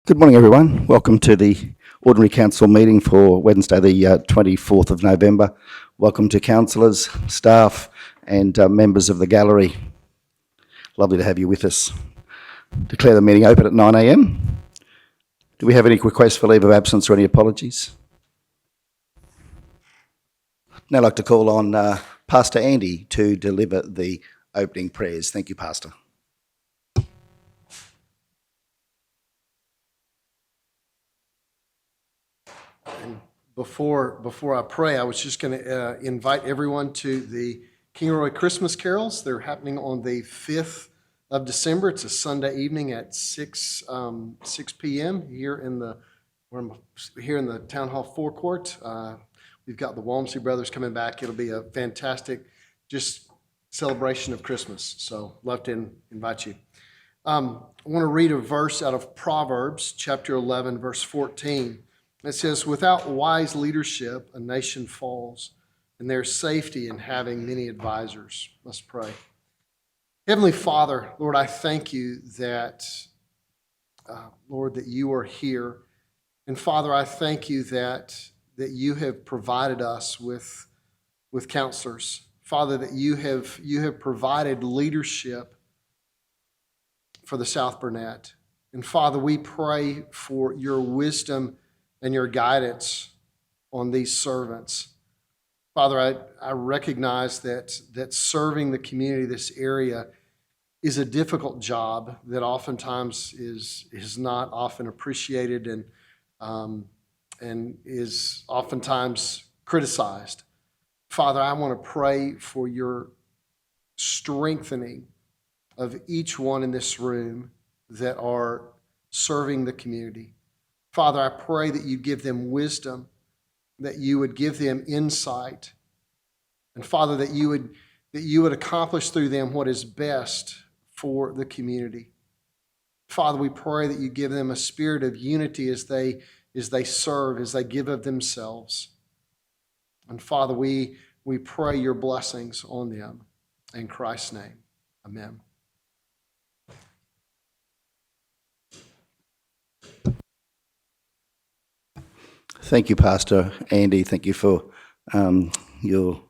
Good morning, everyone. Welcome to the Ordinary Council meeting for Wednesday, the 24th of November. Welcome to councillors, staff and members of the gallery. Lovely to have you with us. Declare the meeting open at 9 a.m. Do we have any requests for leave of absence or any apologies? Now I'd like to call on Pastor Andy to deliver the opening prayers. Thank you, Pastor. Before I pray, I was just going to invite everyone to the Kingaroy Christmas carols. They're happening on the 5th of December. It's a Sunday evening at 6 p.m. here in the Town Hall forecourt. We've got the Walmsley brothers coming back. It'll be a fantastic just celebration of Christmas. So love to invite you. I want to read a verse out of Proverbs chapter 11, verse 14. It says, "Without wise leadership, a nation falls, and there's safety in having many advisors." Let's pray. Heavenly Father, Lord, I thank you that, Lord, that you are here. And Father, I thank you that you have provided us with counselors. Father, that you have provided leadership for the South Burnett. And Father, we pray for your wisdom and your guidance on these servants. Father, I recognize that serving the community, this area, is a difficult job that oftentimes is not often appreciated and is oftentimes criticized. Father, I want to pray for your strengthening of each one in this room that are serving the community. Father, I pray that you give them wisdom, that you would give them insight, and Father, that you would accomplish through them what is best for the community. Father, we pray that you give them a spirit of unity as they serve, as they give of themselves. And Father, we pray your blessings on them. In Christ's name, amen. Thank you, Pastor Andy. Thank you for your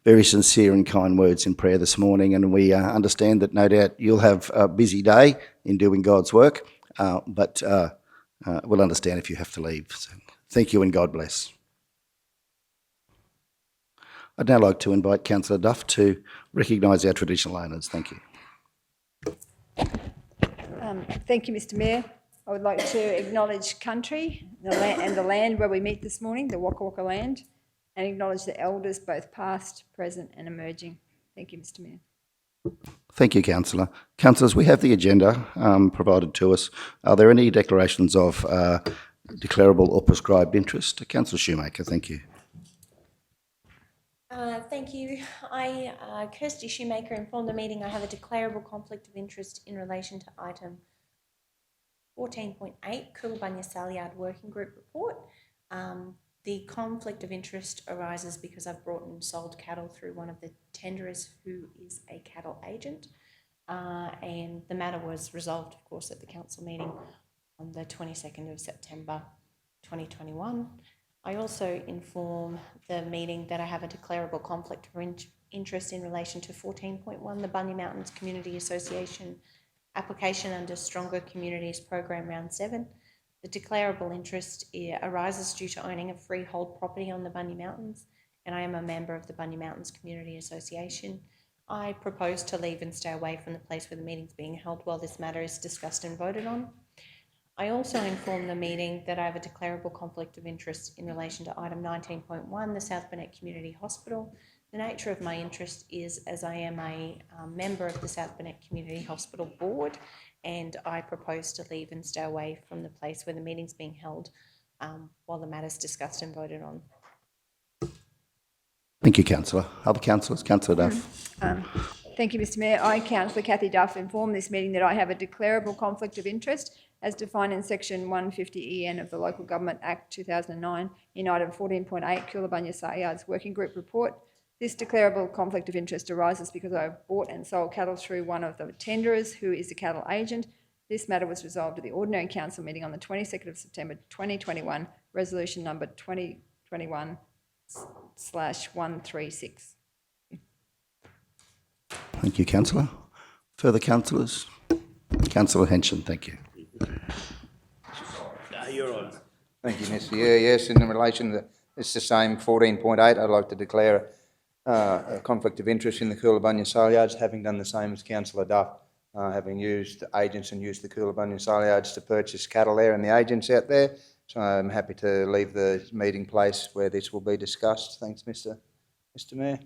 very sincere and kind words in prayer this morning. And we understand that no doubt you'll have a busy day in doing God's work, but we'll understand if you have to leave. So thank you and God bless. I'd now like to invite Councillor Duff to recognise our traditional owners. Thank you. Thank you, Mr Mayor. I would like to acknowledge country and the land where we meet this morning, the Waka Waka land, and acknowledge the elders, both past, present and emerging. Thank you, Mr Mayor. Thank you, Councillor. Councillors, we have the agenda provided to us. Are there any declarations of declarable or prescribed interest? Councillor Shoemaker, thank you. Thank you. I, Kirsty Shoemaker, informed the meeting I have a declarable conflict of interest in relation to item 14.8, Coolangatta Saleyard Working Group Report. The conflict of interest arises because I've brought and sold cattle through one of the tenderers who is a cattle agent, and the matter was resolved, of course, at the council meeting on the 22nd of September 2021. I also inform the meeting that I have a declarable conflict of interest in relation to 14.1, the Bunya Mountains Community Association application under Stronger Communities Program Round 7. The declarable interest arises due to owning a freehold property on the Bunya Mountains, and I am a member of the Bunya Mountains Community Association. I propose to leave and stay away from the place where the meeting is being held while this matter is discussed and voted on. I also inform the meeting that I have a declarable conflict of interest in relation to item 19.1, the South Burnett Community Hospital. The nature of my interest is as I am a member of the South Burnett Community Hospital Board, and I propose to leave and stay away from the place where the meeting's being held while the matter's discussed and voted on. Thank you, Councillor. Other councillors? Councillor Duff. Thank you, Mr Mayor. I, Councillor Kathy Duff, inform this meeting that I have a declarable conflict of interest as defined in section 150EN of the Local Government Act 2009 in item 14.8, Coolangatta Saleyard's Working Group Report. This declarable conflict of interest arises because I have bought and sold cattle through one of the tenderers who is a cattle agent, This matter was resolved at the ordinary council meeting on the 22nd of September 2021, resolution number 2021/136. Thank you, councillor. Further councillors? Councillor Henson, thank you. Thank you, Mr. Chair. Yes, in relation to, it's the same 14.8, I'd like to declare a conflict of interest in the Coolabunna sale yards, having done the same as Councillor Duff, having used agents and used the Coolabunna sale yards to purchase cattle there and the agents out there. So I'm happy to leave the meeting place where this will be discussed. Thanks, Mr. Mayor.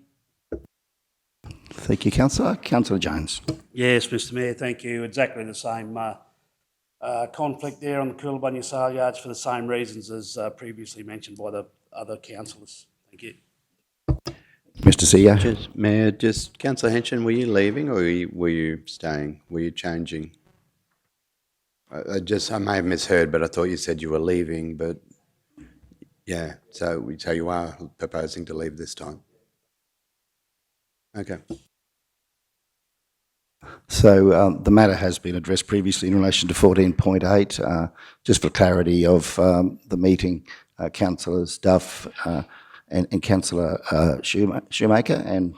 Thank you, councillor. Councillor Jones. Yes, Mr Mayor, thank you. Exactly the same conflict there on the Coolabunna sale yards for the same reasons as previously mentioned by the other councillors. Thank you. Mr CEO. Just, Mayor, just Councillor Henson, were you leaving or were you staying? Were you changing? I may have misheard, but I thought you said you were leaving, but yeah, so you are proposing to leave this time? Okay. So the matter has been addressed previously in relation to 14.8. Just for clarity of the meeting, councillors Duff and councillor Shoemaker and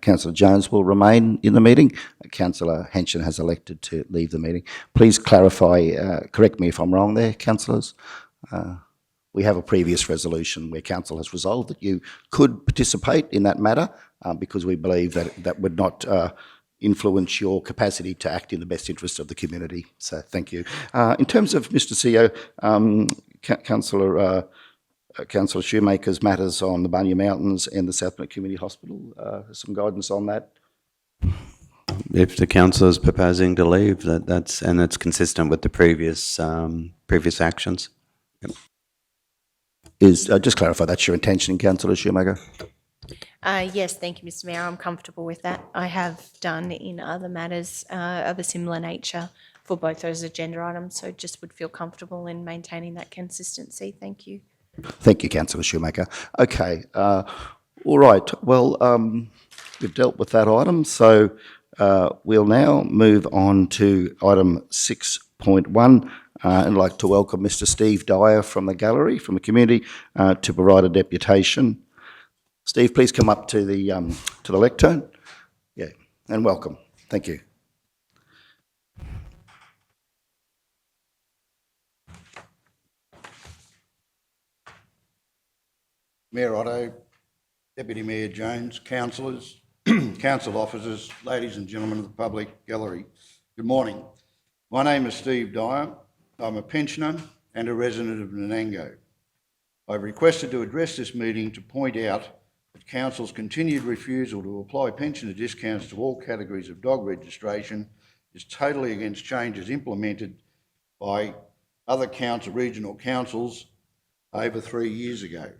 councillor Jones will remain in the meeting. Councillor Henson has elected to leave the meeting. Please clarify, correct me if I'm wrong there, councillors. We have a previous resolution where council has resolved that you could participate in that matter because we believe that that would not influence your capacity to act in the best interest of the community. So thank you. In terms of Mr CEO, Councillor Shoemaker's matters on the Bunya Mountains and the South Burnett Community Hospital, some guidance on that? If the councillor is proposing to leave, that's consistent with the previous actions. Yep. Just clarify, that's your intention, Councillor Shoemaker? Yes, thank you, Mr. Mayor. I'm comfortable with that. I have done in other matters of a similar nature for both those agenda items, so just would feel comfortable in maintaining that consistency. Thank you. Thank you, Councillor Shoemaker. Okay, all right. Well, we've dealt with that item, so we'll now move on to item 6.1. I'd like to welcome Mr. Steve Dyer from the gallery, from the community, to provide a deputation. Steve, please come up to the lectern. Yeah, and welcome. Thank you. Mayor Otto, Deputy Mayor Jones, councillors, council officers, ladies and gentlemen of the public gallery, good morning. My name is Steve Dyer. I'm a pensioner and a resident of Nanango. I've requested to address this meeting to point out that Council's continued refusal to apply pensioner discounts to all categories of dog registration is totally against changes implemented by other regional councils over 3 years ago.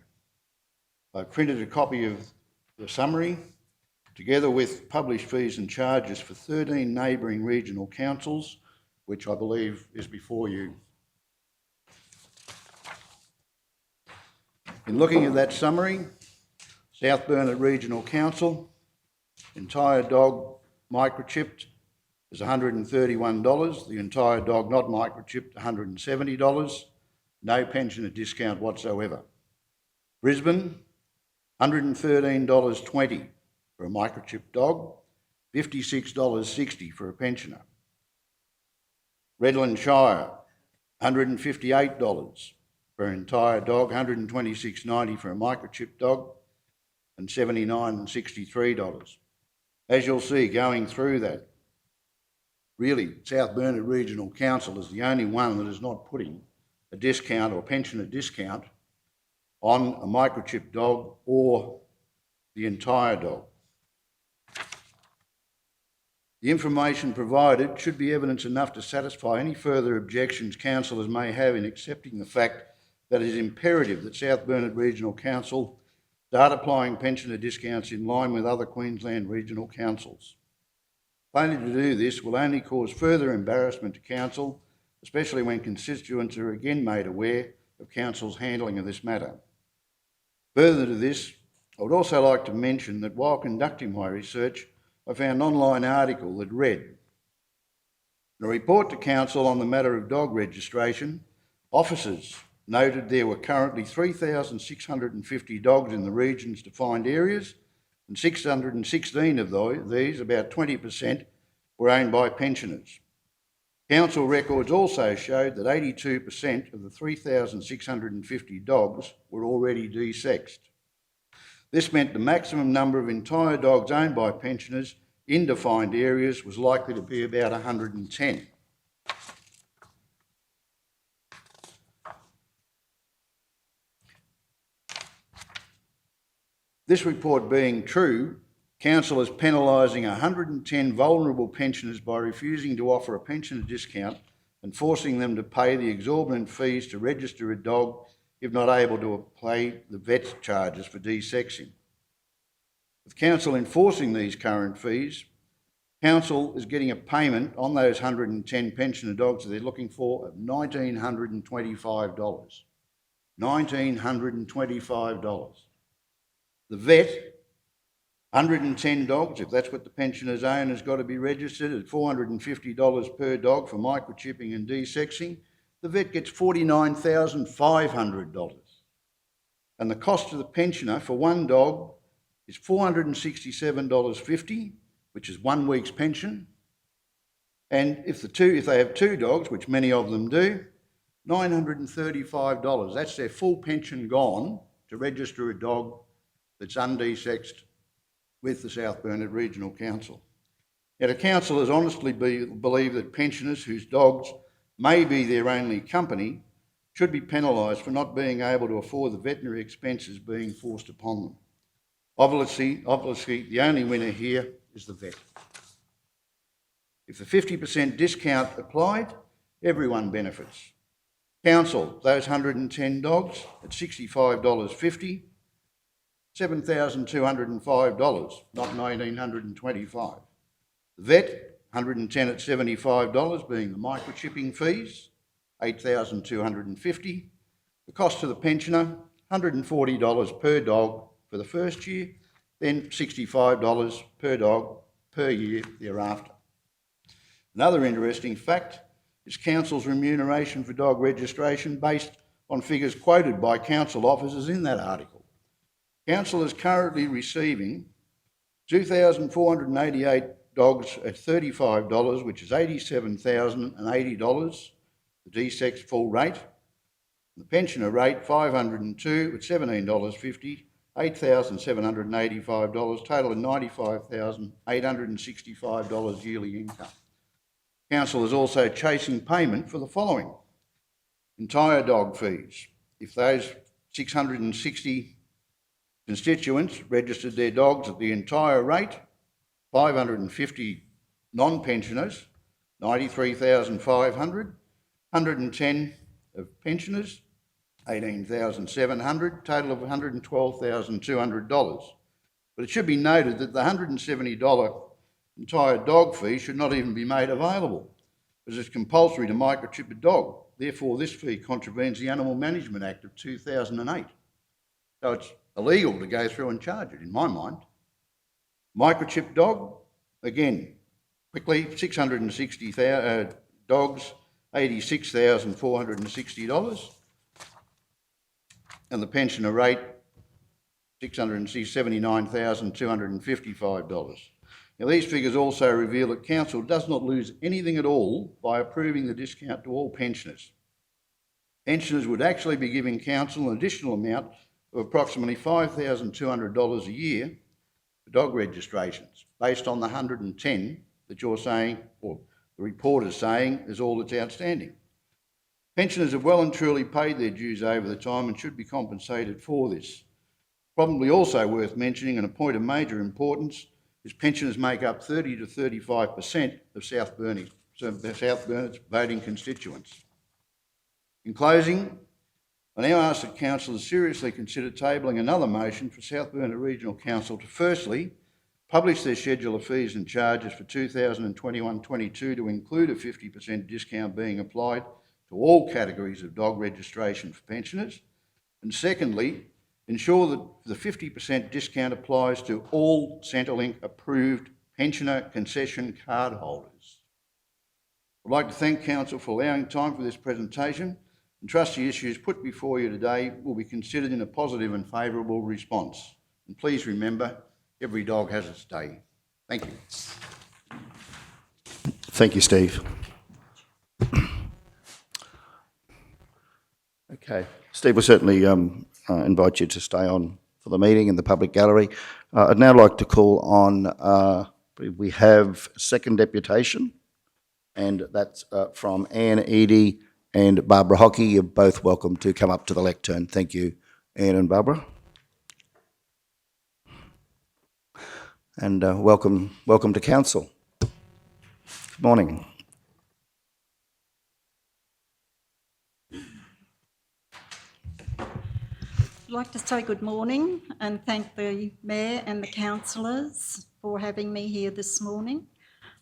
I've printed a copy of the summary, together with published fees and charges for 13 neighbouring regional councils, which I believe is before you. In looking at that summary, South Burnett Regional Council, entire dog microchipped is $131, the entire dog not microchipped $170, no pensioner discount whatsoever. Brisbane, $113.20 for a microchipped dog, $56.60 for a pensioner. Redland Shire, $158 for an entire dog, $126.90 for a microchipped dog, and $79.63. As you'll see going through that, really South Burnett Regional Council is the only one that is not putting a discount or pensioner discount on a microchipped dog or the entire dog. The information provided should be evidence enough to satisfy any further objections councillors may have in accepting the fact that it is imperative that South Burnett Regional Council start applying pensioner discounts in line with other Queensland regional councils. Failure to do this will only cause further embarrassment to council, especially when constituents are again made aware of council's handling of this matter. Further to this, I would also like to mention that while conducting my research, I found an online article that read, In a report to Council on the matter of dog registration, officers noted there were currently 3,650 dogs in the region's defined areas, and 616 of these, about 20%, were owned by pensioners. Council records also showed that 82% of the 3,650 dogs were already desexed. This meant the maximum number of entire dogs owned by pensioners in defined areas was likely to be about 110. This report being true, Council is penalising 110 vulnerable pensioners by refusing to offer a pensioner discount and forcing them to pay the exorbitant fees to register a dog if not able to pay the vet charges for desexing. With Council enforcing these current fees, Council is getting a payment on those 110 pensioner dogs that they're looking for of $1,925. $1,925. The vet, 110 dogs, if that's what the pensioners own, has got to be registered at $450 per dog for microchipping and desexing. The vet gets $49,500. And the cost to the pensioner for one dog is $467.50, which is 1 week's pension. And if they have two dogs, which many of them do, $935. That's their full pension gone to register a dog that's undesexed with the South Burnett Regional Council. Yet a council has honestly believed that pensioners whose dogs may be their only company should be penalised for not being able to afford the veterinary expenses being forced upon them. Obviously, the only winner here is the vet. If the 50% discount applied, everyone benefits. Council, those 110 dogs at $65.50, $7,205, not $1,925. The vet, 110 at $75, being the microchipping fees, $8,250. The cost to the pensioner, $140 per dog for the first year, then $65 per dog per year thereafter. Another interesting fact is Council's remuneration for dog registration based on figures quoted by Council officers in that article. Council is currently receiving 2,488 dogs at $35, which is $87,080, the DSEX full rate. The pensioner rate, 502 at $17.50, $8,785, total of $95,865 yearly income. Council is also chasing payment for the following: entire dog fees. If those 660 constituents registered their dogs at the entire rate, 550 non-pensioners, $93,500, 110 of pensioners, $18,700, total of $112,200. But it should be noted that the $170 entire dog fee should not even be made available, as it's compulsory to microchip a dog. Therefore, this fee contravenes the Animal Management Act of 2008. So it's illegal to go through and charge it, in my mind. Microchip dog, again, quickly, 660 dogs, $86,460. And the pensioner rate, $79,255. Now, these figures also reveal that Council does not lose anything at all by approving the discount to all pensioners. Pensioners would actually be giving Council an additional amount of approximately $5,200 a year for dog registrations, based on the 110 that you're saying, or the report is saying, is all that's outstanding. Pensioners have well and truly paid their dues over the time and should be compensated for this. Probably also worth mentioning, and a point of major importance, is pensioners make up 30 to 35% of South Burnett's voting constituents. In closing, I now ask that councillors seriously consider tabling another motion for South Burnett Regional Council to firstly publish their schedule of fees and charges for 2021-22 to include a 50% discount being applied to all categories of dog registration for pensioners, and secondly, ensure that the 50% discount applies to all Centrelink approved pensioner concession card holders. I'd like to thank Council for allowing time for this presentation and trust the issues put before you today will be considered in a positive and favourable response. And please remember, every dog has its day. Thank you. Thank you, Steve. Okay, Steve, we'll certainly invite you to stay on for the meeting in the public gallery. I'd now like to call on, we have second deputation, and that's from Anne Eadie and Barbara Hockey. You're both welcome to come up to the lectern. Thank you, Anne and Barbara. And welcome to council. Good morning. I'd like to say good morning and thank the Mayor and the councillors for having me here this morning.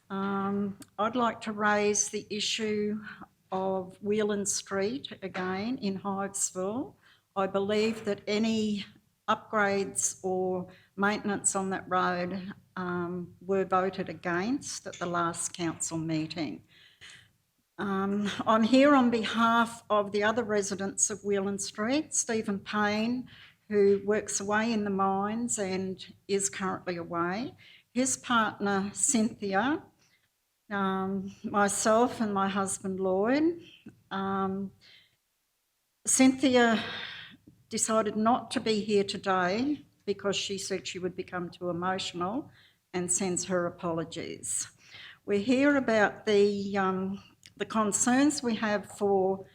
I'd like to raise the issue of Whelan Street again in Hivesville. I believe that any upgrades or maintenance on that road were voted against at the last council meeting. I'm here on behalf of the other residents of Whelan Street, Stephen Payne, who works away in the mines and is currently away, his partner Cynthia, myself and my husband Lloyd. Cynthia decided not to be here today because she said she would become too emotional and sends her apologies. We're here about the concerns we have for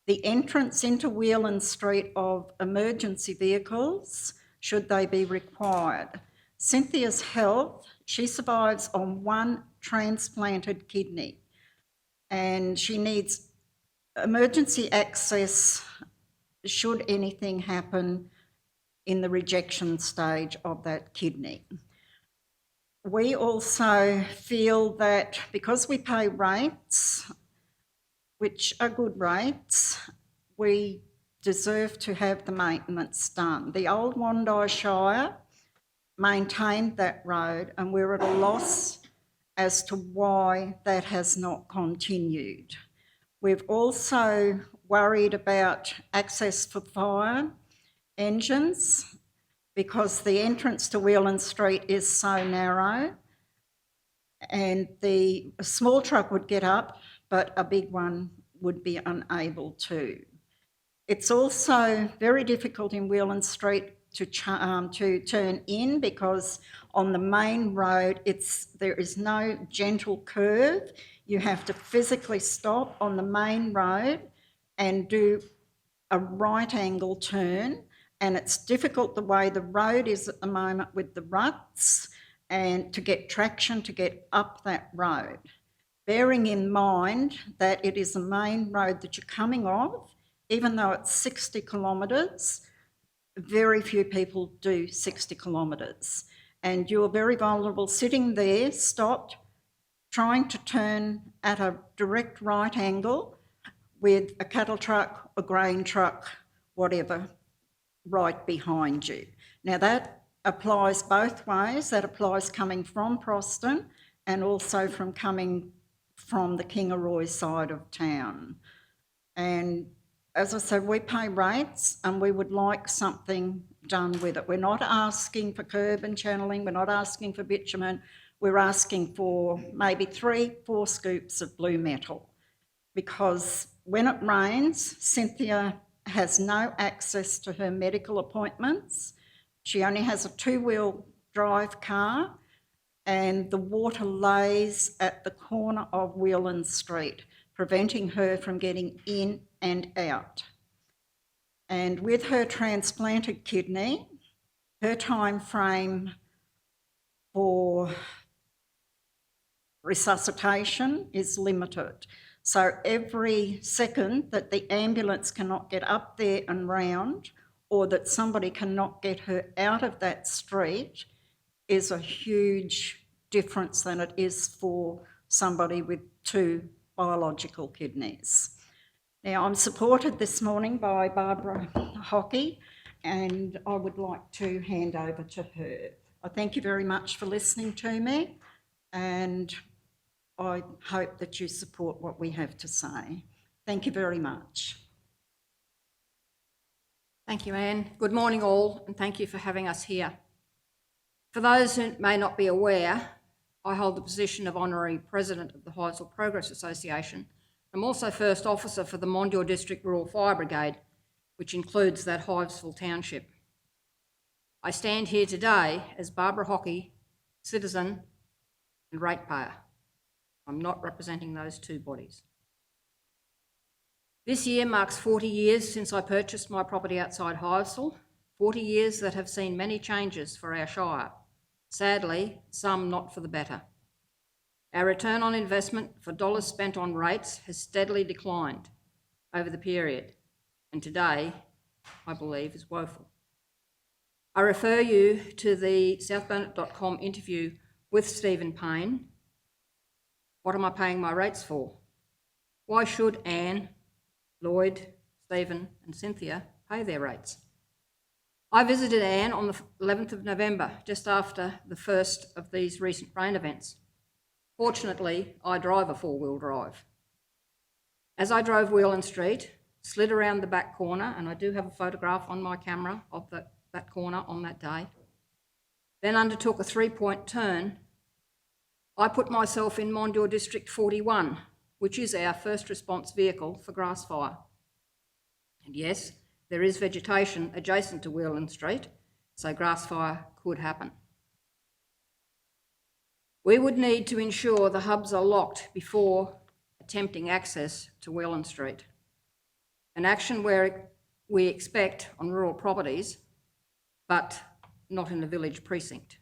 the entrance into Whelan Street of emergency vehicles, should they be required. Cynthia's health, she survives on one transplanted kidney and she needs emergency access should anything happen in the rejection stage of that kidney. We also feel that because we pay rates, which are good rates, we deserve to have the maintenance done. The old Wandai Shire maintained that road and we're at a loss as to why that has not continued. We've also worried about access for fire engines because the entrance to Whelan Street is so narrow and a small truck would get up but a big one would be unable to. It's also very difficult in Whelan Street to turn in because on the main road there is no gentle curve. You have to physically stop on the main road and do a right angle turn, and it's difficult the way the road is at the moment with the ruts and to get traction to get up that road. Bearing in mind that it is a main road that you're coming off, even though it's 60 kilometres, very few people do 60 kilometres. And you're very vulnerable sitting there, stopped, trying to turn at a direct right angle with a cattle truck, a grain truck, whatever, right behind you. Now that applies both ways. That applies coming from Proston and also from coming from the Kingaroy side of town. And as I said, we pay rates and we would like something done with it. We're not asking for curb and channeling, we're not asking for bitumen, we're asking for maybe 3-4 scoops of blue metal, because when it rains, Cynthia has no access to her medical appointments. She only has a 2-wheel drive car and the water lays at the corner of Whelan Street, preventing her from getting in and out. And with her transplanted kidney, her time frame for resuscitation is limited. So every second that the ambulance cannot get up there and round, or that somebody cannot get her out of that street, is a huge difference than it is for somebody with 2 biological kidneys. Now, I'm supported this morning by Barbara Hockey, and I would like to hand over to her. I thank you very much for listening to me, and I hope that you support what we have to say. Thank you very much. Thank you, Anne. Good morning all, and thank you for having us here. For those who may not be aware, I hold the position of Honorary President of the Hivesville Progress Association. I'm also First Officer for the Mondial District Rural Fire Brigade, which includes that Hivesville Township. I stand here today as Barbara Hockey, citizen and ratepayer. I'm not representing those two bodies. This year marks 40 years since I purchased my property outside Hivesville, 40 years that have seen many changes for our shire. Sadly, some not for the better. Our return on investment for dollars spent on rates has steadily declined over the period, and today, I believe, is woeful. I refer you to the southburnett.com interview with Stephen Payne. What am I paying my rates for? Why should Anne, Lloyd, Stephen and Cynthia pay their rates? I visited Anne on the 11th of November, just after the first of these recent rain events. Fortunately, I drive a four-wheel drive. As I drove Whelan Street, slid around the back corner, and I do have a photograph on my camera of that corner on that day, then undertook a three-point turn, I put myself in Mondial District 41, which is our first response vehicle for grass fire. And yes, there is vegetation adjacent to Whelan Street, so grass fire could happen. We would need to ensure the hubs are locked before attempting access to Whelan Street, an action where we expect on rural properties, but not in the village precinct.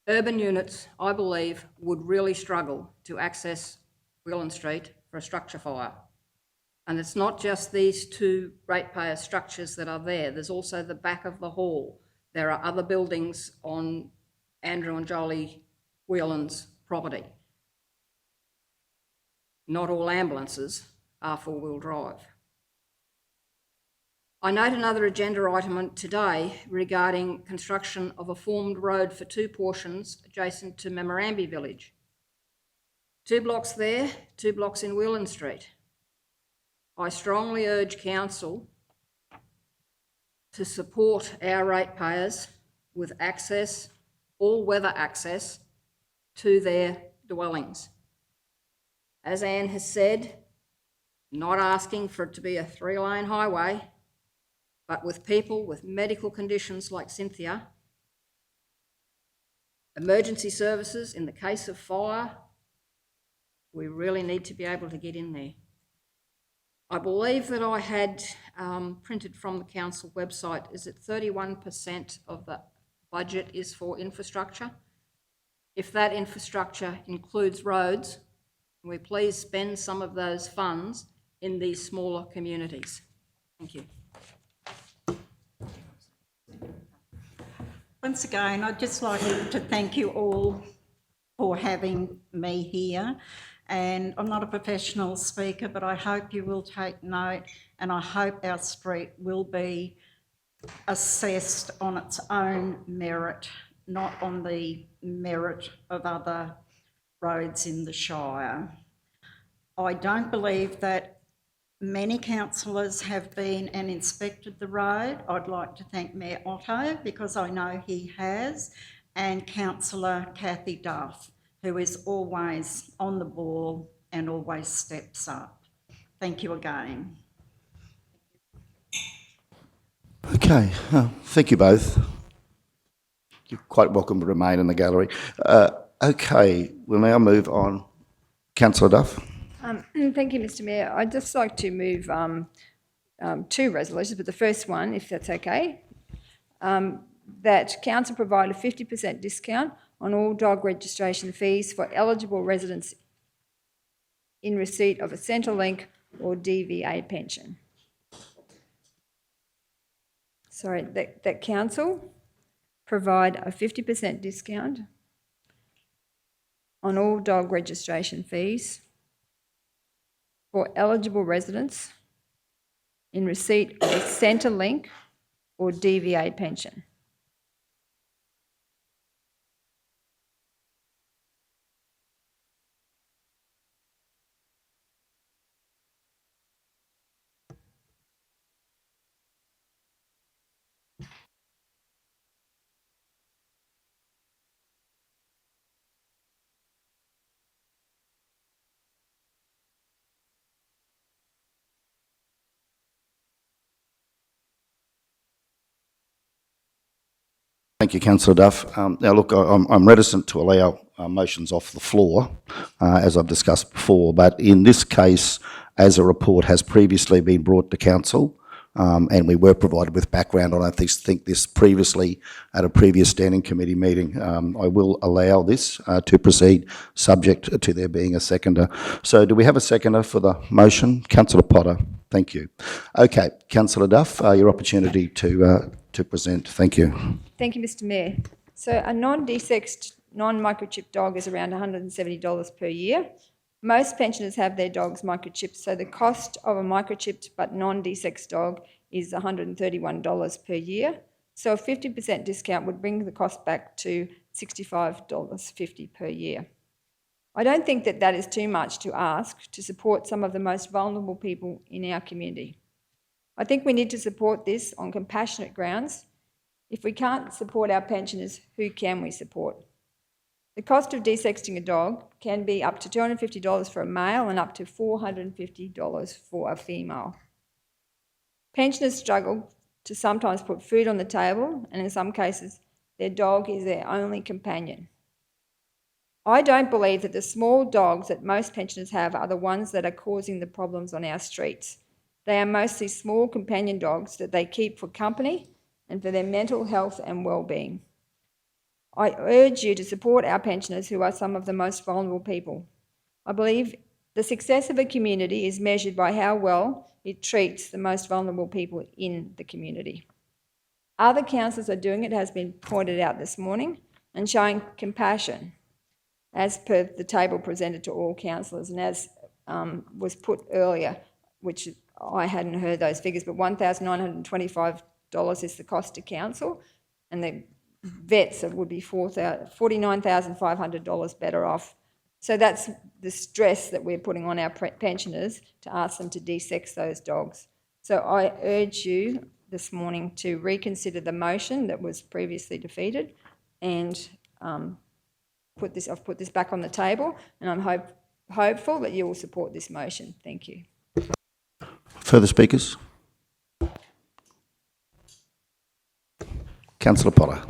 Urban units, I believe, would really struggle to access Whelan Street for a structure fire. And it's not just these two ratepayer structures that are there. There's also the back of the hall. There are other buildings on Andrew and Jolie Whelan's property. Not all ambulances are four-wheel drive. I note another agenda item today regarding construction of a formed road for two portions adjacent to Mamarambi Village. 2 blocks there, 2 blocks in Whelan Street. I strongly urge Council to support our ratepayers with access, all-weather access, to their dwellings. As Anne has said, not asking for it to be a 3-lane highway, but with people with medical conditions like Cynthia, emergency services in the case of fire, we really need to be able to get in there. I believe that I had printed from the council website, is it 31% of the budget is for infrastructure? If that infrastructure includes roads, can we please spend some of those funds in these smaller communities? Thank you. Once again, I'd just like to thank you all for having me here. And I'm not a professional speaker, but I hope you will take note, and I hope our street will be assessed on its own merit, not on the merit of other roads in the Shire. I don't believe that many councillors have been and inspected the road. I'd like to thank Mayor Otto, because I know he has, and Councillor Kathy Duff, who is always on the ball and always steps up. Thank you again. Okay, thank you both. You're quite welcome to remain in the gallery. Okay, we'll now move on. Councillor Duff. Thank you, Mr Mayor. I'd just like to move 2 resolutions, but the first one, if that's okay, that council provide a 50% discount on all dog registration fees for eligible residents in receipt of a Centrelink or DVA pension. Sorry, that council provide a 50% discount on all dog registration fees for eligible residents in receipt of a Centrelink or DVA pension. Thank you, councillor Duff. Now, look, I'm reticent to allow motions off the floor, as I've discussed before, but in this case, as a report has previously been brought to council, and we were provided with background on, I think this previously at a previous standing committee meeting, I will allow this to proceed, subject to there being a seconder. So do we have a seconder for the motion? Councillor Potter, thank you. Okay, councillor Duff, your opportunity to present. Thank you. Thank you, Mr Mayor. So a non-desexed, non-microchipped dog is around $170 per year. Most pensioners have their dogs microchipped, so the cost of a microchipped but non-desexed dog is $131 per year. So a 50% discount would bring the cost back to $65.50 per year. I don't think that that is too much to ask to support some of the most vulnerable people in our community. I think we need to support this on compassionate grounds. If we can't support our pensioners, who can we support? The cost of desexing a dog can be up to $250 for a male and up to $450 for a female. Pensioners struggle to sometimes put food on the table, and in some cases, their dog is their only companion. I don't believe that the small dogs that most pensioners have are the ones that are causing the problems on our streets. They are mostly small companion dogs that they keep for company and for their mental health and well-being. I urge you to support our pensioners, who are some of the most vulnerable people. I believe the success of a community is measured by how well it treats the most vulnerable people in the community. Other councillors are doing it, has been pointed out this morning, and showing compassion, as per the table presented to all councillors, and as was put earlier, which I hadn't heard those figures, but $1,925 is the cost to council, and the vets would be $49,500 better off. So that's the stress that we're putting on our pensioners to ask them to desex those dogs. So I urge you this morning to reconsider the motion that was previously defeated, and I've put this back on the table, and I'm hopeful that you will support this motion. Thank you. Further speakers? Councillor Potter.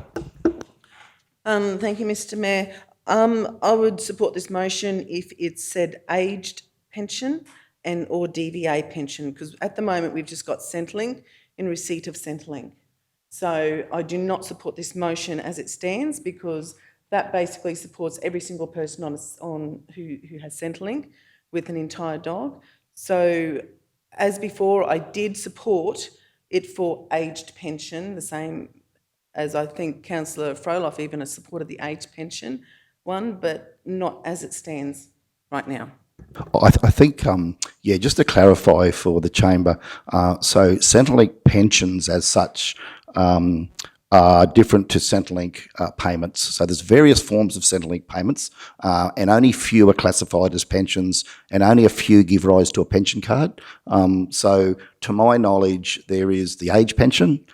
Thank you, Mr Mayor. I would support this motion if it said aged pension and or DVA pension, because at the moment we've just got Centrelink in receipt of Centrelink. So I do not support this motion as it stands, because that basically supports every single person who has Centrelink with an entire dog. So as before, I did support it for aged pension, the same as I think Councillor Froloff even has supported the aged pension one, but not as it stands right now. I think, just to clarify for the chamber, so Centrelink pensions as such are different to Centrelink payments. So there's various forms of Centrelink payments, and only few are classified as pensions, and only a few give rise to a pension card. So to my knowledge, there is the age pension,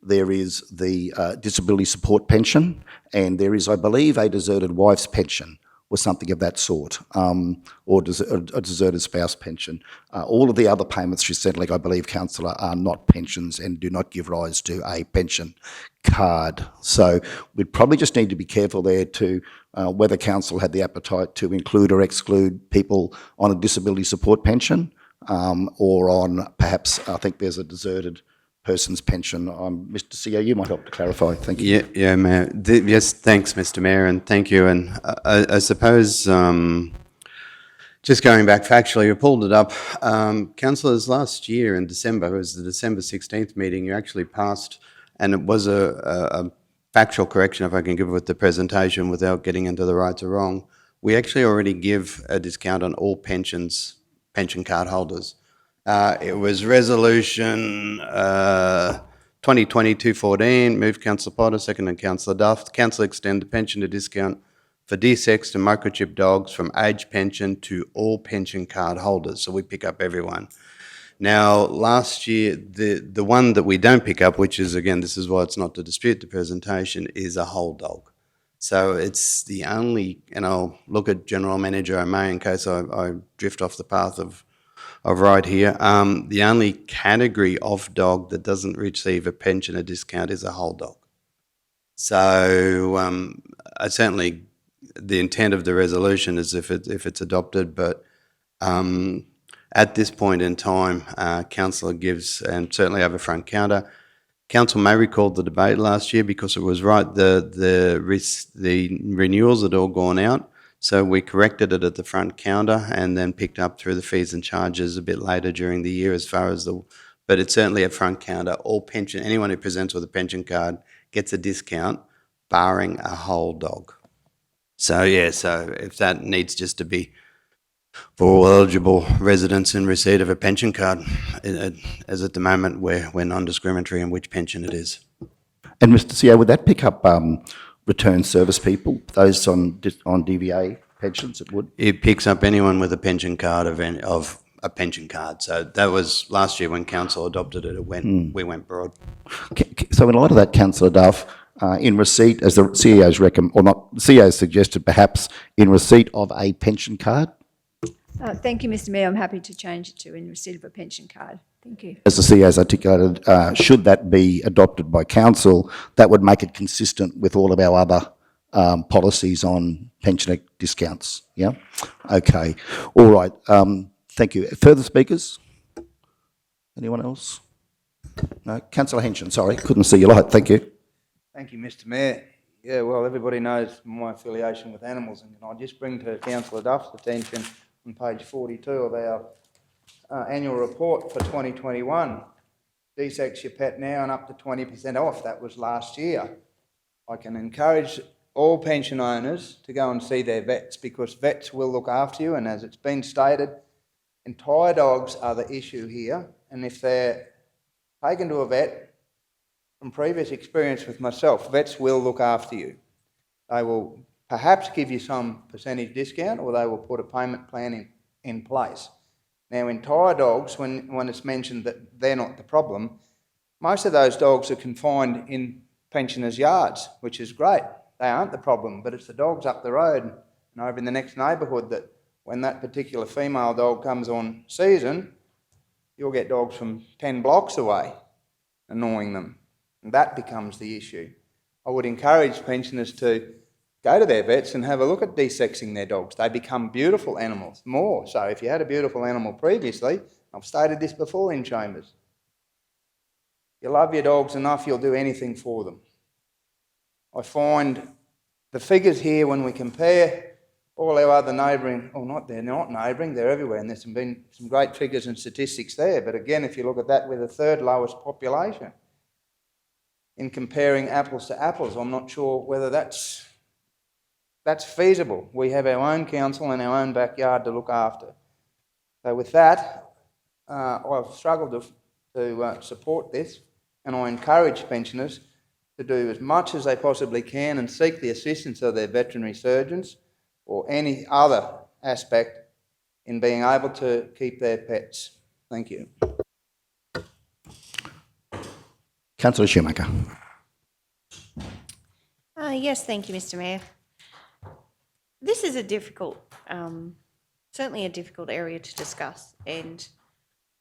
there is the disability support pension, and there is, I believe, a deserted wife's pension or something of that sort, or a deserted spouse pension. All of the other payments through Centrelink, I believe, councillor, are not pensions and do not give rise to a pension card. So we'd probably just need to be careful there to whether council had the appetite to include or exclude people on a disability support pension, or on perhaps, I think there's a deserted person's pension. Mr. CEO, you might help to clarify. Thank you. Yeah, Mayor. Yes, thanks, Mr. Mayor, and thank you. And I suppose just going back factually, you pulled it up. Councillors, last year in December, it was the December 16th meeting, you actually passed, and it was a factual correction, if I can give it with the presentation without getting into the rights or wrong. We actually already give a discount on all pension card holders. It was resolution 2020-214, moved Councillor Potter, seconded Councillor Duff. Council extend the pension to discount for desexed and microchip dogs from age pension to all pension card holders. So we pick up everyone. Now, last year, the one that we don't pick up, which is, again, this is why it's not to dispute the presentation, is a whole dog. So it's the only, and I'll look at General Manager O'May in case I drift off the path of right here. The only category of dog that doesn't receive a pension or discount is a whole dog. So I certainly, the intent of the resolution is if it's adopted, but at this point in time, councillor gives, and certainly over front counter, council may recall the debate last year because it was right, the renewals had all gone out. So we corrected it at the front counter and then picked up through the fees and charges a bit later during the year as far as but it's certainly at front counter. All pension, anyone who presents with a pension card gets a discount, barring a whole dog. So yeah, so if that needs just to be for all eligible residents in receipt of a pension card, as at the moment we're non-discriminatory in which pension it is. And Mr CEO, would that pick up return service people, those on DVA pensions? It would? It picks up anyone with a pension card of a pension card. So that was last year when council adopted it. We went broad. So in a lot of that, Councillor Duff, in receipt, as the CEO's CEO suggested, perhaps in receipt of a pension card? Thank you, Mr Mayor. I'm happy to change it to in receipt of a pension card. Thank you. As the CEO's articulated, should that be adopted by council, that would make it consistent with all of our other policies on pensioner discounts. Yeah? Okay. All right. Thank you. Further speakers? Anyone else? No? Councillor Henson, sorry. Couldn't see your light. Thank you. Thank you, Mr Mayor. Yeah, well, everybody knows my affiliation with animals, and I just bring to Councillor Duff's attention on page 42 of our annual report for 2021. De-sex your pet now and up to 20% off. That was last year. I can encourage all pension owners to go and see their vets because vets will look after you, and as it's been stated, entire dogs are the issue here, and if they're taken to a vet, from previous experience with myself, vets will look after you. They will perhaps give you some percentage discount or they will put a payment plan in place. Now, entire dogs, when it's mentioned that they're not the problem, most of those dogs are confined in pensioners' yards, which is great. They aren't the problem, but it's the dogs up the road and over in the next neighbourhood that when that particular female dog comes on season, you'll get dogs from 10 blocks away annoying them. And that becomes the issue. I would encourage pensioners to go to their vets and have a look at de-sexing their dogs. They become beautiful animals, more. So if you had a beautiful animal previously, I've stated this before in chambers, you love your dogs enough, you'll do anything for them. I find the figures here when we compare all our other neighbouring, they're not neighbouring, they're everywhere, and there's been some great figures and statistics there. But again, if you look at that with the third lowest population, in comparing apples to apples, I'm not sure whether that's feasible. We have our own council and our own backyard to look after. So with that, I've struggled to support this, and I encourage pensioners to do as much as they possibly can and seek the assistance of their veterinary surgeons or any other aspect in being able to keep their pets. Thank you. Councillor Shoemaker. Yes, thank you, Mr Mayor. This is a difficult, certainly a difficult area to discuss, and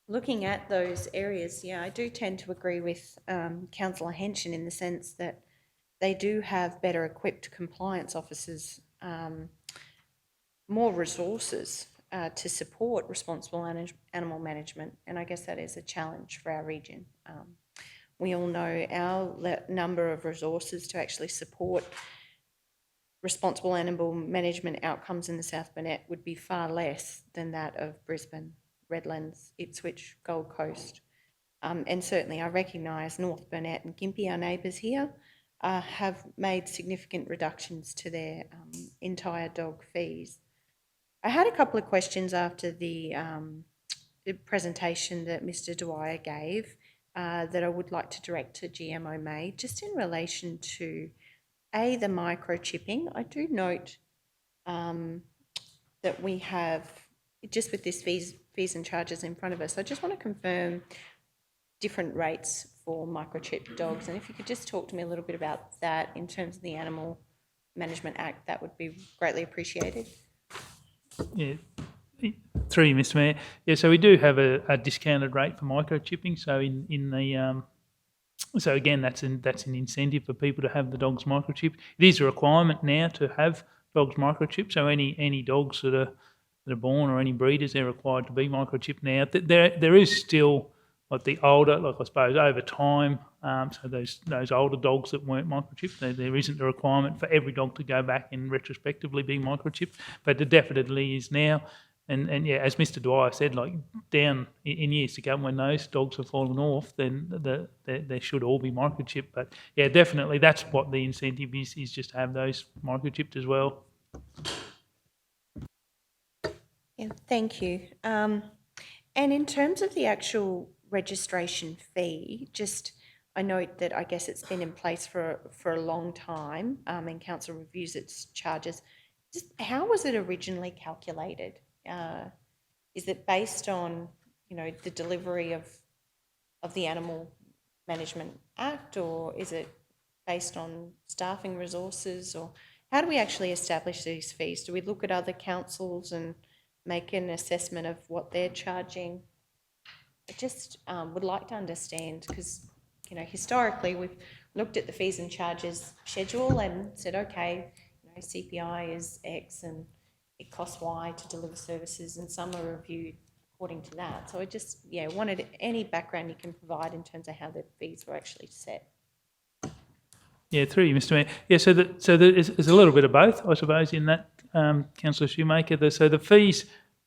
looking at those areas, I do tend to agree with Councillor Henson in the sense that they do have better equipped compliance officers, more resources to support responsible animal management, and I guess that is a challenge for our region. We all know our number of resources to actually support responsible animal management outcomes in the South Burnett would be far less than that of Brisbane, Redlands, Ipswich, Gold Coast. And certainly I recognise North Burnett and Gympie, our neighbours here, have made significant reductions to their entire dog fees. I had a couple of questions after the presentation that Mr Dwyer gave that I would like to direct to GMO May, just in relation to the microchipping. I do note that we have, just with this fees and charges in front of us, I just want to confirm different rates for microchipped dogs, and if you could just talk to me a little bit about that in terms of the Animal Management Act, that would be greatly appreciated. Yeah, through you, Mr Mayor. Yeah, so we do have a discounted rate for microchipping. So in the So again, that's an incentive for people to have the dogs microchipped. It is a requirement now to have dogs microchipped. So any dogs that are born or any breeders, they're required to be microchipped now. There is still like the older, like I suppose over time. So those older dogs that weren't microchipped, there isn't a requirement for every dog to go back and retrospectively be microchipped, but there definitely is now. And yeah, as Mr. Dwyer said, like down in years to come when those dogs have fallen off, then they should all be microchipped. But yeah, definitely that's what the incentive is just to have those microchipped as well. Yeah, thank you. And in terms of the actual registration fee, I note that I guess it's been in place for a long time, and council reviews its charges. Just how was it originally calculated? Is it based on, the delivery of the Animal Management Act, or is it based on staffing resources, or how do we actually establish these fees? Do we look at other councils and make an assessment of what they're charging? I just would like to understand, because, historically we've looked at the fees and charges schedule and said, okay, CPI is X and it costs Y to deliver services, and some are reviewed according to that. So I just, wanted any background you can provide in terms of how the fees were actually set. Yeah, through you, Mr. Mayor. Yeah, so there's a little bit of both, I suppose, in that, Councillor Shoemaker. So the fees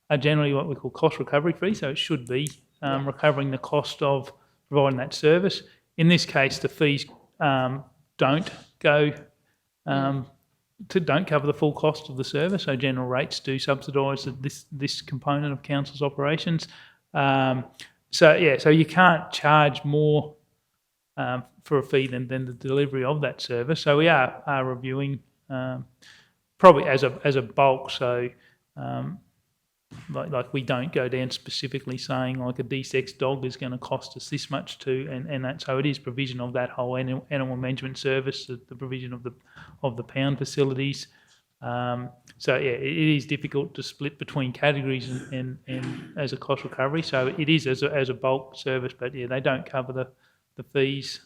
are generally what we call cost recovery fees, so it should be recovering the cost of providing that service. In this case, the fees don't go don't cover the full cost of the service, so general rates do subsidise this component of council's operations. So you can't charge more for a fee than the delivery of that service. So we are reviewing probably as a bulk. So like we don't go down specifically saying like a de-sex dog is going to cost us this much too, and that, so it is provision of that whole animal management service, the provision of the pound facilities. So yeah, it is difficult to split between categories and as a cost recovery. So it is as a bulk service, but yeah, they don't cover the fees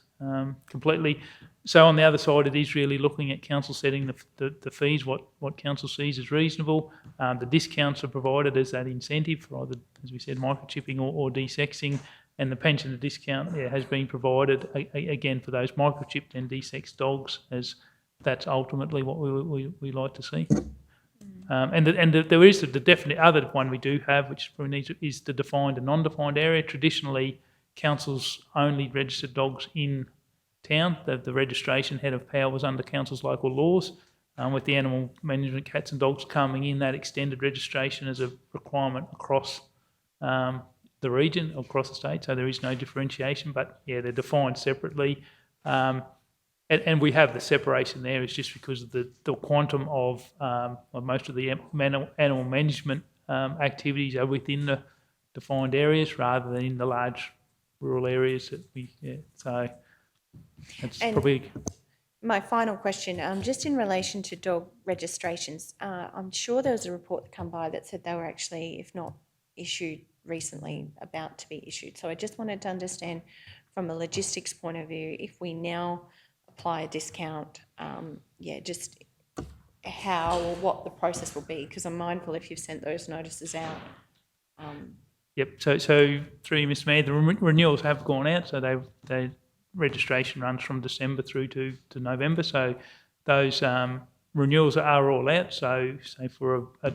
completely. So on the other side, it is really looking at council setting the fees, what council sees as reasonable. The discounts are provided as that incentive for either, as we said, microchipping or de-sexing, and the pensioner discount has been provided again for those microchipped and de-sexed dogs, as that's ultimately what we like to see. And there is the definite other one we do have, which probably needs, is the defined and non-defined area. Traditionally, councils only registered dogs in town. The registration head of power was under council's local laws. With the animal management cats and dogs coming in, that extended registration as a requirement across the region, across the state, so there is no differentiation, but yeah, they're defined separately. And we have the separation there is just because of the quantum of most of the animal management activities are within the defined areas rather than in the large rural areas that so that's And probably... my final question, just in relation to dog registrations, I'm sure there was a report that come by that said they were actually, if not issued recently, about to be issued. So I just wanted to understand from a logistics point of view, if we now apply a discount, just how or what the process will be, because I'm mindful if you've sent those notices out. Yep. So through you, Mr. Mayor, the renewals have gone out. So they registration runs from December through to November. So those renewals are all out. So say for a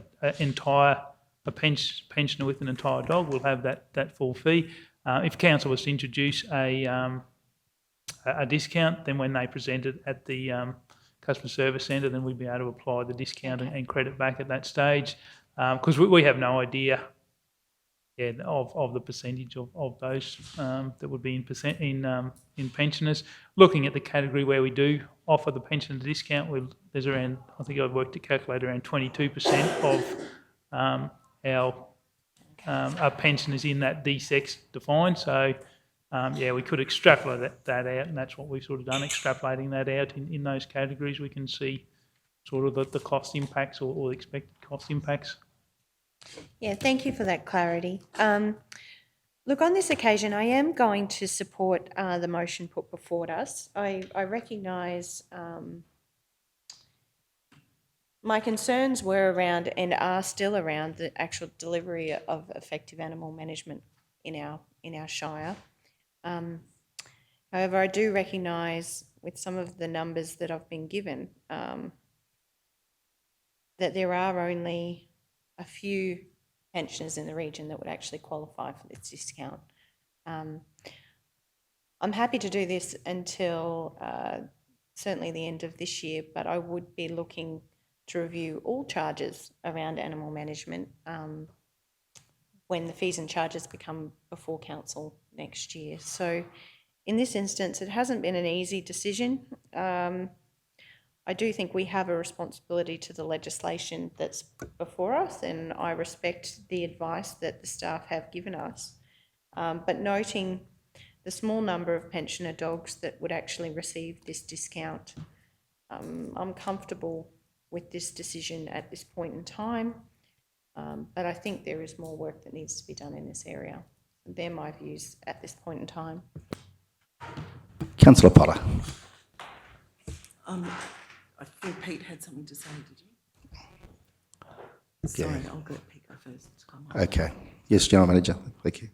pensioner with an entire dog, will have that full fee. If council was to introduce a discount, then when they present it at the customer service centre, then we'd be able to apply the discount and credit back at that stage, because we have no idea of the percentage of those that would be in pensioners. Looking at the category where we do offer the pensioner discount, there's around, I think I've worked to calculate around 22% of our pensioners in that de-sex defined. So we could extrapolate that out, and that's what we've sort of done, extrapolating that out in those categories. We can see sort of the cost impacts or expected cost impacts. Yeah, thank you for that clarity. Look, on this occasion, I am going to support the motion put before us. I recognise my concerns were around and are still around the actual delivery of effective animal management in our shire. However, I do recognise with some of the numbers that I've been given that there are only a few pensioners in the region that would actually qualify for this discount. I'm happy to do this until certainly the end of this year, but I would be looking to review all charges around animal management when the fees and charges become before council next year. So in this instance, it hasn't been an easy decision. I do think we have a responsibility to the legislation that's before us, and I respect the advice that the staff have given us. But noting the small number of pensioner dogs that would actually receive this discount, I'm comfortable with this decision at this point in time, but I think there is more work that needs to be done in this area. They're my views at this point in time. Councillor Potter. I think Pete had something to say, did you? Sorry, I'll let Pete go first. Okay. Yes, General Manager. Thank you.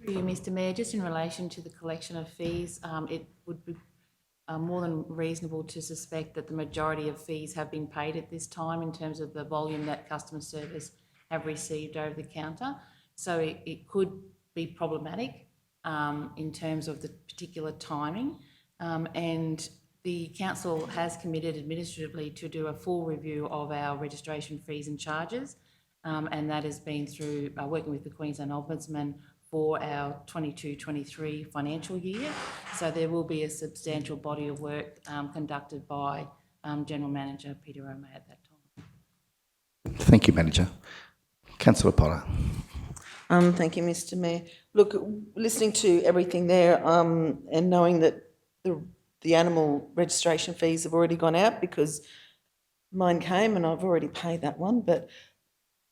Through you, Mr. Mayor, just in relation to the collection of fees, it would be more than reasonable to suspect that the majority of fees have been paid at this time in terms of the volume that customer service have received over the counter. So it could be problematic in terms of the particular timing, and the council has committed administratively to do a full review of our registration fees and charges, and that has been through working with the Queensland Ombudsman for our 22-23 financial year. So there will be a substantial body of work conducted by General Manager Peter O'May at that time. Thank you, Manager. Councillor Potter. Thank you, Mr. Mayor. Look, listening to everything there, and knowing that the animal registration fees have already gone out because mine came and I've already paid that one, but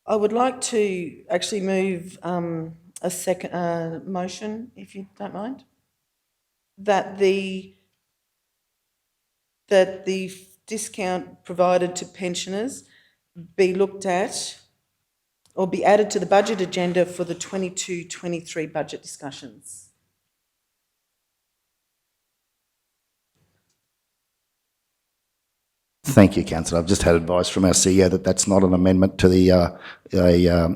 I would like to actually move a second motion, if you don't mind, that the discount provided to pensioners be looked at or be added to the budget agenda for the 22-23 budget discussions. Thank you, Councillor. I've just had advice from our CEO that that's not an amendment to the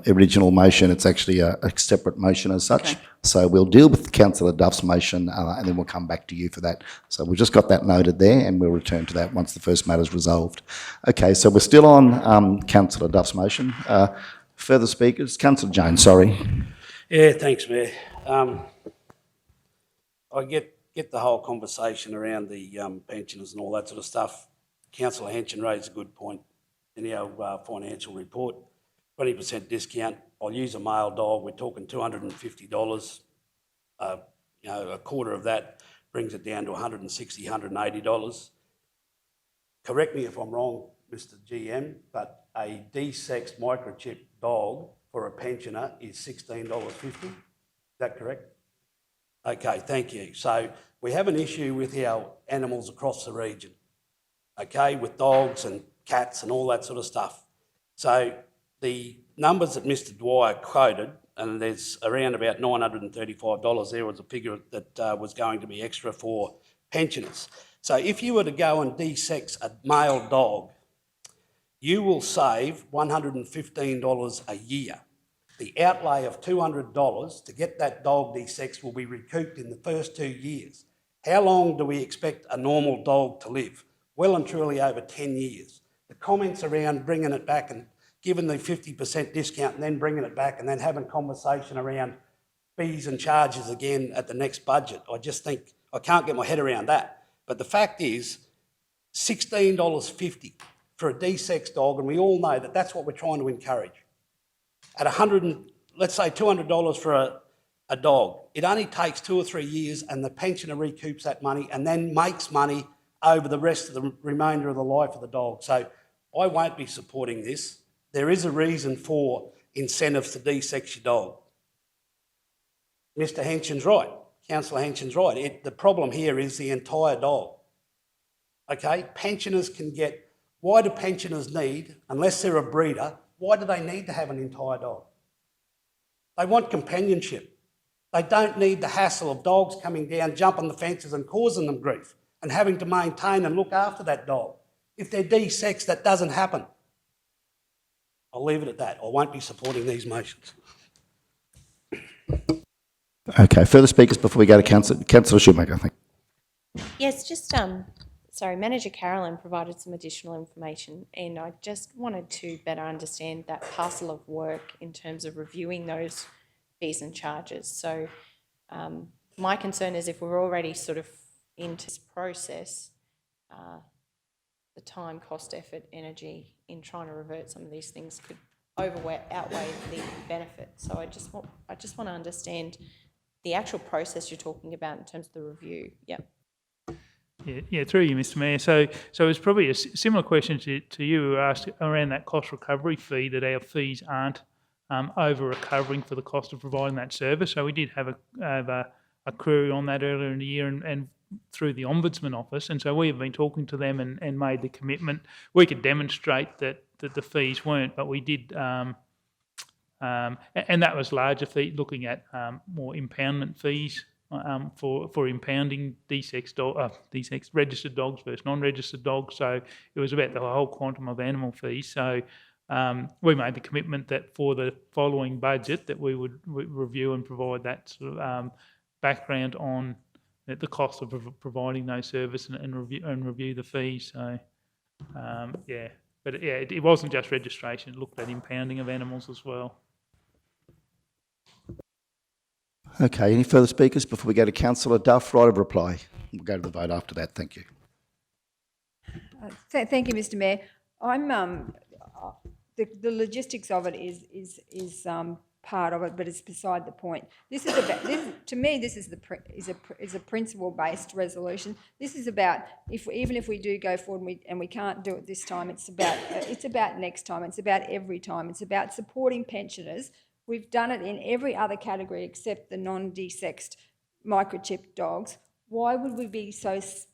original motion. It's actually a separate motion as such. Okay. So we'll deal with Councillor Duff's motion and then we'll come back to you for that. So we've just got that noted there and we'll return to that once the first matter's resolved. Okay, so we're still on Councillor Duff's motion. Further speakers? Councillor Jones, sorry. Yeah, thanks, Mayor. I get the whole conversation around the pensioners and all that sort of stuff. Councillor Henson raised a good point in our financial report. 20% discount. I'll use a male dog. We're talking $250. A quarter of that brings it down to $160, $180. Correct me if I'm wrong, Mr. GM, but a de-sexed microchip dog for a pensioner is $16.50. Is that correct? Okay, thank you. So we have an issue with our animals across the region. Okay, with dogs and cats and all that sort of stuff. So the numbers that Mr. Dwyer quoted, and there's around about $935 there was a figure that was going to be extra for pensioners. So if you were to go and de-sex a male dog, you will save $115 a year. The outlay of $200 to get that dog de-sexed will be recouped in the first 2 years. How long do we expect a normal dog to live? Well and truly over 10 years. The comments around bringing it back and giving the 50% discount and then bringing it back and then having conversation around fees and charges again at the next budget, I just think I can't get my head around that. But the fact is, $16.50 for a de-sexed dog, and we all know that that's what we're trying to encourage. At let's say $200 for a dog, it only takes 2 or 3 years and the pensioner recoups that money and then makes money over the rest of the remainder of the life of the dog. So I won't be supporting this. There is a reason for incentives to de-sex your dog. Mr Henson's right, councillor Henson's right. The problem here is the entire dog. Okay, pensioners can get, why do pensioners need, unless they're a breeder, why do they need to have an entire dog? They want companionship. They don't need the hassle of dogs coming down, jumping the fences and causing them grief and having to maintain and look after that dog. If they're desexed, that doesn't happen. I'll leave it at that. I won't be supporting these motions. Okay, further speakers before we go to Councillor Shoemaker, I think. Yes, just, sorry, Manager Carolyn provided some additional information, and I just wanted to better understand that parcel of work in terms of reviewing those fees and charges. So my concern is if we're already sort of into this process, the time, cost, effort, energy in trying to revert some of these things could outweigh the benefit. So I just want to understand the actual process you're talking about in terms of the review. Yep. Yeah, through you, Mr Mayor. So it's probably a similar question to you who asked around that cost recovery fee, that our fees aren't over recovering for the cost of providing that service. So we did have a query on that earlier in the year and through the Ombudsman Office, and so we have been talking to them and made the commitment. We could demonstrate that the fees weren't, but we did, and that was larger fee, looking at more impoundment fees for impounding desexed registered dogs versus non-registered dogs. So it was about the whole quantum of animal fees. So we made the commitment that for the following budget that we would review and provide that sort of background on the cost of providing those services and review the fees. So it wasn't just registration; it looked at impounding of animals as well. Okay, any further speakers before we go to Councillor Duff? Right of reply. We'll go to the vote after that. Thank you. Thank you, Mr Mayor. I'm the logistics of it is part of it, but it's beside the point. This is about to me. This is a principle-based resolution. This is about even if we do go forward and we can't do it this time, it's about next time. It's about every time. It's about supporting pensioners. We've done it in every other category except the non-desexed microchipped dogs. Why would we be such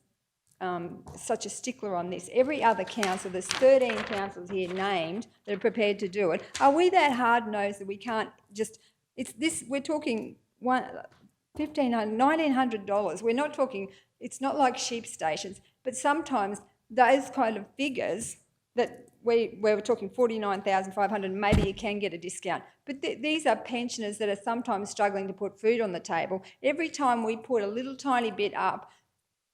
a stickler on this? Every other council, there's 13 councils here named that are prepared to do it. Are we that hard-nosed that we can't just, we're talking $1,500, $1,900. We're not talking, it's not like sheep stations, but sometimes those kind of figures that we're talking $49,500, maybe you can get a discount. But these are pensioners that are sometimes struggling to put food on the table. Every time we put a little tiny bit up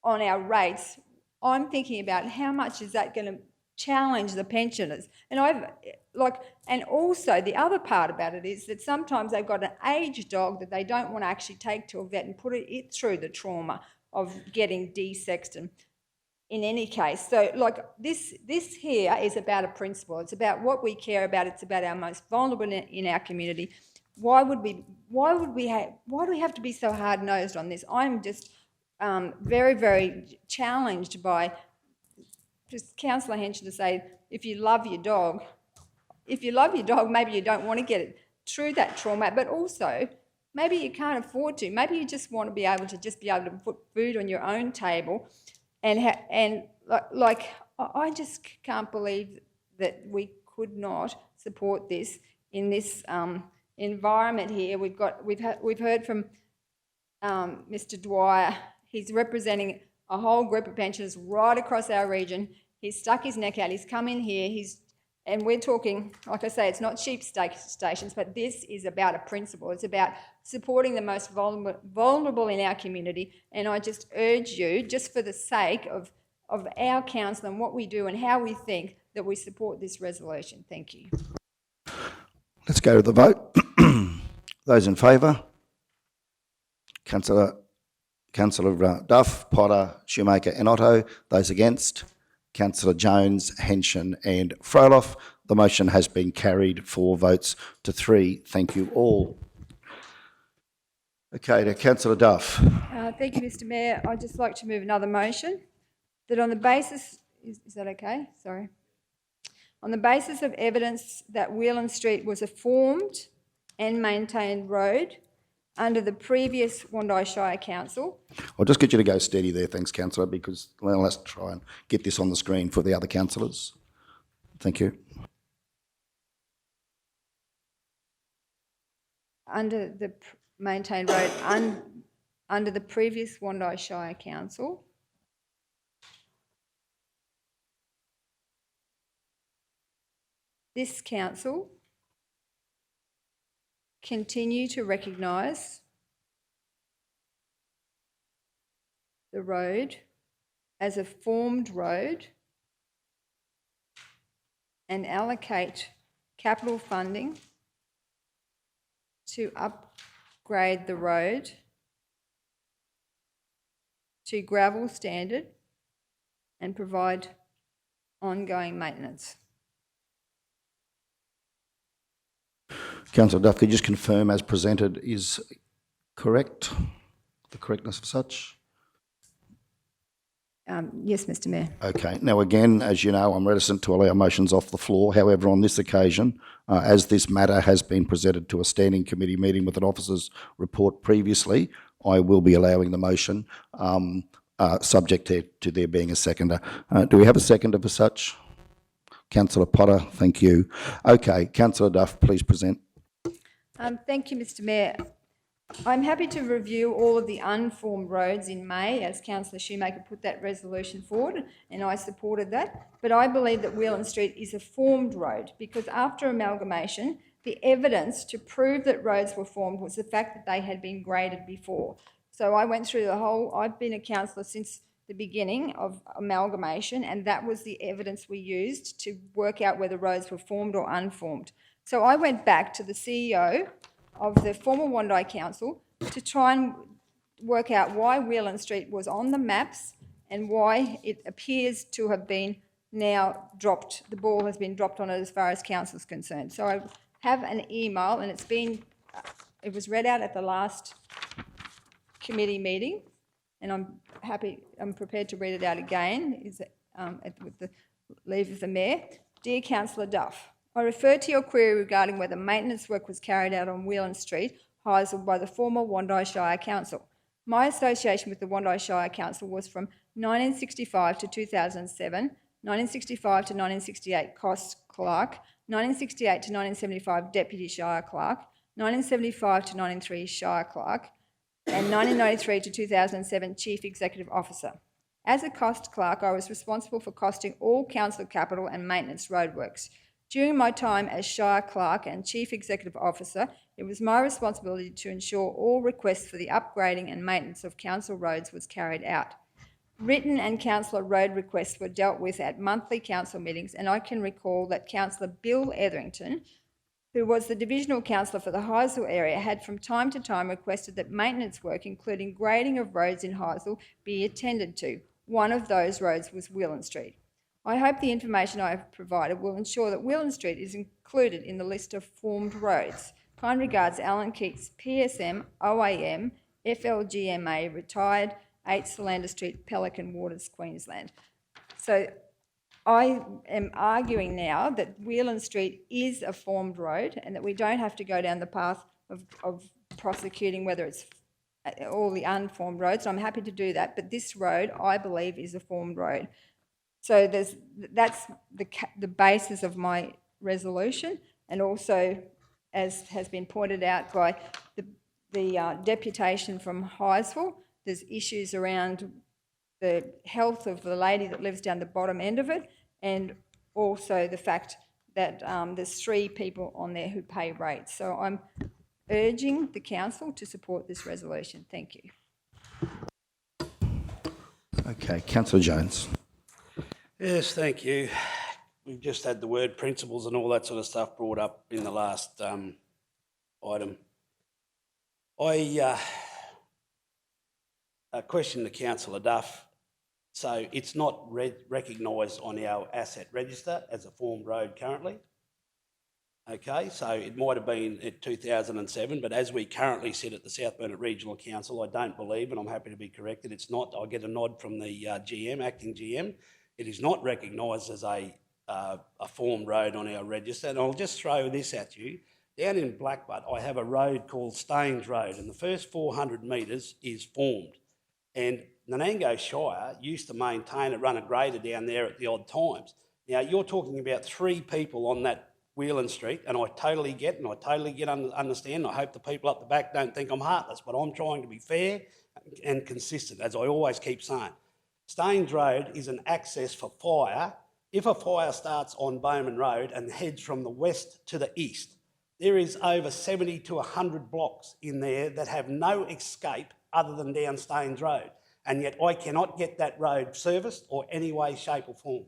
on our rates, I'm thinking about how much is that going to challenge the pensioners. And and also the other part about it is that sometimes they've got an aged dog that they don't want to actually take to a vet and put it through the trauma of getting desexed and in any case. So this here is about a principle. It's about what we care about. It's about our most vulnerable in our community. Why do we have to be so hard-nosed on this? I'm just very, very challenged by just Councillor Henson to say, if you love your dog, maybe you don't want to get it through that trauma, but also maybe you can't afford to. Maybe you just want to be able to put food on your own table. I just can't believe that we could not support this in this environment here. We've heard from Mr. Dwyer. He's representing a whole group of pensioners right across our region. He's stuck his neck out. He's come in here. And we're talking, like I say, it's not sheep stations, but this is about a principle. It's about supporting the most vulnerable in our community. And I just urge you, just for the sake of our council and what we do and how we think, that we support this resolution. Thank you. Let's go to the vote. Those in favour? Councillor Duff, Potter, Shoemaker and Otto. Those against? Councillor Jones, Henson and Froloff. The motion has been carried 4 votes to 3. Thank you all. Okay, to Councillor Duff. Thank you, Mr. Mayor. I'd just like to move another motion that on the basis, is that okay? Sorry. On the basis of evidence that Whelan Street was a formed and maintained road, under the previous Wandai Shire Council, I'll just get you to go steady there, thanks, councillor, because well, let's try and get this on the screen for the other councillors. Thank you. under the maintained road, under the previous Wandai Shire Council, this council continue to recognise the road as a formed road and allocate capital funding to upgrade the road to gravel standard and provide ongoing maintenance. Councillor Duff, could you just confirm as presented is correct, the correctness of such? Yes, Mr Mayor. Okay. Now, again, as you know, I'm reticent to allow motions off the floor. However, on this occasion, as this matter has been presented to a standing committee meeting with an officer's report previously, I will be allowing the motion, subject to there being a seconder. Do we have a seconder for such? Councillor Potter, thank you. Okay, Councillor Duff, please present. Thank you, Mr Mayor. I'm happy to review all of the unformed roads in May, as Councillor Shoemaker put that resolution forward, and I supported that. But I believe that Whelan Street is a formed road because after amalgamation, the evidence to prove that roads were formed was the fact that they had been graded before. So I went through the whole, I've been a councillor since the beginning of amalgamation, and that was the evidence we used to work out whether roads were formed or unformed. So I went back to the CEO of the former Wandai Council to try and work out why Whelan Street was on the maps and why it appears to have been now dropped, the ball has been dropped on it as far as council is concerned. So I have an email and it was read out at the last committee meeting, and I'm prepared to read it out again with the leave of the Mayor. Dear Councillor Duff, I refer to your query regarding whether maintenance work was carried out on Whelan Street, Heysel, by the former Wandai Shire Council. My association with the Wandai Shire Council was from 1965 to 2007, 1965 to 1968 Cost Clerk, 1968 to 1975 Deputy Shire Clerk, 1975 to 1993 Shire Clerk, and 1993 to 2007 Chief Executive Officer. As a cost clerk, I was responsible for costing all council capital and maintenance roadworks. During my time as Shire Clerk and Chief Executive Officer, it was my responsibility to ensure all requests for the upgrading and maintenance of council roads was carried out. Written and councillor road requests were dealt with at monthly council meetings, and I can recall that Councillor Bill Etherington, who was the divisional councillor for the Heysel area, had from time to time requested that maintenance work, including grading of roads in Heysel, be attended to. One of those roads was Whelan Street. I hope the information I have provided will ensure that Whelan Street is included in the list of formed roads. Kind regards, Alan Keats, PSM, OAM, FLGMA, retired, 8 Solander Street, Pelican Waters, Queensland. So I am arguing now that Whelan Street is a formed road and that we don't have to go down the path of prosecuting whether it's all the unformed roads. I'm happy to do that, but this road, I believe, is a formed road. So that's the basis of my resolution, and also, as has been pointed out by the deputation from Heysel, there's issues around the health of the lady that lives down the bottom end of it, and also the fact that there's 3 people on there who pay rates. So I'm urging the council to support this resolution. Thank you. Okay, Councillor Jones. Yes, thank you. We've just had the word principles and all that sort of stuff brought up in the last item. I question the Councillor Duff. So it's not recognised on our asset register as a formed road currently. Okay, so it might have been in 2007, but as we currently sit at the South Burnett Regional Council, I don't believe, and I'm happy to be corrected, it's not. I get a nod from the GM, acting GM. It is not recognised as a formed road on our register. And I'll just throw this at you. Down in Blackbutt, I have a road called Staines Road, and the first 400 metres is formed. And Nanango Shire used to maintain it, run a grader down there at the odd times. Now, you're talking about 3 people on that Whelan Street, and I totally get and I totally understand. I hope the people up the back don't think I'm heartless, but I'm trying to be fair and consistent, as I always keep saying. Staines Road is an access for fire. If a fire starts on Bowman Road and heads from the west to the east, there is over 70 to 100 blocks in there that have no escape other than down Staines Road. And yet I cannot get that road serviced or any way, shape or form.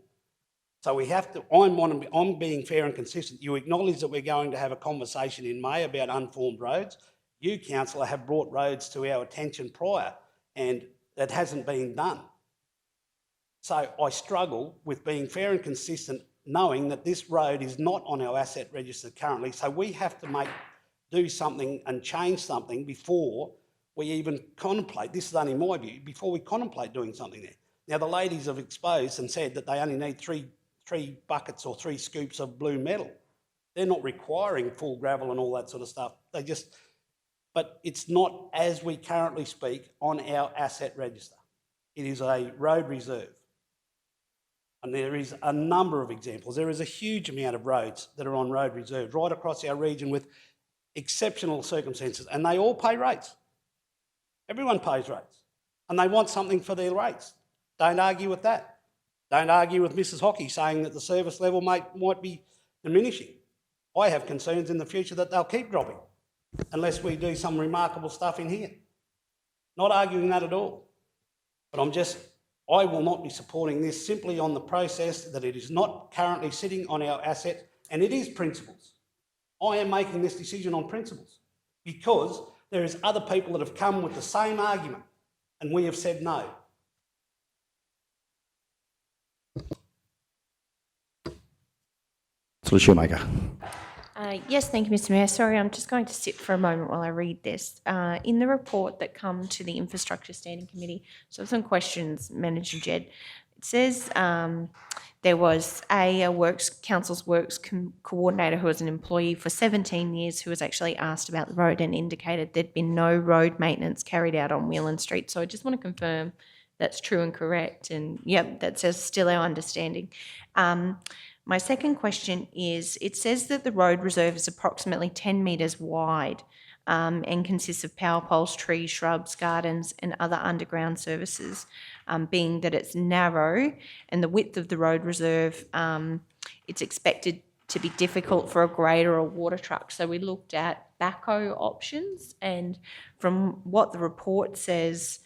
So we have to, I'm being fair and consistent. You acknowledge that we're going to have a conversation in May about unformed roads. You, councillor, have brought roads to our attention prior and that hasn't been done. So I struggle with being fair and consistent, knowing that this road is not on our asset register currently. So we have to do something and change something before we even contemplate, this is only my view, before we contemplate doing something there. Now, the ladies have exposed and said that they only need three buckets or 3 scoops of blue metal. They're not requiring full gravel and all that sort of stuff. But it's not, as we currently speak, on our asset register. It is a road reserve. And there is a number of examples. There is a huge amount of roads that are on road reserve right across our region with exceptional circumstances, and they all pay rates. Everyone pays rates, and they want something for their rates. Don't argue with that. Don't argue with Mrs. Hockey saying that the service level might be diminishing. I have concerns in the future that they'll keep dropping unless we do some remarkable stuff in here. Not arguing that at all. But I will not be supporting this simply on the process that it is not currently sitting on our assets, and it is principles. I am making this decision on principles because there is other people that have come with the same argument and we have said no. Councillor Shoemaker. Yes, thank you, Mr. Mayor. Sorry, I'm just going to sit for a moment while I read this. In the report that come to the Infrastructure Standing Committee, so some questions, Manager Jed. It says there was a council's works coordinator who was an employee for 17 years who was actually asked about the road and indicated there'd been no road maintenance carried out on Whelan Street. So I just want to confirm that's true and correct. And yep, that's still our understanding. My second question is, it says that the road reserve is approximately 10 metres wide and consists of power poles, trees, shrubs, gardens and other underground services, being that it's narrow and the width of the road reserve, it's expected to be difficult for a grader or water truck. So we looked at backhoe options, and from what the report says,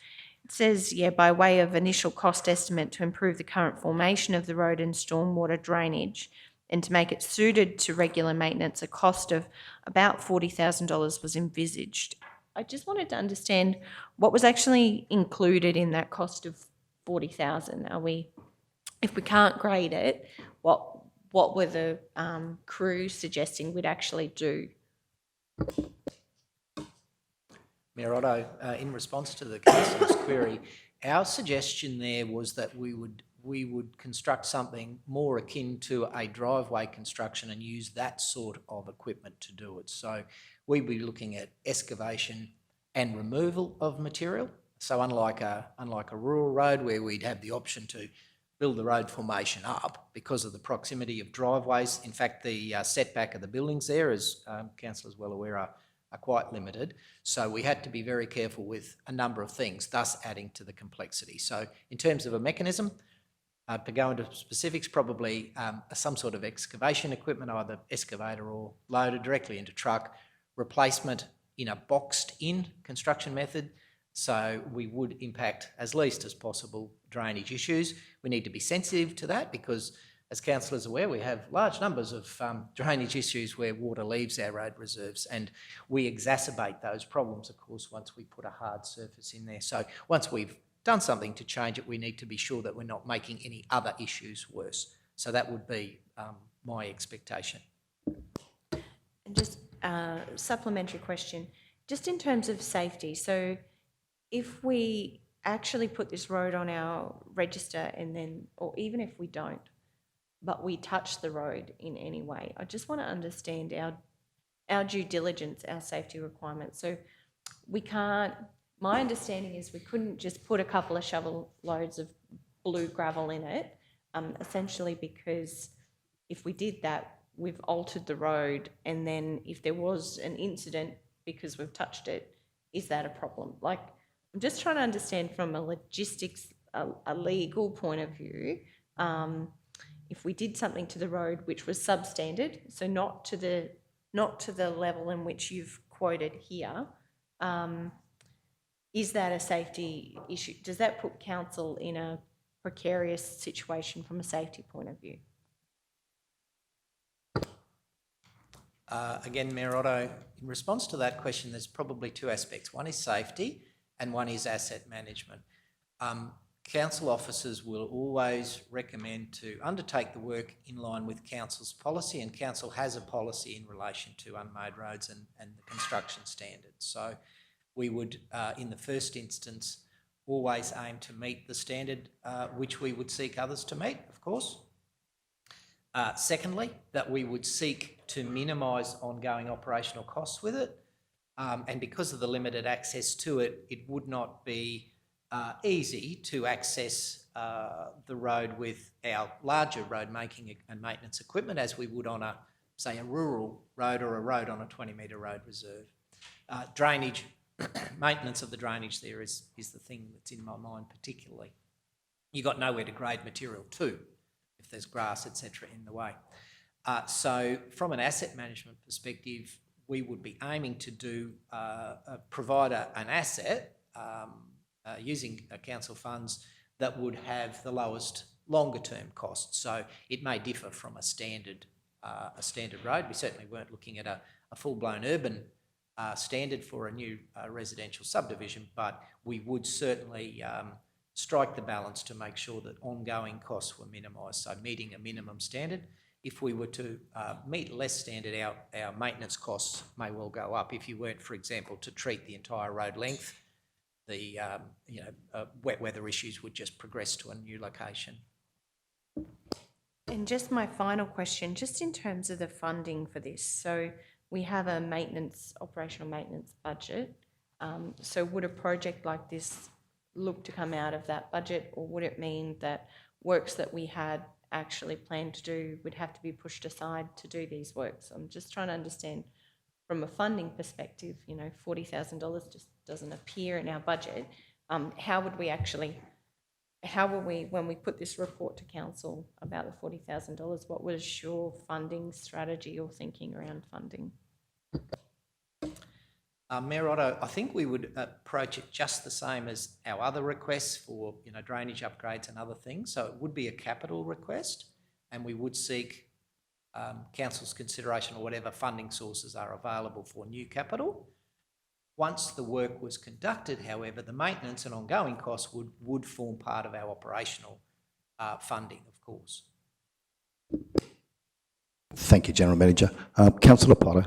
it says, by way of initial cost estimate to improve the current formation of the road and stormwater drainage and to make it suited to regular maintenance, a cost of about $40,000 was envisaged. I just wanted to understand what was actually included in that cost of $40,000. If we can't grade it, what were the crews suggesting we'd actually do? Mayor Otto, in response to the councillor's query, our suggestion there was that we would construct something more akin to a driveway construction and use that sort of equipment to do it. So we'd be looking at excavation and removal of material. So unlike a rural road where we'd have the option to build the road formation up because of the proximity of driveways. In fact, the setback of the buildings there, as councillors well aware, are quite limited. So we had to be very careful with a number of things, thus adding to the complexity. So in terms of a mechanism, to go into specifics, probably some sort of excavation equipment, either excavator or loader directly into truck, replacement in a boxed-in construction method. So we would impact as least as possible drainage issues. We need to be sensitive to that because, as councillors are aware, we have large numbers of drainage issues where water leaves our road reserves, and we exacerbate those problems, of course, once we put a hard surface in there. So once we've done something to change it, we need to be sure that we're not making any other issues worse. So that would be my expectation. And just a supplementary question, just in terms of safety. So if we actually put this road on our register and then, or even if we don't, but we touch the road in any way, I just want to understand our due diligence, our safety requirements. So we can't, my understanding is we couldn't just put a couple of shovel loads of blue gravel in it, essentially because if we did that, we've altered the road, and then if there was an incident because we've touched it, is that a problem? Like, I'm just trying to understand from a logistics, a legal point of view, if we did something to the road which was substandard, so not to the level in which you've quoted here, is that a safety issue? Does that put council in a precarious situation from a safety point of view? Again, Mayor Otto, in response to that question, there's probably two aspects. One is safety and one is asset management. Council officers will always recommend to undertake the work in line with council's policy, and council has a policy in relation to unmade roads and the construction standards. So we would, in the first instance, always aim to meet the standard which we would seek others to meet, of course. Secondly, that we would seek to minimise ongoing operational costs with it, and because of the limited access to it, it would not be easy to access the road with our larger road making and maintenance equipment as we would on say a rural road or a road on a 20-metre road reserve. Drainage, maintenance of the drainage there is the thing that's in my mind particularly. You've got nowhere to grade material to if there's grass, etc. in the way. So from an asset management perspective, we would be aiming to provide an asset using council funds that would have the lowest longer term costs. So it may differ from a standard road. We certainly weren't looking at a full-blown urban standard for a new residential subdivision, but we would certainly strike the balance to make sure that ongoing costs were minimised, so meeting a minimum standard. If we were to meet less standard, our maintenance costs may well go up. If you weren't, for example, to treat the entire road length, the wet weather issues would just progress to a new location. And just my final question, just in terms of the funding for this. So we have a operational maintenance budget. So would a project like this look to come out of that budget, or would it mean that works that we had actually planned to do would have to be pushed aside to do these works? I'm just trying to understand from a funding perspective, $40,000 just doesn't appear in our budget. How will we, when we put this report to council about the $40,000, what was your funding strategy or thinking around funding? Mayor Otto, I think we would approach it just the same as our other requests for drainage upgrades and other things. So it would be a capital request, and we would seek council's consideration or whatever funding sources are available for new capital. Once the work was conducted, however, the maintenance and ongoing costs would form part of our operational funding, of course. Thank you, General Manager. Councillor Potter.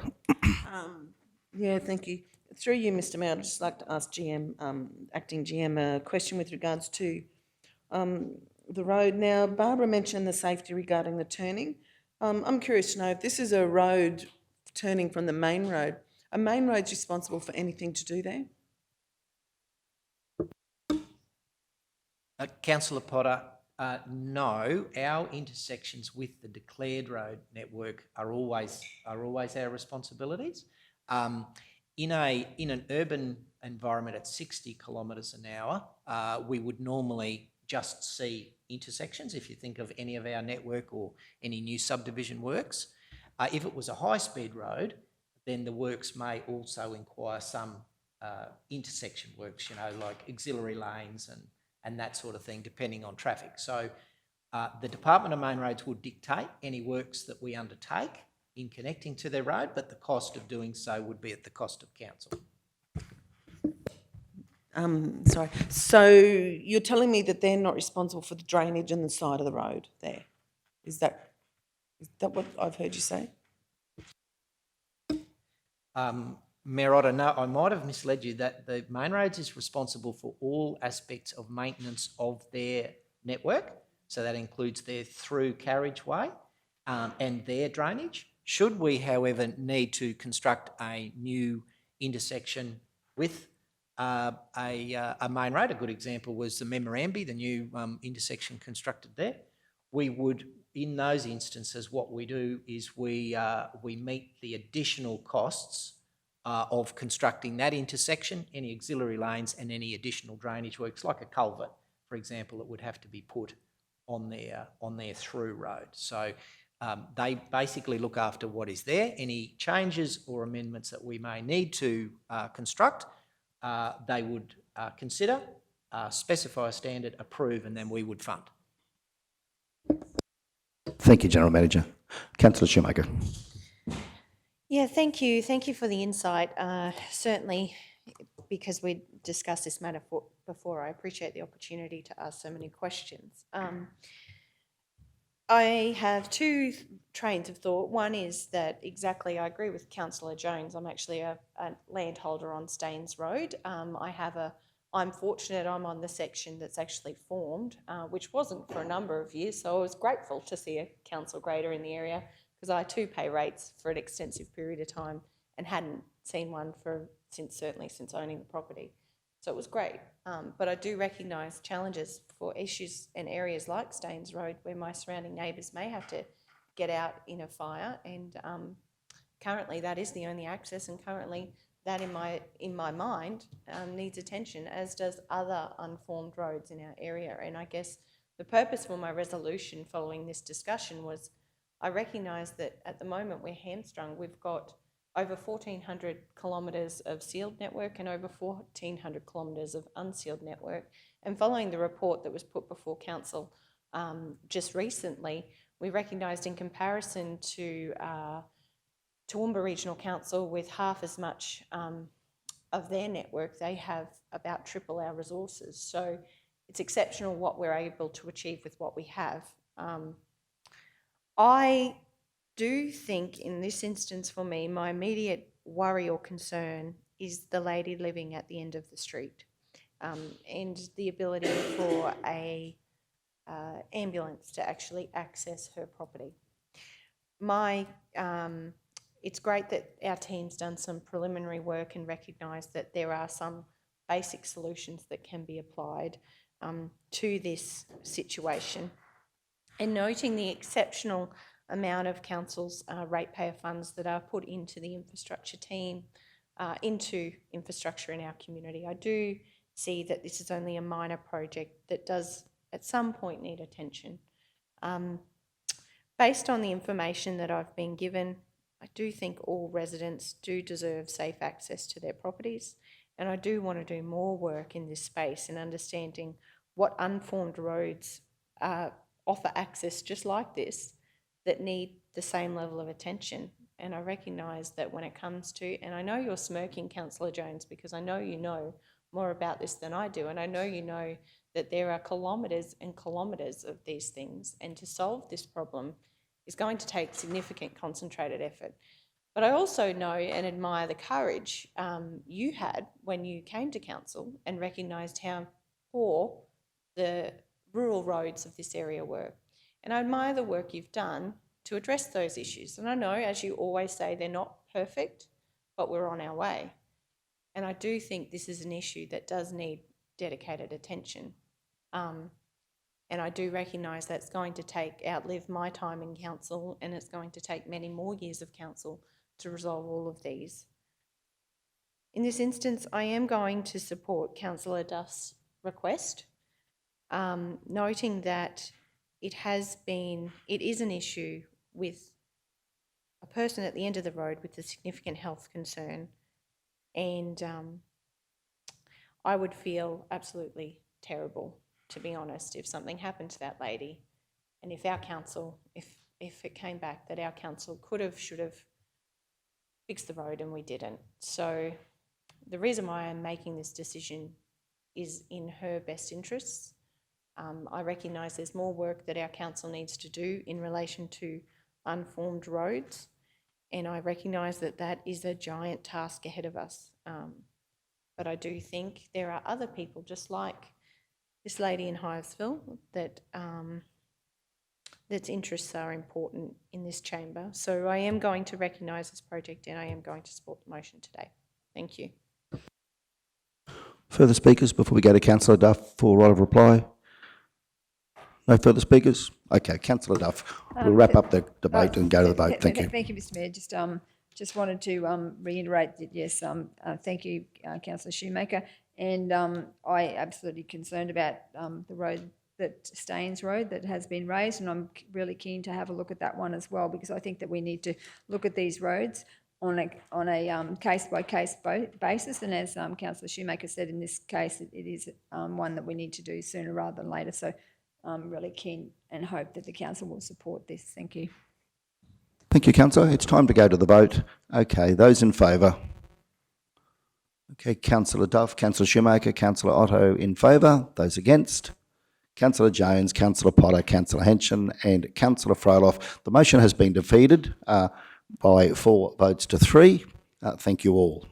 Yeah, thank you. Through you, Mr Mayor, I'd just like to ask Acting GM, a question with regards to the road. Now, Barbara mentioned the safety regarding the turning. I'm curious to know if this is a road turning from the main road. Are main roads responsible for anything to do there? Councillor Potter, no. Our intersections with the declared road network are always our responsibilities. In an urban environment at 60 kilometres an hour, we would normally just see intersections if you think of any of our network or any new subdivision works. If it was a high-speed road, then the works may also inquire some intersection works, like auxiliary lanes and that sort of thing, depending on traffic. So the Department of Main Roads would dictate any works that we undertake in connecting to their road, but the cost of doing so would be at the cost of council. Sorry. So you're telling me that they're not responsible for the drainage on the side of the road there? Is that what I've heard you say? Mayor Otto, no, I might have misled you that the Main Roads is responsible for all aspects of maintenance of their network. So that includes their through carriageway and their drainage. Should we, however, need to construct a new intersection with a main road, a good example was the Memorandum, the new intersection constructed there, we would, in those instances, what we do is we meet the additional costs of constructing that intersection, any auxiliary lanes and any additional drainage works, like a culvert, for example, that would have to be put on their through road. So they basically look after what is there. Any changes or amendments that we may need to construct, they would consider, specify a standard, approve, and then we would fund. Thank you, General Manager. Councillor Shoemaker. Yeah, thank you. Thank you for the insight. Certainly, because we discussed this matter before, I appreciate the opportunity to ask so many questions. I have two trains of thought. One is that exactly, I agree with Councillor Jones. I'm actually a landholder on Staines Road. I'm fortunate I'm on the section that's actually formed, which wasn't for a number of years, so I was grateful to see a council grader in the area, because I too pay rates for an extensive period of time and hadn't seen one certainly since owning the property. So it was great. But I do recognise challenges for issues and areas like Staines Road, where my surrounding neighbours may have to get out in a fire, and currently that is the only access, and currently that in my mind needs attention, as does other unformed roads in our area. And I guess the purpose for my resolution following this discussion was, I recognise that at the moment we're hamstrung. We've got over 1,400 kilometres of sealed network and over 1,400 kilometres of unsealed network. And following the report that was put before council just recently, we recognised, in comparison to Toowoomba Regional Council, with half as much of their network, they have about triple our resources. So it's exceptional what we're able to achieve with what we have. I do think in this instance, for me, my immediate worry or concern is the lady living at the end of the street, and the ability for a ambulance to actually access her property. It's great that our team's done some preliminary work and recognised that there are some basic solutions that can be applied to this situation. And noting the exceptional amount of council's ratepayer funds that are put into the infrastructure team, into infrastructure in our community, I do see that this is only a minor project that does at some point need attention. Based on the information that I've been given, I do think all residents do deserve safe access to their properties, and I do want to do more work in this space in understanding what unformed roads offer access just like this, that need the same level of attention. And I recognise that when it comes to, and I know you're smirking, Councillor Jones, because I know you know more about this than I do, and I know you know that there are kilometres and kilometres of these things, and to solve this problem is going to take significant concentrated effort. But I also know and admire the courage you had when you came to council and recognised how poor the rural roads of this area were. And I admire the work you've done to address those issues. And I know, as you always say, they're not perfect, but we're on our way. And I do think this is an issue that does need dedicated attention. And I do recognise that's going to outlive my time in council, and it's going to take many more years of council to resolve all of these. In this instance, I am going to support Councillor Duff's request, noting that it is an issue with a person at the end of the road with a significant health concern, and I would feel absolutely terrible, to be honest, if something happened to that lady, and if our council, if it came back that our council should have fixed the road and we didn't. So the reason why I'm making this decision is in her best interests. I recognise there's more work that our council needs to do in relation to unformed roads, and I recognise that that is a giant task ahead of us. But I do think there are other people, just like this lady in Hyattsville, that that's interests are important in this chamber. So I am going to recognise this project and I am going to support the motion today. Thank you. Further speakers before we go to Councillor Duff for right of reply? No further speakers? Okay, Councillor Duff, we'll wrap up the debate and go to the vote. Thank you. Thank you, Mr Mayor. Just wanted to reiterate that, yes, thank you, Councillor Shoemaker. And I absolutely concerned about the road, that Staines Road that has been raised, and I'm really keen to have a look at that one as well, because I think that we need to look at these roads on a case-by-case basis. And as Councillor Shoemaker said, in this case, it is one that we need to do sooner rather than later. So I'm really keen and hope that the council will support this. Thank you. Thank you, Councillor. It's time to go to the vote. Okay, those in favour? Okay, Councillor Duff, Councillor Shoemaker, Councillor Otto in favour. Those against? Councillor Jones, Councillor Potter, Councillor Henson and Councillor Froeloff. The motion has been defeated by 4 votes to 3. Thank you all.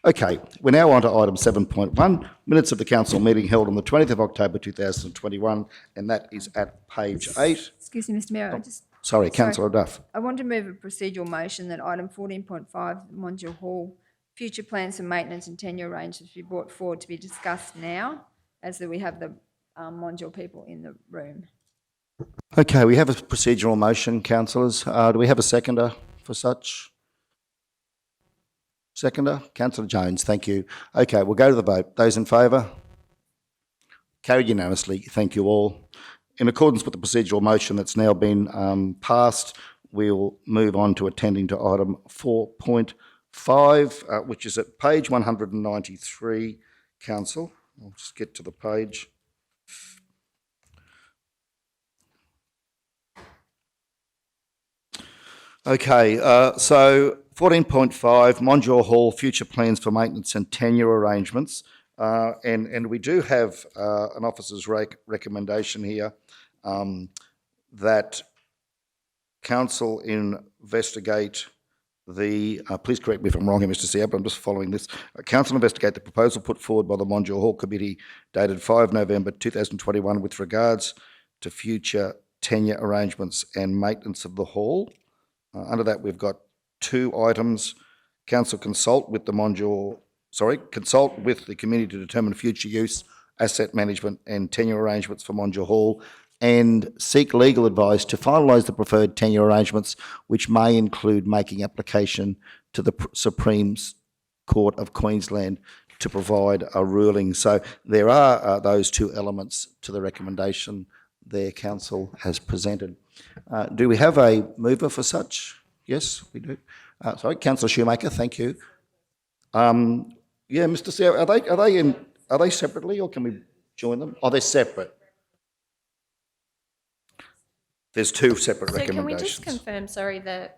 Okay, we're now on to item 7.1, minutes of the council meeting held on the 20th of October 2021, and that is at page 8. Excuse me, Mr Mayor. Sorry, Councillor Duff. I want to move a procedural motion that item 14.5, Mondial Hall, future plans for maintenance and tenure arrangements be brought forward to be discussed now, as that we have the Mondial people in the room. Okay, we have a procedural motion, councillors. Do we have a seconder for such? Seconder? Councillor Jones, thank you. Okay, we'll go to the vote. Those in favour? Carried unanimously. Thank you all. In accordance with the procedural motion that's now been passed, we'll move on to attending to item 4.5, which is at page 193, Council. I'll just get to the page. Okay, so 14.5, Mondial Hall, future plans for maintenance and tenure arrangements. And we do have an officer's recommendation here that council investigate the, please correct me if I'm wrong here, Mr Seah, but I'm just following this. Council investigate the proposal put forward by the Mondial Hall Committee dated 5 November 2021 with regards to future tenure arrangements and maintenance of the hall. Under that, we've got 2 items. Council consult with the committee to determine future use, asset management and tenure arrangements for Mondial Hall, and seek legal advice to finalise the preferred tenure arrangements, which may include making application to the Supreme Court of Queensland to provide a ruling. So there are those 2 elements to the recommendation their council has presented. Do we have a mover for such? Yes, we do. Sorry, Councillor Shoemaker, thank you. Yeah, Mr. Seah, are they separately, or can we join them? Oh, they're separate. There's 2 separate So can we recommendations. just confirm, sorry, the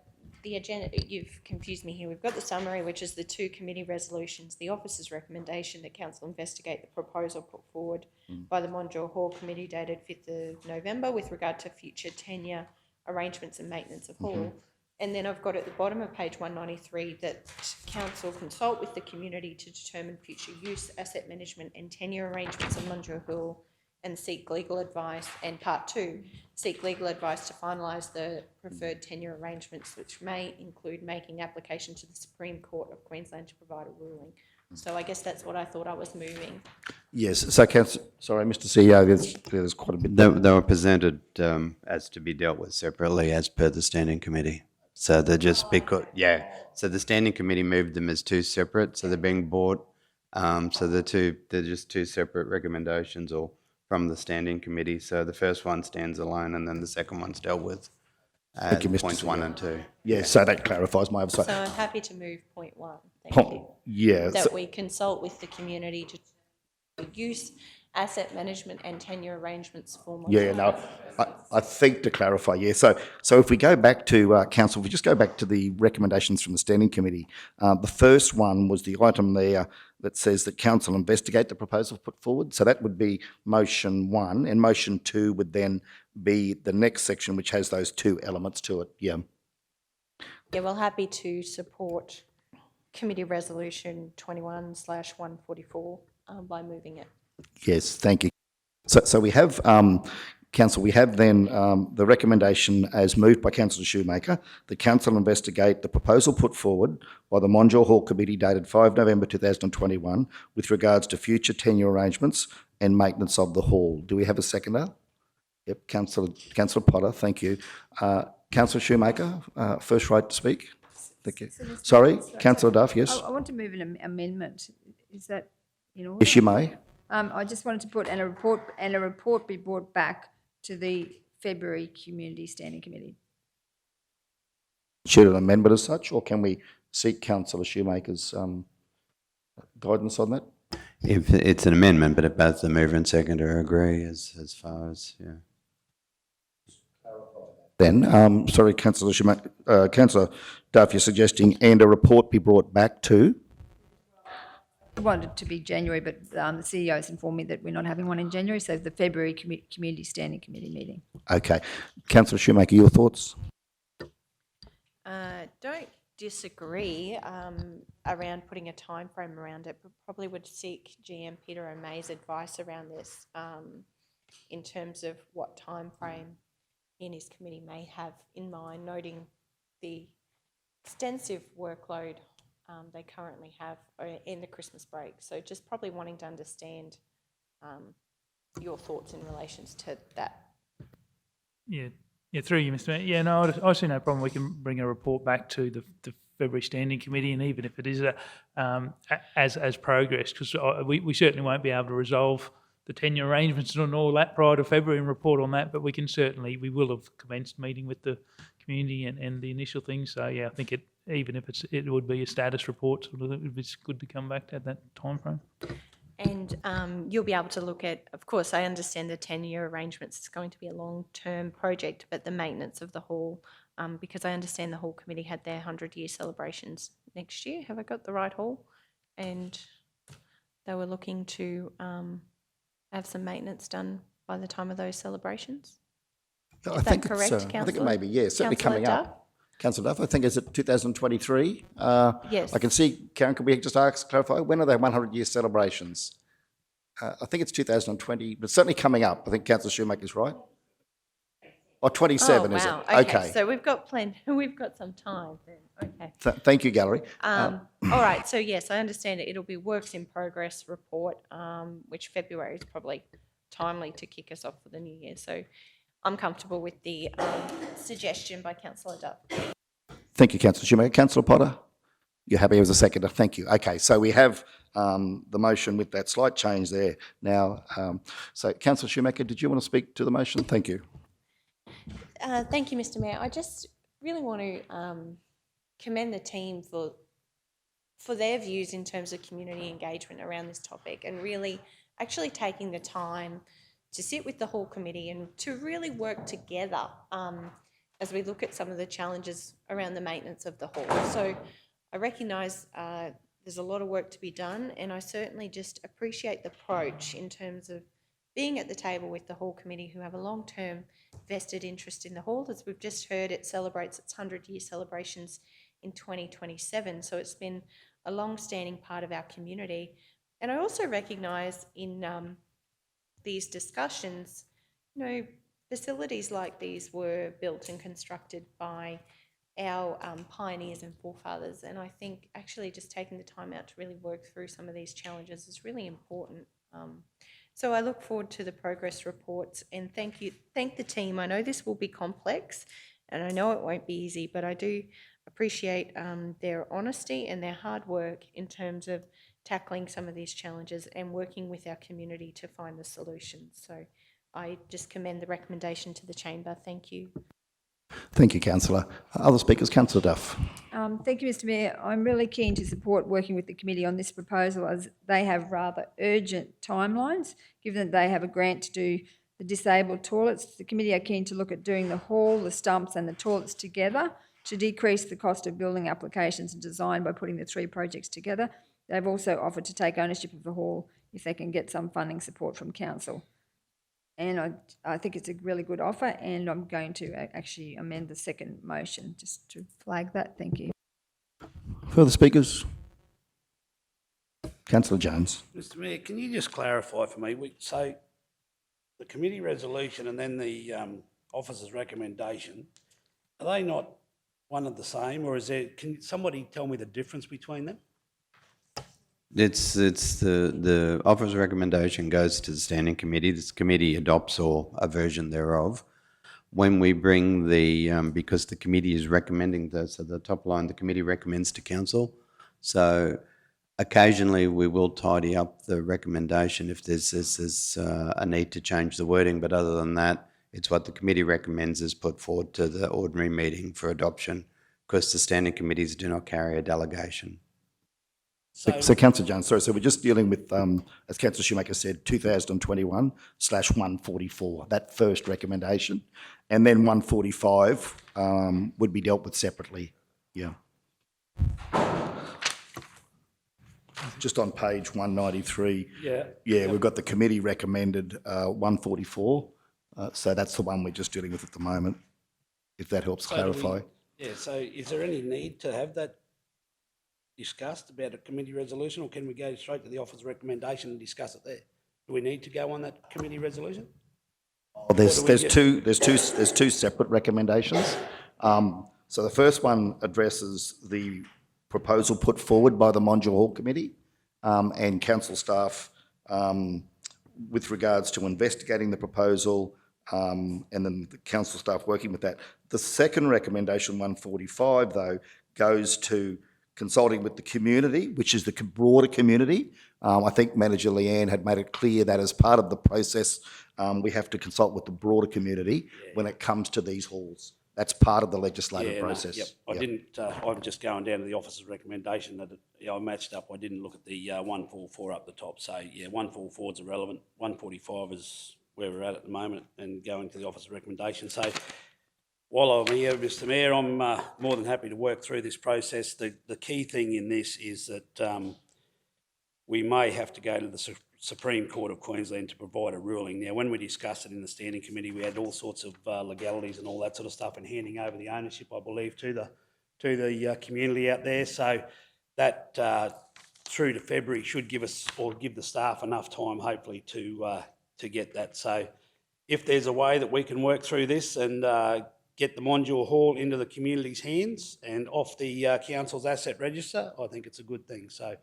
agenda, you've confused me here. We've got the summary, which is the 2 committee resolutions, the officer's recommendation that council investigate the proposal put forward by the Mondial Hall Committee dated 5th of November with regard to future tenure arrangements and maintenance of hall. And then I've got at the bottom of page 193 that council consult with the community to determine future use, asset management and tenure arrangements of Mondial Hall and seek legal advice, and part 2, seek legal advice to finalise the preferred tenure arrangements, which may include making application to the Supreme Court of Queensland to provide a ruling. So I guess that's what I thought I was moving. Yes, so sorry, Mr. CEO, there's quite a bit. They were presented as to be dealt with separately as per the standing committee. So they're just because, so the standing committee moved them as 2 separate, so they're being brought. So they're just 2 separate recommendations or from the standing committee. So the first one stands alone and then the second one's dealt with as points 1 and 2. Yeah, so that clarifies my oversight. So I'm happy to move point 1. Thank you. Yeah. That we consult with the community to use, asset management and tenure arrangements for Mondial. Yeah, no, I think to clarify, yeah. So if we go back to council, if we just go back to the recommendations from the standing committee, the first one was the item there that says that council investigate the proposal put forward. So that would be motion 1, and motion 2 would then be the next section, which has those 2 elements to it. Yeah. Yeah, well, happy to support committee resolution 21/144 by moving it. Yes, thank you. So we have Council, we have then the recommendation as moved by Councillor Shoemaker, the council investigate the proposal put forward by the Monjaw Hall Committee dated 5 November 2021 with regards to future tenure arrangements and maintenance of the hall. Do we have a seconder? Yep, Councillor Potter, thank you. Councillor Shoemaker, first right to speak. Thank you. Sorry, Councillor Duff, yes? I want to move an amendment. Is that in order? Yes, you may. I just wanted to put, and a report be brought back to the February Community Standing Committee. Should an amendment as such, or can we seek Councillor Shoemaker's guidance on that? If it's an amendment, but if both the mover and seconder agree as far as, yeah. Then, sorry, Councillor Shoemaker, Councillor Duff, you're suggesting and a report be brought back to? I wanted it to be January, but the CEO's informed me that we're not having one in January, so the February Community Standing Committee meeting. Okay. Councillor Shoemaker, your thoughts? Don't disagree around putting a time frame around it, but probably would seek GM Peter O'May's advice around this in terms of what time frame he and his committee may have in mind, noting the extensive workload they currently have in the Christmas break. So just probably wanting to understand your thoughts in relation to that. Yeah, through you, Mr. Mayor. Yeah, no, I see no problem. We can bring a report back to the February Standing Committee, and even if it is as progress, because we certainly won't be able to resolve the tenure arrangements and all that prior to February and report on that, but we we will have commenced meeting with the community and the initial things. So yeah, I think even if it would be a status report, it would be good to come back at that time frame. And you'll be able to look at, of course, I understand the 10-year arrangements. It's going to be a long-term project, but the maintenance of the hall, because I understand the hall committee had their 100-year celebrations next year. Have I got the right hall? And they were looking to have some maintenance done by the time of those celebrations. I think correct, I think it may be, yeah, certainly coming up. Councillor Duff, I think, is it 2023? Yes. I can see, Karen, could we just clarify, when are their 100-year celebrations? I think it's 2020, but certainly coming up. I think Councillor Shoemaker's right. Or 27, is it? Okay. So we've got we've got some time then. Okay. Thank you, Gallery. All right. So yes, I understand it. It'll be works in progress report, which February is probably timely to kick us off for the new year. So I'm comfortable with the suggestion by Councillor Duff. Thank you, Councillor Shoemaker. Councillor Potter, you're happy as a seconder. Thank you. Okay, so we have the motion with that slight change there now. So, Councillor Shoemaker, did you want to speak to the motion? Thank you. Thank you, Mr. Mayor. I just really want to commend the team for their views in terms of community engagement around this topic, and really actually taking the time to sit with the hall committee and to really work together as we look at some of the challenges around the maintenance of the hall. So I recognise there's a lot of work to be done, and I certainly just appreciate the approach in terms of being at the table with the hall committee, who have a long-term vested interest in the hall. As we've just heard, it celebrates its 100-year celebrations in 2027, so it's been a long-standing part of our community. And I also recognise in these discussions, facilities like these were built and constructed by our pioneers and forefathers, and I think actually just taking the time out to really work through some of these challenges is really important. So I look forward to the progress reports, and thank the team. I know this will be complex, and I know it won't be easy, but I do appreciate their honesty and their hard work in terms of tackling some of these challenges and working with our community to find the solutions. So I just commend the recommendation to the chamber. Thank you. Thank you, Councillor. Other speakers, Councillor Duff. Thank you, Mr. Mayor. I'm really keen to support working with the committee on this proposal, as they have rather urgent timelines, given that they have a grant to do the disabled toilets. The committee are keen to look at doing the hall, the stumps and the toilets together to decrease the cost of building applications and design by putting the three projects together. They've also offered to take ownership of the hall if they can get some funding support from council. And I think it's a really good offer, and I'm going to actually amend the second motion just to flag that. Thank you. Further speakers? Councillor Jones. Mr. Mayor, can you just clarify for me? So the committee resolution and then the officer's recommendation, are they not one and the same, or is there, can somebody tell me the difference between them? It's the officer's recommendation goes to the standing committee. This committee adopts or a version thereof. When we bring because the committee is recommending so the top line, the committee recommends to council. So occasionally we will tidy up the recommendation if there's a need to change the wording, but other than that, it's what the committee recommends is put forward to the ordinary meeting for adoption, because the standing committees do not carry a delegation. So Councillor Jones, sorry, so we're just dealing with, as Councillor Shoemaker said, 2021/144, that first recommendation, and then 145 would be dealt with separately, yeah. Just on page 193. Yeah, we've got the committee recommended 144, so that's the one we're just dealing with at the moment, if that helps clarify. So is there any need to have that discussed about a committee resolution, or can we go straight to the officer's recommendation and discuss it there? Do we need to go on that committee resolution? There's two separate recommendations. So the first one addresses the proposal put forward by the Mondial Hall Committee and council staff with regards to investigating the proposal and then the council staff working with that. The second recommendation, 145, though, goes to consulting with the community, which is the broader community. I think Manager Leanne had made it clear that as part of the process, we have to consult with the broader community when it comes to these halls. That's part of the legislative process. I'm just going down to the officer's recommendation that I matched up. I didn't look at the 144 up the top. So, 144 is irrelevant. 145 is where we're at the moment, and going to the officer's recommendation. So, while I'm here, Mr Mayor, I'm more than happy to work through this process. The key thing in this is that we may have to go to the Supreme Court of Queensland to provide a ruling. Now, when we discussed it in the Standing Committee, we had all sorts of legalities and all that sort of stuff, and handing over the ownership, I believe, to the community out there. So that through to February should give us, or give the staff enough time, hopefully, to get that. So if there's a way that we can work through this and get the Mondial Hall into the community's hands and off the council's asset register, I think it's a good thing. So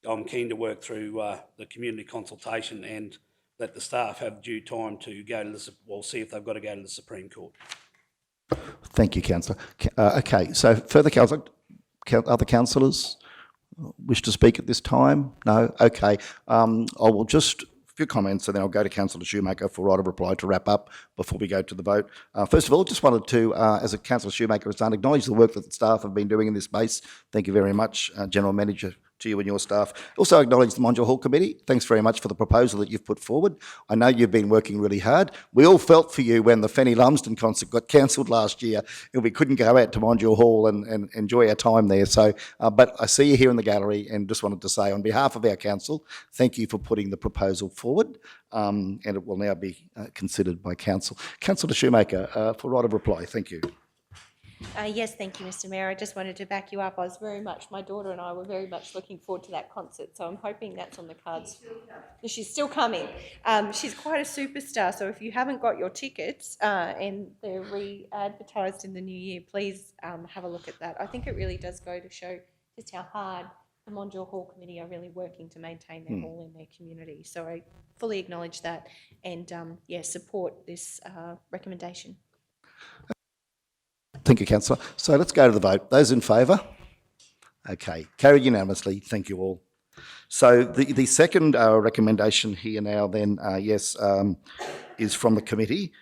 I'm keen to work through the community consultation and let the staff have due time to go to see if they've got to go to the Supreme Court. Thank you, Councillor. Okay, so further other councillors wish to speak at this time? No? Okay. I will just few comments and then I'll go to Councillor Shoemaker for right of reply to wrap up before we go to the vote. First of all, just wanted to, as a Councillor Shoemaker has done, acknowledge the work that the staff have been doing in this space. Thank you very much, General Manager, to you and your staff. Also acknowledge the Mondial Hall Committee. Thanks very much for the proposal that you've put forward. I know you've been working really hard. We all felt for you when the Fanny Lumsden concert got cancelled last year and we couldn't go out to Mondial Hall and enjoy our time there. So, but I see you here in the gallery and just wanted to say on behalf of our council, thank you for putting the proposal forward and it will now be considered by council. Councillor Shoemaker, for right of reply, thank you. Yes, thank you, Mr Mayor. I just wanted to back you up. My daughter and I were very much looking forward to that concert, so I'm hoping that's on the cards. She's still coming. She's quite a superstar, so if you haven't got your tickets and they're re-advertised in the new year, please have a look at that. I think it really does go to show just how hard the Mondial Hall Committee are really working to maintain their hall in their community. So I fully acknowledge that and, support this recommendation. Thank you, Councillor. So let's go to the vote. Those in favour? Okay, carried unanimously. Thank you all. So the second recommendation here now then, is from the committee,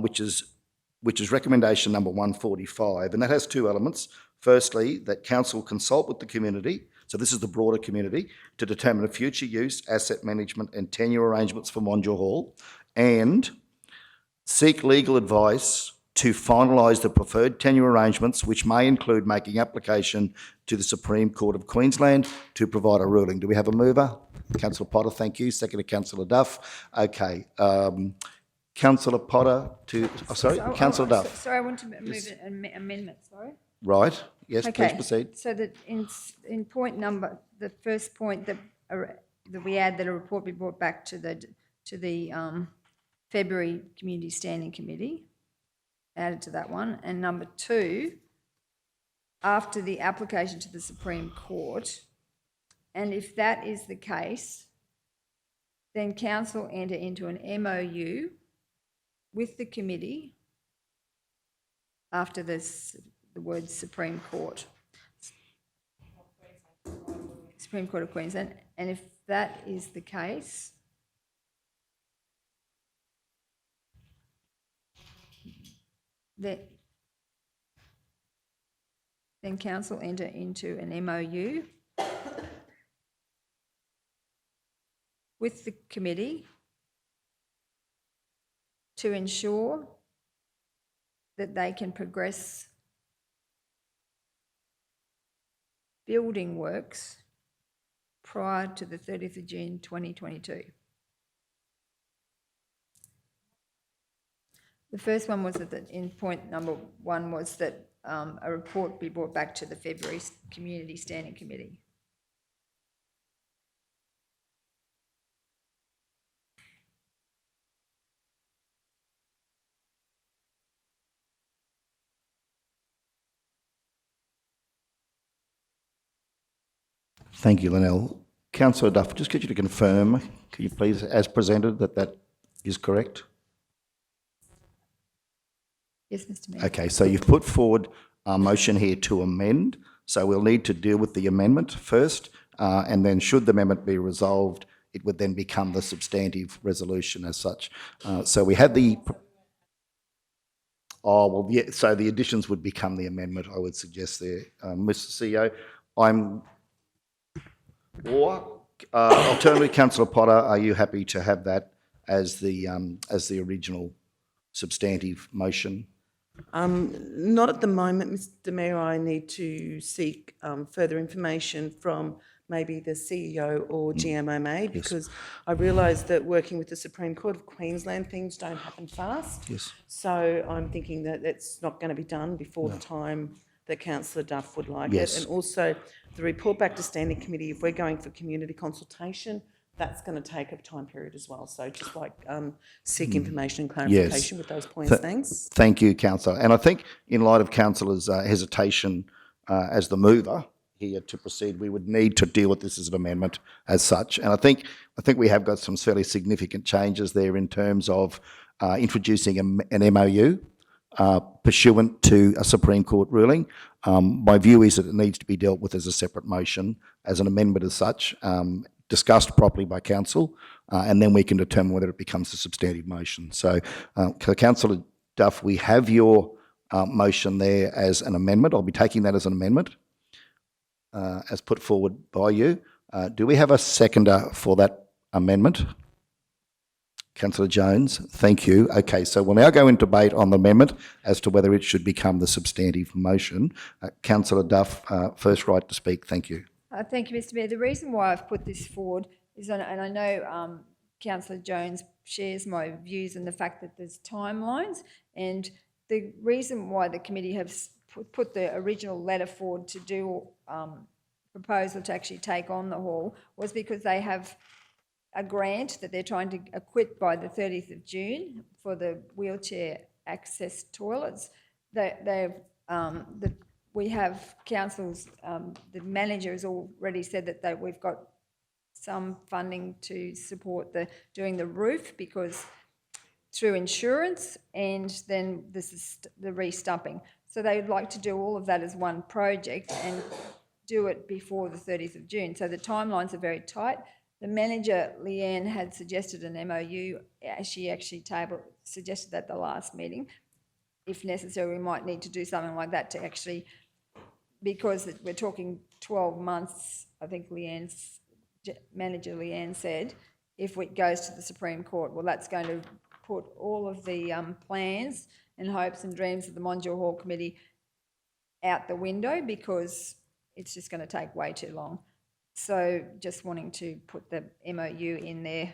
which is recommendation number 145, and that has two elements. Firstly, that council consult with the community, so this is the broader community, to determine a future use, asset management and tenure arrangements for Mondial Hall, and seek legal advice to finalise the preferred tenure arrangements, which may include making application to the Supreme Court of Queensland to provide a ruling. Do we have a mover? Councillor Potter, thank you. Second to Councillor Duff. Okay. Councillor Potter to... Councillor Duff. Sorry, I want to move an amendment, sorry. Right. Yes, Okay. please proceed. So that in point number, the first point that we add that a report be brought back to the February Community Standing Committee, added to that one. And number 2, after the application to the Supreme Court, and if that is the case, then council enter into an MOU with the committee after this, the word Supreme Court. Supreme Court of Queensland. And if that is the case, then council enter into an MOU with the committee to ensure that they can progress building works prior to the 30th of June 2022. The first one was that in point number 1 was that a report be brought back to the February Community Standing Committee. Thank you, Linnell. Councillor Duff, just get you to confirm, can you please, as presented, that that is correct? Yes, Mr Mayor. Okay, so you've put forward a motion here to amend, so we'll need to deal with the amendment first, and then should the amendment be resolved, it would then become the substantive resolution as such. So we had the... Oh, well, yeah, so the additions would become the amendment, I would suggest there. Mr CEO, or alternatively, Councillor Potter, are you happy to have that as the original substantive motion? Not at the moment, Mr Mayor. I need to seek further information from maybe the CEO or GMOMA, because I realise that working with the Supreme Court of Queensland, things don't happen fast. Yes. So I'm thinking that it's not going to be done before the time that Councillor Duff would like Yes. it. And also the report back to Standing Committee, if we're going for community consultation, that's going to take a time period as well. So just like seek information and clarification with those points. Thanks. Thank you, Councillor. And I think in light of Councillor's hesitation as the mover here to proceed, we would need to deal with this as an amendment as such. And I think we have got some fairly significant changes there in terms of introducing an MOU pursuant to a Supreme Court ruling. My view is that it needs to be dealt with as a separate motion, as an amendment as such, discussed properly by council, and then we can determine whether it becomes a substantive motion. So, Councillor Duff, we have your motion there as an amendment. I'll be taking that as an amendment, as put forward by you. Do we have a seconder for that amendment? Councillor Jones, thank you. Okay, so we'll now go into debate on the amendment as to whether it should become the substantive motion. Councillor Duff, first right to speak. Thank you. Thank you, Mr Mayor. The reason why I've put this forward is, and I know Councillor Jones shares my views on the fact that there's timelines, and the reason why the committee has put the original letter forward to do proposal to actually take on the hall was because they have a grant that they're trying to acquit by the 30th of June for the wheelchair access toilets. We have councils, the manager has already said that we've got some funding to support doing the roof because through insurance, and then this is the re-stumping. So they'd like to do all of that as one project and do it before the 30th of June. So the timelines are very tight. The manager, Leanne, had suggested an MOU. She actually suggested that at the last meeting. If necessary, we might need to do something like that to actually, because we're talking 12 months, I think manager Leanne said, if it goes to the Supreme Court, well, that's going to put all of the plans and hopes and dreams of the Modular Hall Committee out the window because it's just going to take way too long. So just wanting to put the MOU in there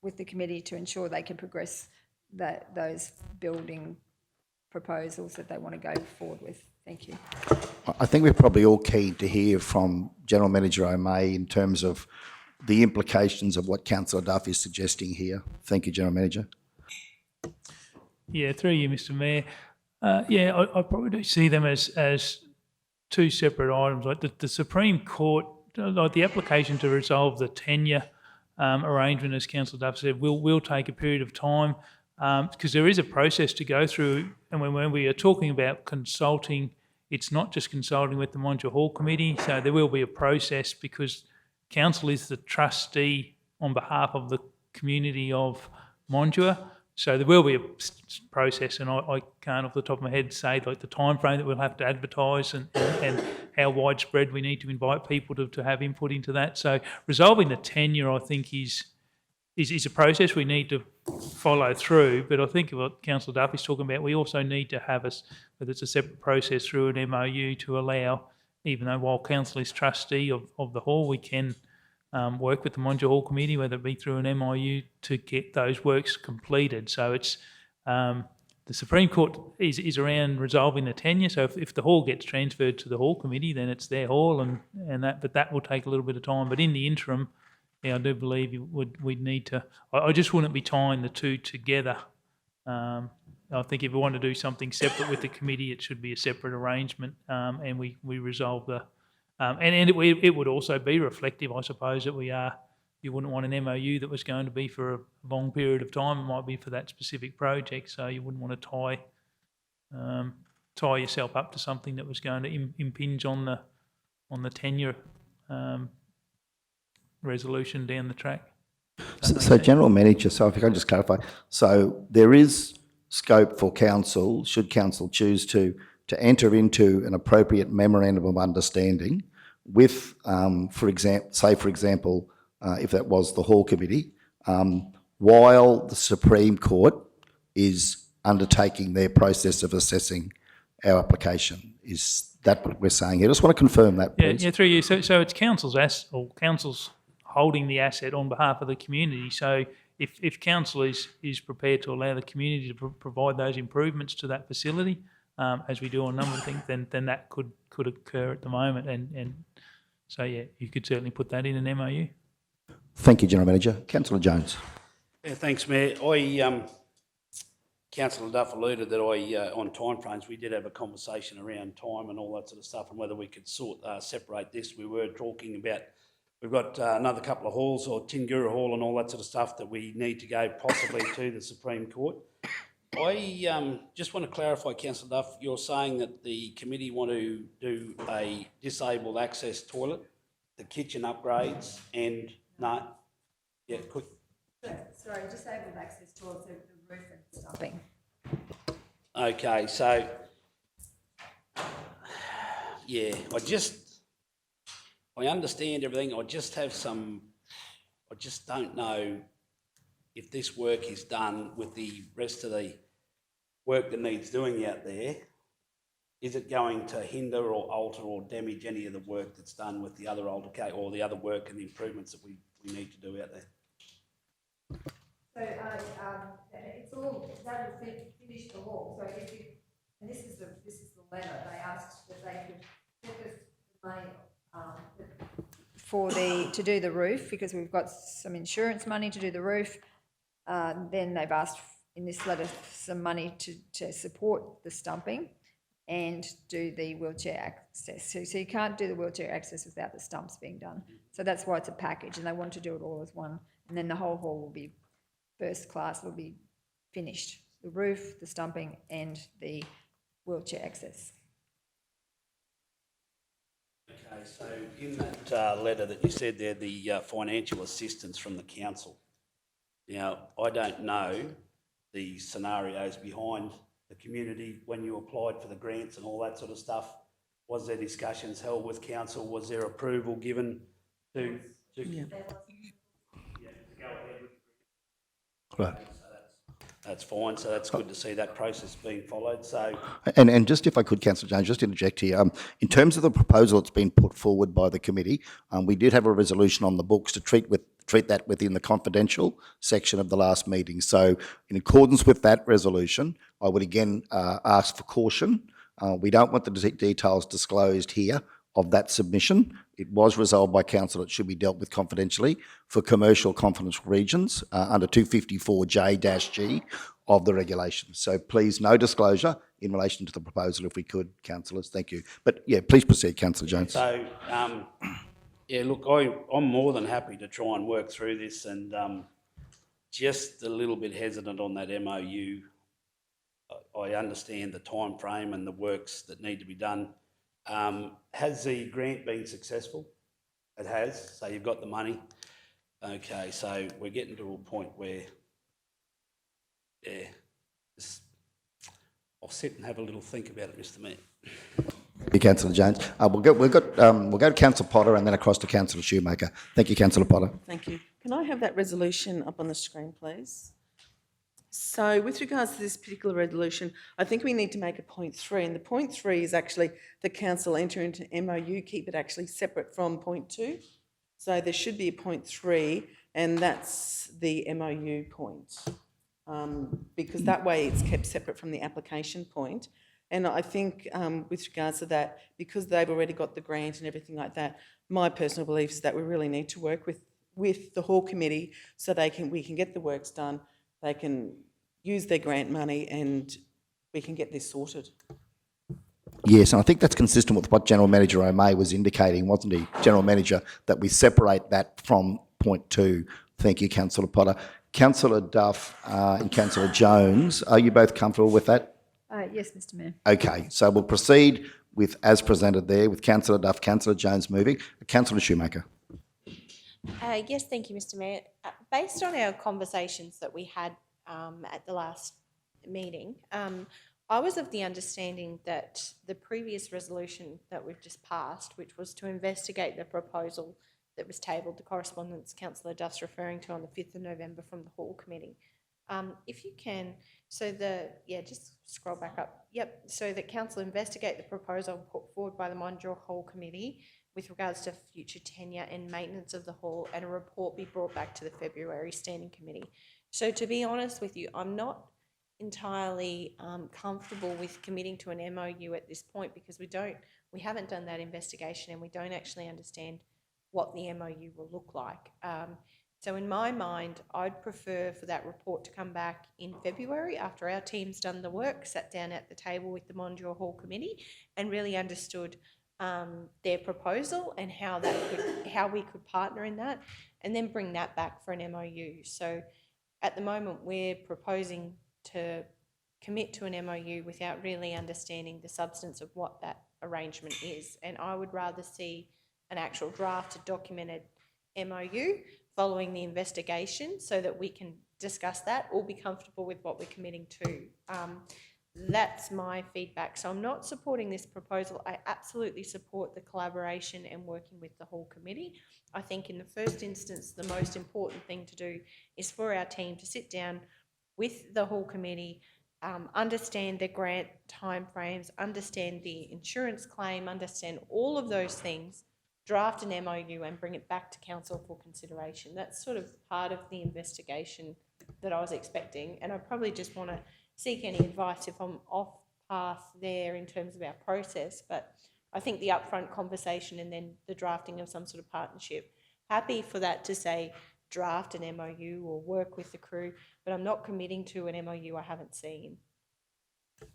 with the committee to ensure they can progress those building proposals that they want to go forward with. Thank you. I think we're probably all keen to hear from General Manager O'May in terms of the implications of what Councillor Duff is suggesting here. Thank you, General Manager. Yeah, through you, Mr Mayor. I probably do see them as two separate items. Like the Supreme Court, like the application to resolve the tenure arrangement, as Councillor Duff said, will take a period of time because there is a process to go through. And when we are talking about consulting, it's not just consulting with the Mondra Hall Committee. So there will be a process because council is the trustee on behalf of the community of Mondra. So there will be a process, and I can't off the top of my head say like the timeframe that we'll have to advertise and how widespread we need to invite people to have input into that. So resolving the tenure, I think, is a process we need to follow through. But I think what Councillor Duff is talking about, we also need to have whether it's a separate process through an MOU to allow, even though while council is trustee of the hall, we can work with the Mondra Hall Committee, whether it be through an MOU, to get those works completed. So it's the Supreme Court is around resolving the tenure. So if the hall gets transferred to the Hall Committee, then it's their hall, and that will take a little bit of time. But in the interim, yeah, I do believe we'd need to. I just wouldn't be tying the two together. I think if we want to do something separate with the committee, it should be a separate arrangement, and we resolve the. And it would also be reflective, I suppose, that you wouldn't want an MOU that was going to be for a long period of time. It might be for that specific project, so you wouldn't want to tie yourself up to something that was going to impinge on the tenure resolution down the track. So General Manager, so if I can just clarify, so there is scope for council, should council choose to enter into an appropriate memorandum of understanding with, for example, if that was the Hall Committee, while the Supreme Court is undertaking their process of assessing our application. Is that what we're saying here? I just want to confirm that, please. Yeah, through you. So it's council's holding the asset on behalf of the community. So if council is prepared to allow the community to provide those improvements to that facility, as we do on a number of things, then that could occur at the moment. And so, yeah, you could certainly put that in an MOU. Thank you, General Manager. Councillor Jones. Yeah, thanks, Mayor. Councillor Duff alluded that on timeframes, we did have a conversation around time and all that sort of stuff and whether we could separate this. We were talking about, we've got another couple of halls, or Tingura Hall and all that sort of stuff that we need to go possibly to the Supreme Court. I just want to clarify, Councillor Duff, you're saying that the committee want to do a disabled access toilet, the kitchen upgrades, and quick. Sorry, disabled access towards the roof and stumping. Okay, so, yeah, I understand everything. I just don't know if this work is done with the rest of the work that needs doing out there. Is it going to hinder or alter or damage any of the work that's done with the other or the other work and the improvements that we need to do out there? So it's all, that will finish the hall. So and this is the letter, they asked that they could give us money to do the roof, because we've got some insurance money to do the roof. Then they've asked in this letter some money to support the stumping and do the wheelchair access. So you can't do the wheelchair access without the stumps being done. So that's why it's a package, and they want to do it all as one. And then the whole hall will be first class, will be finished. The roof, the stumping, and the wheelchair access. Okay, so in that letter that you said there, the financial assistance from the council. Now, I don't know the scenarios behind the community when you applied for the grants and all that sort of stuff. Was there discussions held with council? Was there approval given to Yeah. to go ahead with the grant? Right. That's fine. So that's good to see that process being followed. So, And just if I could, Councillor Jones, just interject here. In terms of the proposal that's been put forward by the committee, we did have a resolution on the books to treat that within the confidential section of the last meeting. So in accordance with that resolution, I would again ask for caution. We don't want the details disclosed here of that submission. It was resolved by council it should be dealt with confidentially for commercial confidential regions under 254J-G of the regulations. So please, no disclosure in relation to the proposal if we could, councillors. Thank you. But yeah, please proceed, councillor Jones. So, yeah, look, I'm more than happy to try and work through this and just a little bit hesitant on that MOU. I understand the time frame and the works that need to be done. Has the grant been successful? It has, so you've got the money. Okay, so we're getting to a point where, yeah, I'll sit and have a little think about it, Mr. Mayor. Thank you, councillor Jones. We'll go to councillor Potter and then across to councillor Shoemaker. Thank you, councillor Potter. Thank you. Can I have that resolution up on the screen, please? So with regards to this particular resolution, I think we need to make a point 3, and the point 3 is actually the council enter into MOU, keep it actually separate from point 2. So there should be a point 3, and that's the MOU point, because that way it's kept separate from the application point. And I think with regards to that, because they've already got the grant and everything like that, my personal belief is that we really need to work with the Hall Committee so we can get the works done, they can use their grant money and we can get this sorted. Yes, and I think that's consistent with what General Manager O'May was indicating, wasn't he, General Manager, that we separate that from point 2. Thank you, councillor Potter. Councillor Duff and councillor Jones, are you both comfortable with that? Yes, Mr Mayor. Okay, so we'll proceed with, as presented there, with councillor Duff, councillor Jones moving. Councillor Shoemaker. Yes, thank you, Mr. Mayor. Based on our conversations that we had at the last meeting, I was of the understanding that the previous resolution that we've just passed, which was to investigate the proposal that was tabled, the correspondence Councillor Duff's referring to on the 5th of November from the Hall Committee. If you can, just scroll back up. Yep, so that council investigate the proposal put forward by the Modular Hall Committee with regards to future tenure and maintenance of the hall, and a report be brought back to the February Standing Committee. So to be honest with you, I'm not entirely comfortable with committing to an MOU at this point, because we haven't done that investigation and we don't actually understand what the MOU will look like. So in my mind, I'd prefer for that report to come back in February after our team's done the work, sat down at the table with the Modular Hall Committee and really understood their proposal and how we could partner in that, and then bring that back for an MOU. So at the moment, we're proposing to commit to an MOU without really understanding the substance of what that arrangement is. And I would rather see an actual drafted, documented MOU following the investigation so that we can discuss that, or be comfortable with what we're committing to. That's my feedback. So I'm not supporting this proposal. I absolutely support the collaboration and working with the Hall Committee. I think in the first instance, the most important thing to do is for our team to sit down with the Hall Committee, understand their grant timeframes, understand the insurance claim, understand all of those things, draft an MOU and bring it back to council for consideration. That's sort of part of the investigation that I was expecting, and I probably just want to seek any advice if I'm off path there in terms of our process. But I think the upfront conversation and then the drafting of some sort of partnership, happy for that to say draft an MOU or work with the crew, but I'm not committing to an MOU I haven't seen.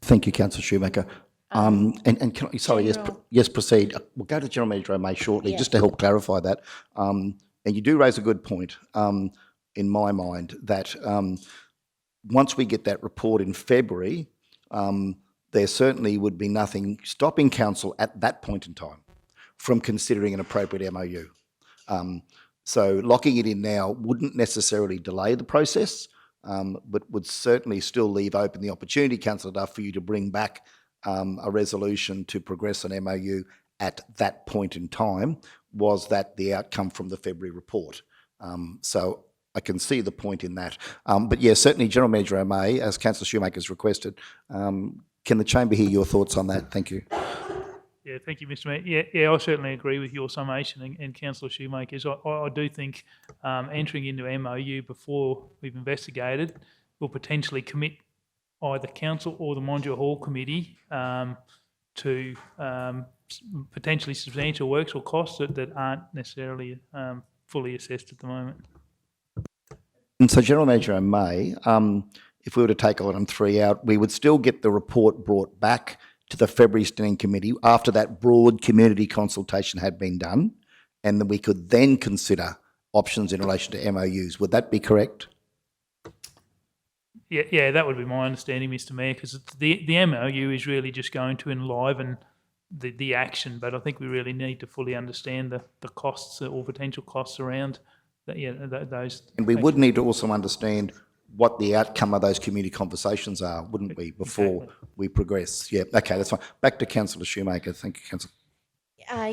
Thank you, councillor Shoemaker. And can I, sorry, yes, proceed. We'll go to General Manager O'May shortly, just to help clarify that. And you do raise a good point, in my mind, that once we get that report in February, there certainly would be nothing stopping council at that point in time from considering an appropriate MOU. So locking it in now wouldn't necessarily delay the process, but would certainly still leave open the opportunity, councillor Duff, for you to bring back a resolution to progress an MOU at that point in time, was that the outcome from the February report. So I can see the point in that. But yeah, certainly General Manager O'May, as councillor Shoemaker's requested, can the chamber hear your thoughts on that? Thank you. Yeah, thank you, Mr Mayor. Yeah, I certainly agree with your summation and councillor Shoemaker's. I do think entering into MOU before we've investigated will potentially commit either council or the Modular Hall Committee to potentially substantial works or costs that aren't necessarily fully assessed at the moment. And so, General Manager May, if we were to take item 3 out, we would still get the report brought back to the February Standing Committee after that broad community consultation had been done, and then we could then consider options in relation to MOUs. Would that be correct? Yeah, that would be my understanding, Mr Mayor, because the MOU is really just going to enliven the action, but I think we really need to fully understand the costs or potential costs around those. And we would need to also understand what the outcome of those community conversations are, wouldn't we, before we progress? Yeah, okay, that's fine. Back to Councillor Shoemaker. Thank you, Councillor.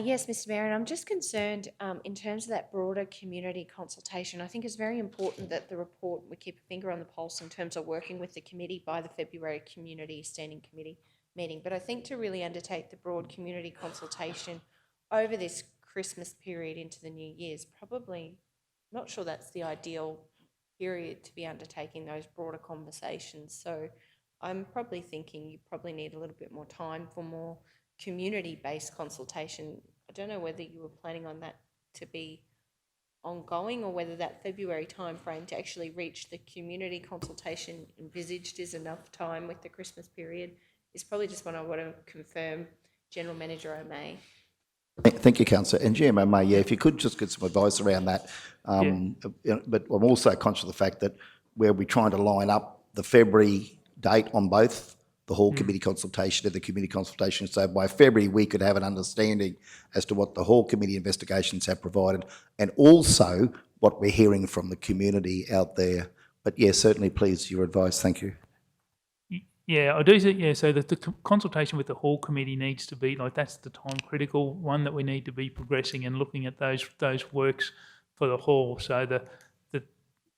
Yes, Mr Mayor, and I'm just concerned in terms of that broader community consultation. I think it's very important that the report, we keep a finger on the pulse in terms of working with the committee by the February Community Standing Committee meeting. But I think to really undertake the broad community consultation over this Christmas period into the New Year's, probably not sure that's the ideal period to be undertaking those broader conversations. So I'm probably thinking you probably need a little bit more time for more community-based consultation. I don't know whether you were planning on that to be ongoing or whether that February timeframe to actually reach the community consultation envisaged is enough time with the Christmas period. Is probably just what I want to confirm, General Manager O'May. Thank you, Councillor. And GM O'May, yeah, if you could just get some advice around that. But I'm also conscious of the fact that where we're trying to line up the February date on both the Hall Committee consultation and the community consultation. So by February, we could have an understanding as to what the Hall Committee investigations have provided and also what we're hearing from the community out there. But yeah, certainly, please, your advice. Thank you. Yeah, I do think, yeah, so that the consultation with the Hall Committee needs to be, like, that's the time critical one that we need to be progressing and looking at those works for the Hall. So the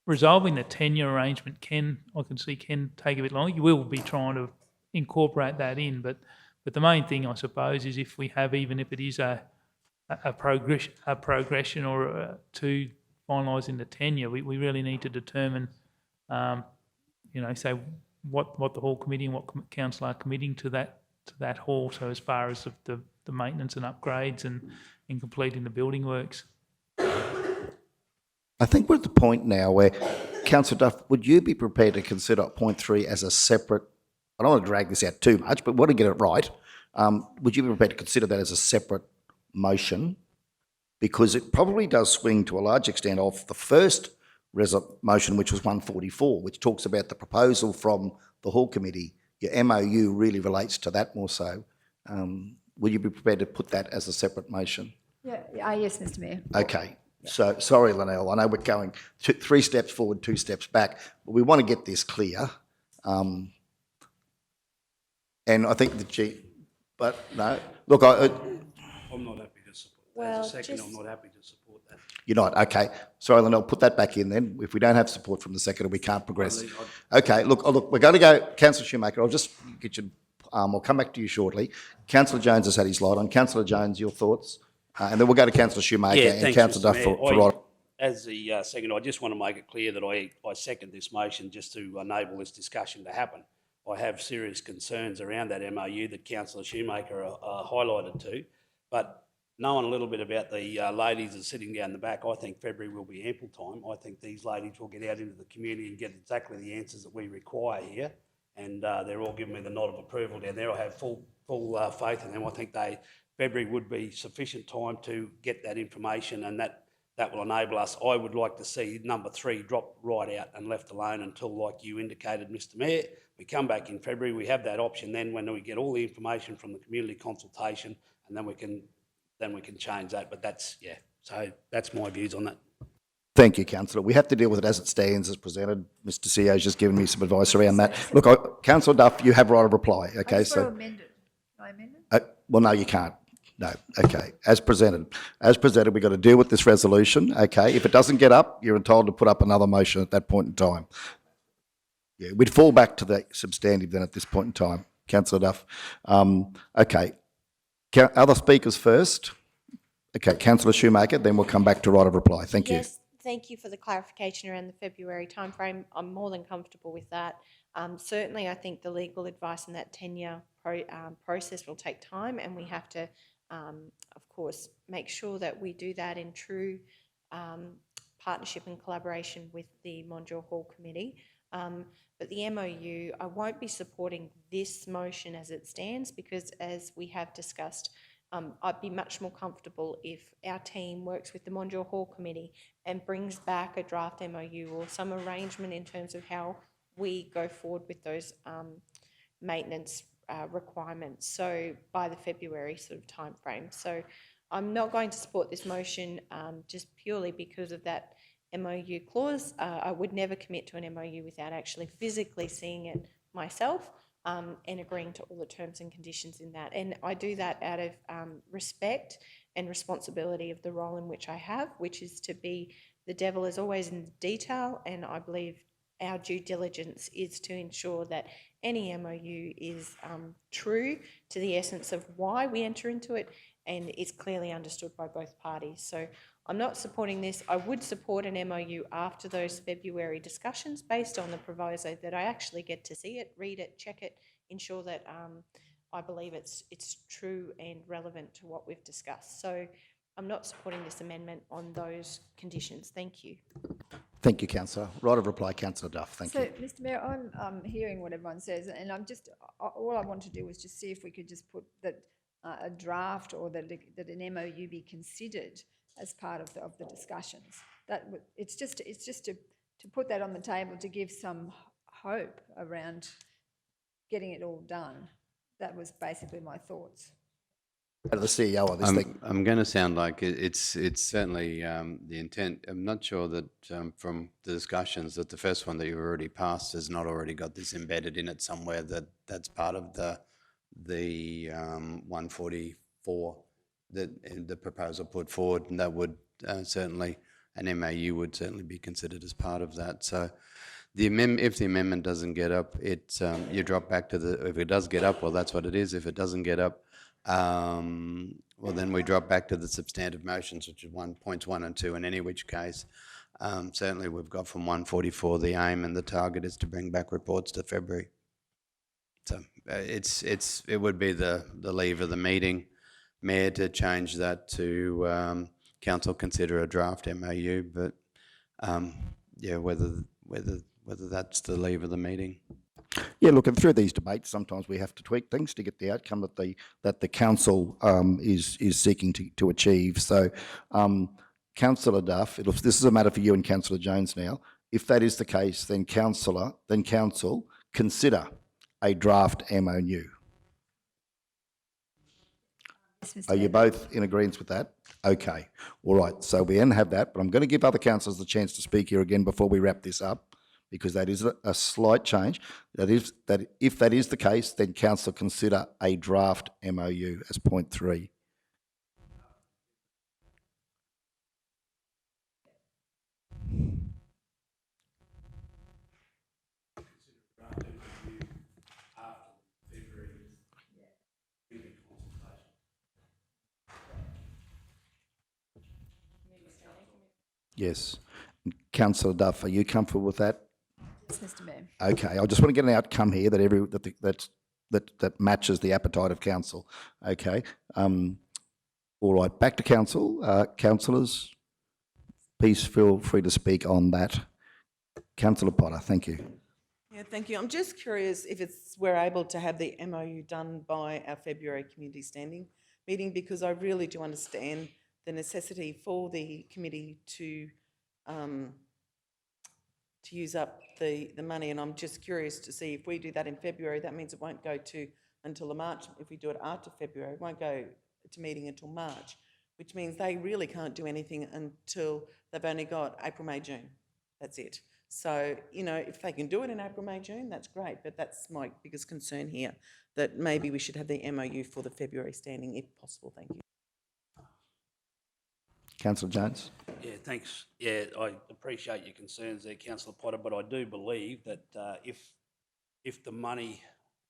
resolving the tenure arrangement can take a bit longer. You will be trying to incorporate that in, but the main thing, I suppose, is if we have, even if it is a progression or to finalising the tenure, we really need to determine, say what the Hall Committee and what council are committing to that hall. So as far as the maintenance and upgrades and completing the building works. I think we're at the point now where, Councillor Duff, would you be prepared to consider point 3 as a separate, I don't want to drag this out too much, but want to get it right, would you be prepared to consider that as a separate motion? Because it probably does swing to a large extent off the first motion, which was 144, which talks about the proposal from the Hall Committee. Your MOU really relates to that more so. Would you be prepared to put that as a separate motion? Yeah, yes, Mr Mayor. Okay. So, sorry, Linnell, I know we're going 3 steps forward, 2 steps back, but we want to get this clear. And I think but no, look, I'm not happy to support that. Well, As a second, just- I'm not happy to support that. you're not, okay. Sorry, Linnell, put that back in then. If we don't have support from the second, we can't progress. Okay, look, we're going to go, Councillor Shoemaker, I'll just get you, I'll come back to you shortly. Councillor Jones has had his light on. Councillor Jones, your thoughts? And then we'll go to Councillor Shoemaker and thanks, Councillor Mr. Duff for Mayor. right. As the second, I just want to make it clear that I second this motion just to enable this discussion to happen. I have serious concerns around that MOU that Councillor Shoemaker highlighted to, but knowing a little bit about the ladies that are sitting down the back, I think February will be ample time. I think these ladies will get out into the community and get exactly the answers that we require here, and they're all giving me the nod of approval down there. I have full faith in them. I think February would be sufficient time to get that information, and that will enable us. I would like to see number 3 drop right out and left alone until, like you indicated, Mr Mayor, we come back in February, we have that option then when we get all the information from the community consultation, and then we can change that. But so that's my views on that. Thank you, Councillor. We have to deal with it as it stands, as presented. Mr CEO's just given me some advice around that. Look, Councillor Duff, you have right of reply, okay? I just want to amend it. Can I amend it? Well, no, you can't. No, okay. As presented, we've got to deal with this resolution, okay? If it doesn't get up, you're entitled to put up another motion at that point in time. Yeah, we'd fall back to the substantive then at this point in time. Councillor Duff. Okay. Other speakers first. Okay, Councillor Shoemaker, then we'll come back to right of reply. Thank you. Yes, thank you for the clarification around the February timeframe. I'm more than comfortable with that. Certainly, I think the legal advice in that tenure process will take time, and we have to of course, make sure that we do that in true partnership and collaboration with the Mondial Hall Committee. But the MOU, I won't be supporting this motion as it stands because, as we have discussed, I'd be much more comfortable if our team works with the Mondial Hall Committee and brings back a draft MOU or some arrangement in terms of how we go forward with those maintenance requirements. So by the February sort of timeframe. So I'm not going to support this motion just purely because of that MOU clause. I would never commit to an MOU without actually physically seeing it myself and agreeing to all the terms and conditions in that. And I do that out of respect and responsibility of the role in which I have, which is to be the devil is always in the detail. And I believe our due diligence is to ensure that any MOU is true to the essence of why we enter into it and is clearly understood by both parties. So I'm not supporting this. I would support an MOU after those February discussions based on the proviso that I actually get to see it, read it, check it, ensure that I believe it's true and relevant to what we've discussed. So I'm not supporting this amendment on those conditions. Thank you. Thank you, councillor. Right of reply, councillor Duff. Thank So, you. Mr Mayor, I'm hearing what everyone says, and I'm just, all I want to do was just see if we could just put that a draft or that an MOU be considered as part of the discussions. It's just to put that on the table to give some hope around getting it all done. That was basically my thoughts. To the CEO of this thing. I'm going to sound like it's certainly the intent. I'm not sure that from the discussions that the first one that you've already passed has not already got this embedded in it somewhere that's part of the 144 that the proposal put forward, and that would certainly, an MAU would certainly be considered as part of that. So if the amendment doesn't get up, you drop back to if it does get up, well, that's what it is. If it doesn't get up, well, then we drop back to the substantive motions, which is points 1 and 2, in any which case, certainly we've got from 144, the aim and the target is to bring back reports to February. So it would be the leave of the meeting, Mayor, to change that to council consider a draft MOU, but yeah, whether that's the leave of the meeting. Yeah, look, and through these debates, sometimes we have to tweak things to get the outcome that the council is seeking to achieve. So, Councillor Duff, this is a matter for you and Councillor Jones now. If that is the case, then council consider a draft MOU. Are you both in agreement with that? Okay, all right. So we then have that, but I'm going to give other councillors the chance to speak here again before we wrap this up, because that is a slight change. That if that is the case, then council consider a draft MOU as point 3. Yes. Councillor Duff, are you comfortable with that? Yes, Mr Mayor. Okay, I just want to get an outcome here that matches the appetite of council. Okay. All right, back to council. Councillors, please feel free to speak on that. Councillor Potter, thank you. Yeah, thank you. I'm just curious if we're able to have the MOU done by our February community standing meeting, because I really do understand the necessity for the committee to use up the money, and I'm just curious to see if we do that in February, that means it won't go to until the March. If we do it after February, it won't go to meeting until March, which means they really can't do anything until they've only got April, May, June. That's it. So, if they can do it in April, May, June, that's great, but that's my biggest concern here, that maybe we should have the MOU for the February standing if possible. Thank you. Councillor Jones. Yeah, thanks. Yeah, I appreciate your concerns there, Councillor Potter, but I do believe that if the money,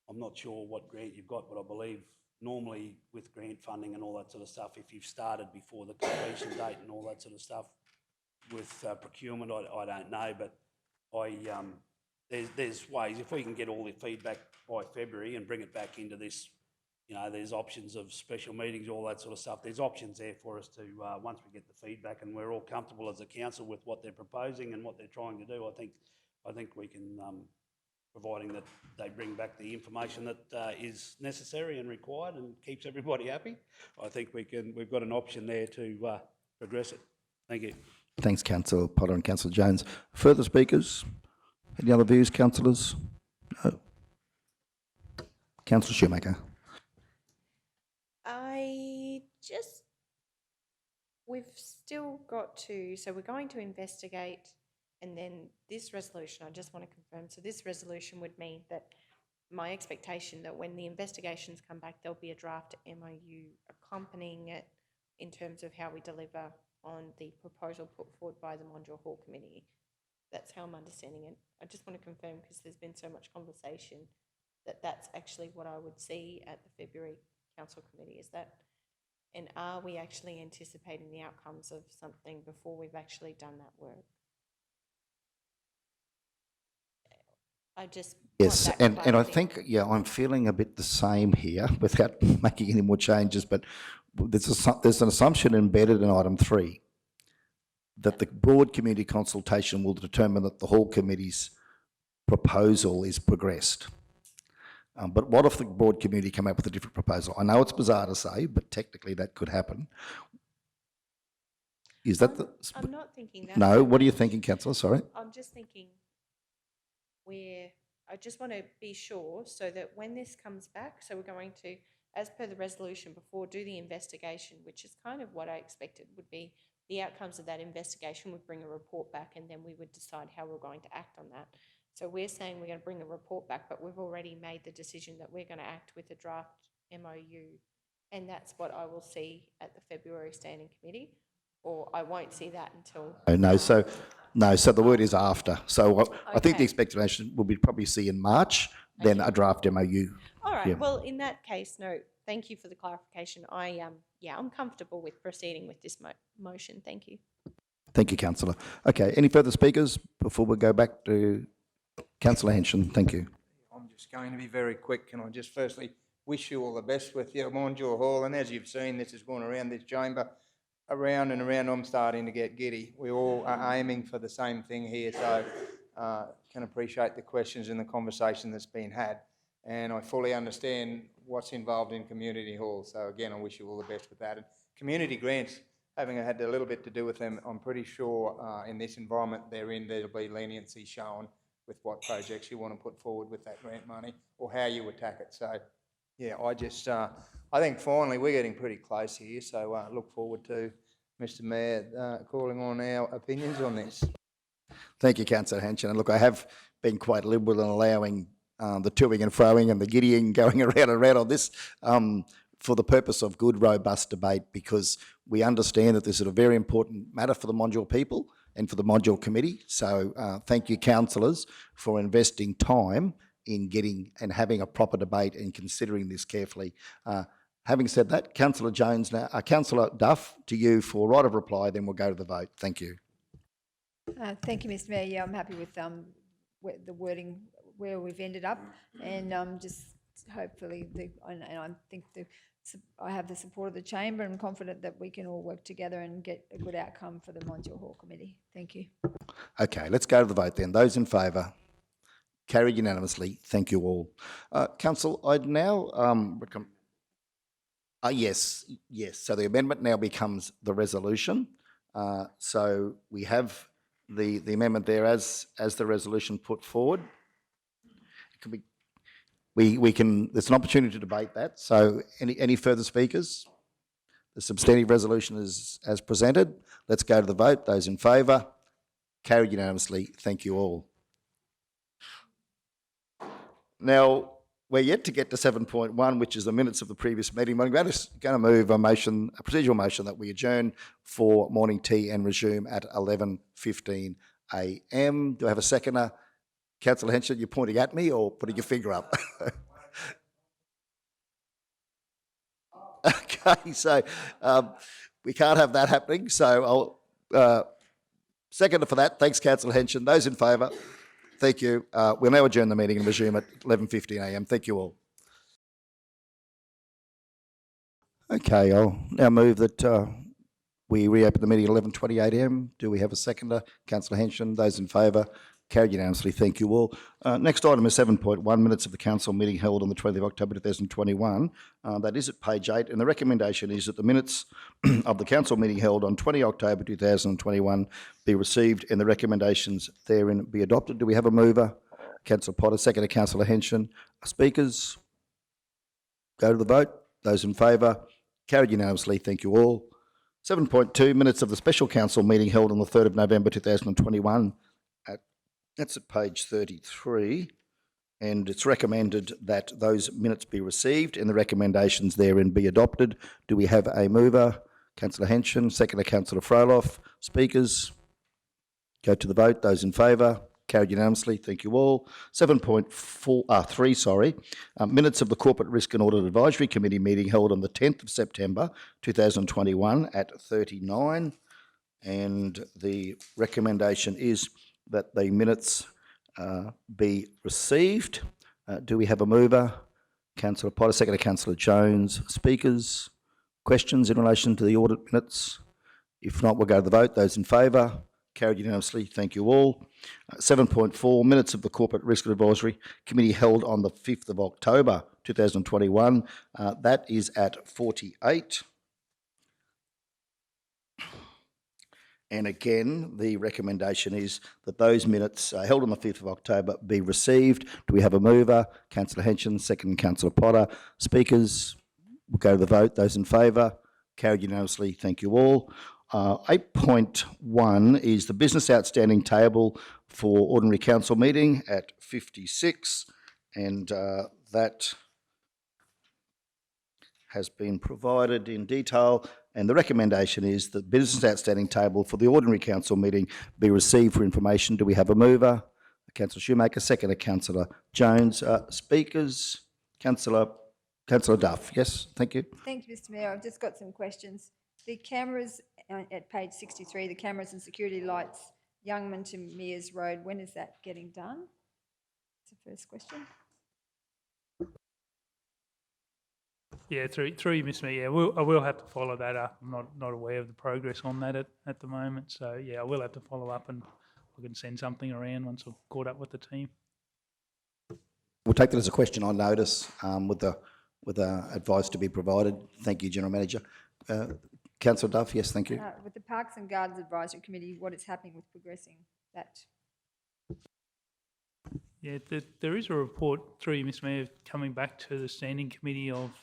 I'm not sure what grant you've got, but I believe normally with grant funding and all that sort of stuff, if you've started before the completion date and all that sort of stuff with procurement, I don't know, but there's ways, if we can get all the feedback by February and bring it back into this you know, there's options of special meetings, all that sort of stuff. There's options there for us to, once we get the feedback and we're all comfortable as a council with what they're proposing and what they're trying to do, I think we can, providing that they bring back the information that is necessary and required and keeps everybody happy, I think we've got an option there to progress it. Thank you. Thanks, Councillor Potter and Councillor Jones. Further speakers? Any other views, councillors? No. Councillor Shoemaker. We've still got to, so we're going to investigate, and then this resolution, I just want to confirm, so this resolution would mean that my expectation that when the investigations come back, there'll be a draft MOU accompanying it in terms of how we deliver on the proposal put forward by the Mondial Hall Committee. That's how I'm understanding it. I just want to confirm, because there's been so much conversation, that that's actually what I would see at the February Council Committee. Is that, and are we actually anticipating the outcomes of something before we've actually done that work? I just Yes, want that and I clarity. think, yeah, I'm feeling a bit the same here without making any more changes, but there's an assumption embedded in item 3 that the broad community consultation will determine that the Hall Committee's proposal is progressed. But what if the broad community come up with a different proposal? I know it's bizarre to say, but technically that could happen. Is that the... I'm not thinking that. No, what are you thinking, councillor? Sorry. I'm just thinking I just want to be sure so that when this comes back, so we're going to, as per the resolution before, do the investigation, which is kind of what I expected would be the outcomes of that investigation would bring a report back, and then we would decide how we're going to act on that. So we're saying we're going to bring a report back, but we've already made the decision that we're going to act with a draft MOU, and that's what I will see at the February Standing Committee, or I won't see that until... So the word is after. So I think the Okay. expectation will be probably see in March, then a draft MOU. All right, Yeah. well, in that case, no, thank you for the clarification. I'm comfortable with proceeding with this motion. Thank you. Thank you, councillor. Okay, any further speakers before we go back to councillor Henson? Thank you. I'm just going to be very quick. Can I just firstly wish you all the best with your Mondial Hall? And as you've seen, this is going around this chamber, around and around. I'm starting to get giddy. We all are aiming for the same thing here, so can appreciate the questions and the conversation that's been had. And I fully understand what's involved in community halls. So again, I wish you all the best with that. And community grants, having had a little bit to do with them, I'm pretty sure in this environment they're in, there'll be leniency shown with what projects you want to put forward with that grant money or how you attack it. So yeah, I think finally we're getting pretty close here. So look forward to Mr. Mayor calling on our opinions on this. Thank you, councillor Henson. And look, I have been quite liberal in allowing the toing and froing and the giddying going around and around on this for the purpose of good, robust debate, because we understand that this is a very important matter for the Mondial people and for the Mondial Committee. So thank you, councillors, for investing time in getting and having a proper debate and considering this carefully. Having said that, councillor Jones now, councillor Duff, to you for right of reply, then we'll go to the vote. Thank you. Thank you, Mr Mayor. Yeah, I'm happy with the wording where we've ended up, and just hopefully, and I think I have the support of the chamber, and I'm confident that we can all work together and get a good outcome for the Mondial Hall Committee. Thank you. Okay, let's go to the vote then. Those in favour? Carried unanimously. Thank you all. Council, I'd now recommend... yes. So the amendment now becomes the resolution. So we have the amendment there as the resolution put forward. It can be, we can, there's an opportunity to debate that. So any further speakers? The substantive resolution is as presented. Let's go to the vote. Those in favour? Carried unanimously. Thank you all. Now, we're yet to get to 7.1, which is the minutes of the previous meeting. I'm going to move a motion, a procedural motion, that we adjourn for morning tea and resume at 11:15 a.m. Do I have a seconder? Councillor Henson, you're pointing at me or putting your finger up? Okay, so we can't have that happening. So I'll seconder for that. Thanks, Councillor Henson. Those in favour? Thank you. We'll now adjourn the meeting and resume at 11:15 a.m. Thank you all. Okay, I'll now move that we reopen the meeting at 11:28am. Do we have a seconder? Councillor Henson, those in favour? Carried unanimously, thank you all. Next item is 7.1, minutes of the council meeting held on the 20th of October 2021. That is at page 8, and the recommendation is that the minutes of the council meeting held on 20 October 2021 be received and the recommendations therein be adopted. Do we have a mover? Councillor Potter, seconder Councillor Henson. Speakers? Go to the vote. Those in favour? Carried unanimously, thank you all. 7.2, minutes of the special council meeting held on the 3rd of November 2021. That's at page 33, and it's recommended that those minutes be received and the recommendations therein be adopted. Do we have a mover? Councillor Henson, seconder Councillor Froloff. Speakers? Go to the vote. Those in favour? Carried unanimously. Thank you all. 7.3, minutes of the Corporate Risk and Audit Advisory Committee meeting held on the 10th of September 2021 at 39, and the recommendation is that the minutes be received. Do we have a mover? Councillor Potter, seconder Councillor Jones. Speakers? Questions in relation to the audit minutes? If not, we'll go to the vote. Those in favour? Carried unanimously. Thank you all. 7.4, minutes of the Corporate Risk and Advisory Committee held on the 5th of October 2021. That is at 48. And again, the recommendation is that those minutes held on the 5th of October be received. Do we have a mover? Councillor Henson, second Councillor Potter. Speakers? We'll go to the vote. Those in favour? Carried unanimously. Thank you all. 8.1 is the business outstanding table for ordinary council meeting at 56, and that has been provided in detail, and the recommendation is that business outstanding table for the ordinary council meeting be received for information. Do we have a mover? Councillor Shoemaker, seconder Councillor Jones. Speakers? Councillor Duff. Yes, thank you. Thank you, Mr Mayor. I've just got some questions. The cameras at page 63, the cameras and security lights, Youngman to Mears Road, when is that getting done? That's the first question. Yeah, through you, Mr Mayor. Yeah, I will have to follow that up. I'm not aware of the progress on that at the moment. So yeah, I will have to follow up, and I can send something around once I've caught up with the team. We'll take that as a question on notice with the advice to be provided. Thank you, General Manager. Councillor Duff, yes, thank you. With the Parks and Gardens Advisory Committee, what is happening with progressing that? Yeah, there is a report through you, Mr Mayor, coming back to the Standing Committee of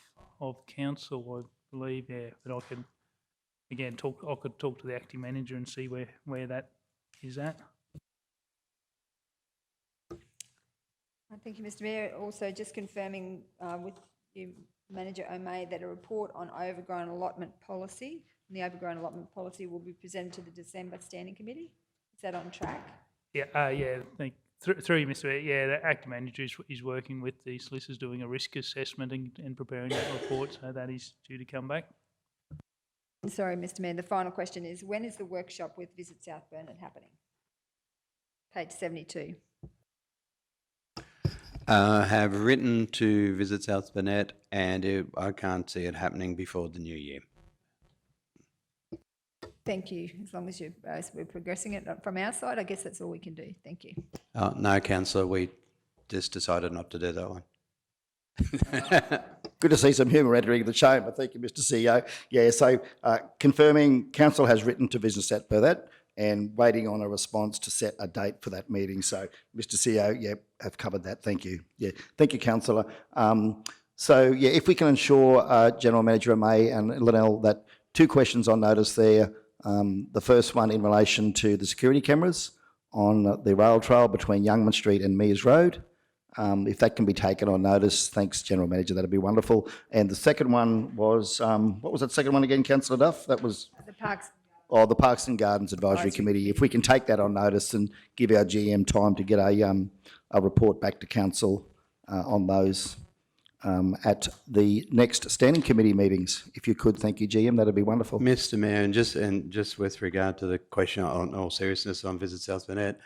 Council, I believe, yeah, but I can, again, I could talk to the acting manager and see where that is at. Thank you, Mr Mayor. Also, just confirming with you, Manager O'May, that a report on overgrown allotment policy, and the overgrown allotment policy will be presented to the December Standing Committee. Is that on track? Yeah, through you, Mr Mayor, yeah, the acting manager is working with the solicitors doing a risk assessment and preparing that report, so that is due to come back. Sorry, Mr Mayor, the final question is, when is the workshop with Visit South Burnett happening? Page 72. I have written to Visit South Burnett, and I can't see it happening before the new year. Thank you. As long as we're progressing it from our side, I guess that's all we can do. Thank you. No, Councillor, we just decided not to do that one. Good to see some humour entering the chamber. Thank you, Mr CEO. Yeah, so confirming council has written to Business South Burnett and waiting on a response to set a date for that meeting. So, Mr CEO, yeah, have covered that. Thank you. Yeah, thank you, Councillor. So, yeah, if we can ensure General Manager May and Linnell that two questions on notice there. The first one in relation to the security cameras on the rail trail between Youngman Street and Mears Road. If that can be taken on notice, thanks, General Manager, that'd be wonderful. And the second one was, what was that second one again, Councillor Duff? That was... The Parks. Oh, the Parks and Gardens Advisory Committee. If we can take that on notice and give our GM time to get a report back to council on those at the next standing committee meetings. If you could, thank you, GM, that'd be wonderful. Mr Mayor, and just with regard to the question on all seriousness on Visit South Burnett,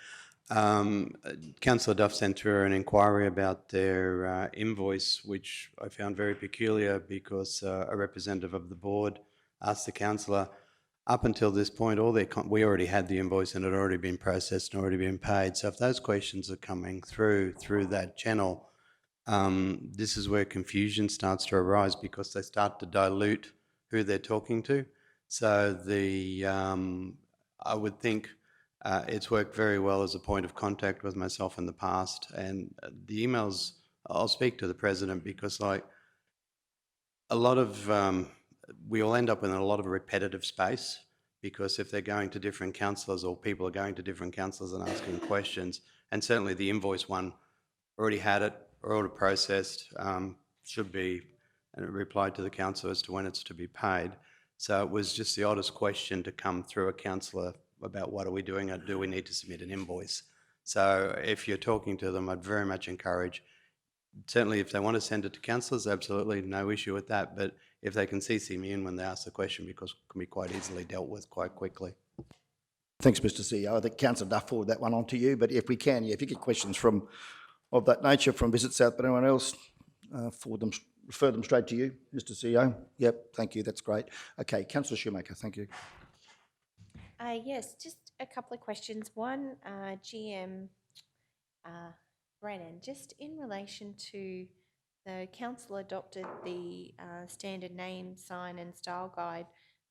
Councillor Duff sent through an inquiry about their invoice, which I found very peculiar because a representative of the board asked the councillor, up until this point, we already had the invoice and it had already been processed and already been paid. So if those questions are coming through that channel, this is where confusion starts to arise because they start to dilute who they're talking to. So I would think it's worked very well as a point of contact with myself in the past. And the emails, I'll speak to the president because like a lot of, we all end up in a lot of repetitive space because if they're going to different councillors or people are going to different councillors and asking questions, and certainly the invoice one already had it, already processed, should be replied to the council as to when it's to be paid. So it was just the oddest question to come through a councillor about what are we doing or do we need to submit an invoice. So if you're talking to them, I'd very much encourage, certainly if they want to send it to councillors, absolutely no issue with that, but if they can CC me in when they ask the question because it can be quite easily dealt with quite quickly. Thanks, Mr CEO. I think Councillor Duff forward that one on to you, but if we can, if you get questions of that nature from Visit South, but anyone else, refer them straight to you, Mr CEO. Yep, thank you, that's great. Okay, Councillor Shoemaker, thank you. Yes, just a couple of questions. One, GM Brennan, just in relation to the council adopted the standard name, sign and style guide.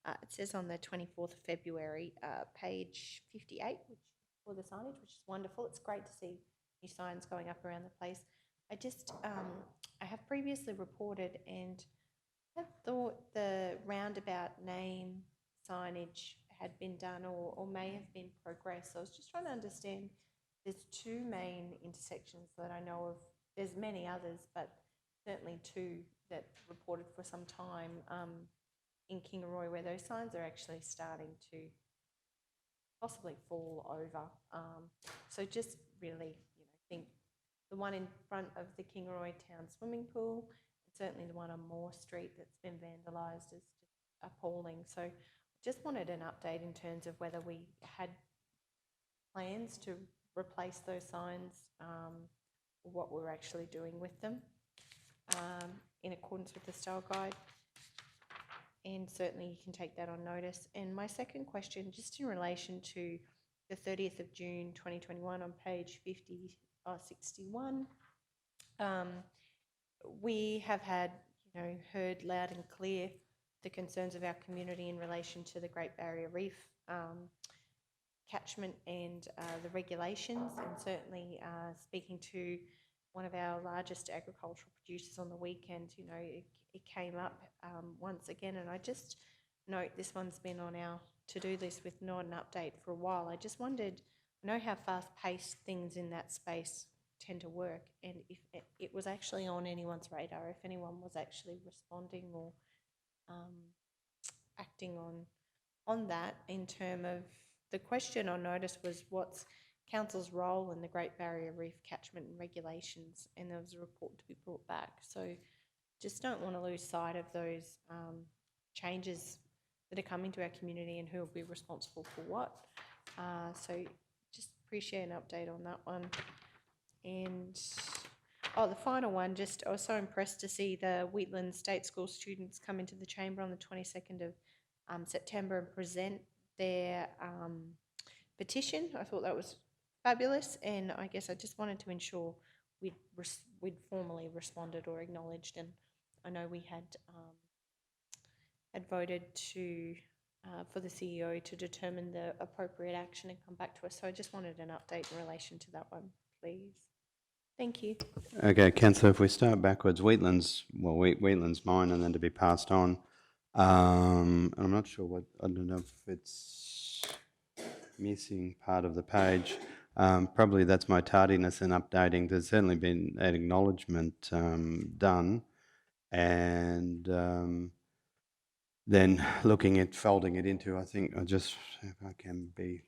It says on the 24th of February, page 58, for the signage, which is wonderful. It's great to see new signs going up around the place. I have previously reported and have thought the roundabout name signage had been done or may have been progressed. So I was just trying to understand, there's two main intersections that I know of. There's many others, but certainly two that reported for some time in Kingaroy where those signs are actually starting to possibly fall over. So just really, think the one in front of the Kingaroy Town swimming pool, and certainly the one on Moore Street that's been vandalised is just appalling. So just wanted an update in terms of whether we had plans to replace those signs, or what we're actually doing with them in accordance with the style guide. And certainly you can take that on notice. And my second question, just in relation to the 30th of June 2021 on page 61, we have had, heard loud and clear the concerns of our community in relation to the Great Barrier Reef catchment and the regulations, and certainly speaking to one of our largest agricultural producers on the weekend, it came up once again, and I just note this one's been on our to-do list with not an update for a while. I just wondered, I know how fast-paced things in that space tend to work, and if it was actually on anyone's radar, if anyone was actually responding or acting on that in terms of the question I noticed was what's council's role in the Great Barrier Reef catchment and regulations, and there was a report to be brought back. So just don't want to lose sight of those changes that are coming to our community and who will be responsible for what. So just appreciate an update on that one. And the final one, I was so impressed to see the Wheatland State School students come into the chamber on the 22nd of September and present their petition. I thought that was fabulous, and I guess I just wanted to ensure we'd formally responded or acknowledged, and I know we had voted for the CEO to determine the appropriate action and come back to us. So I just wanted an update in relation to that one, please. Thank you. Okay, Councillor, if we start backwards, Wheatland's mine and then to be passed on. I'm not sure I don't know if it's missing part of the page. Probably that's my tardiness in updating. There's certainly been an acknowledgement done, and then looking at folding it into, I think if I can be,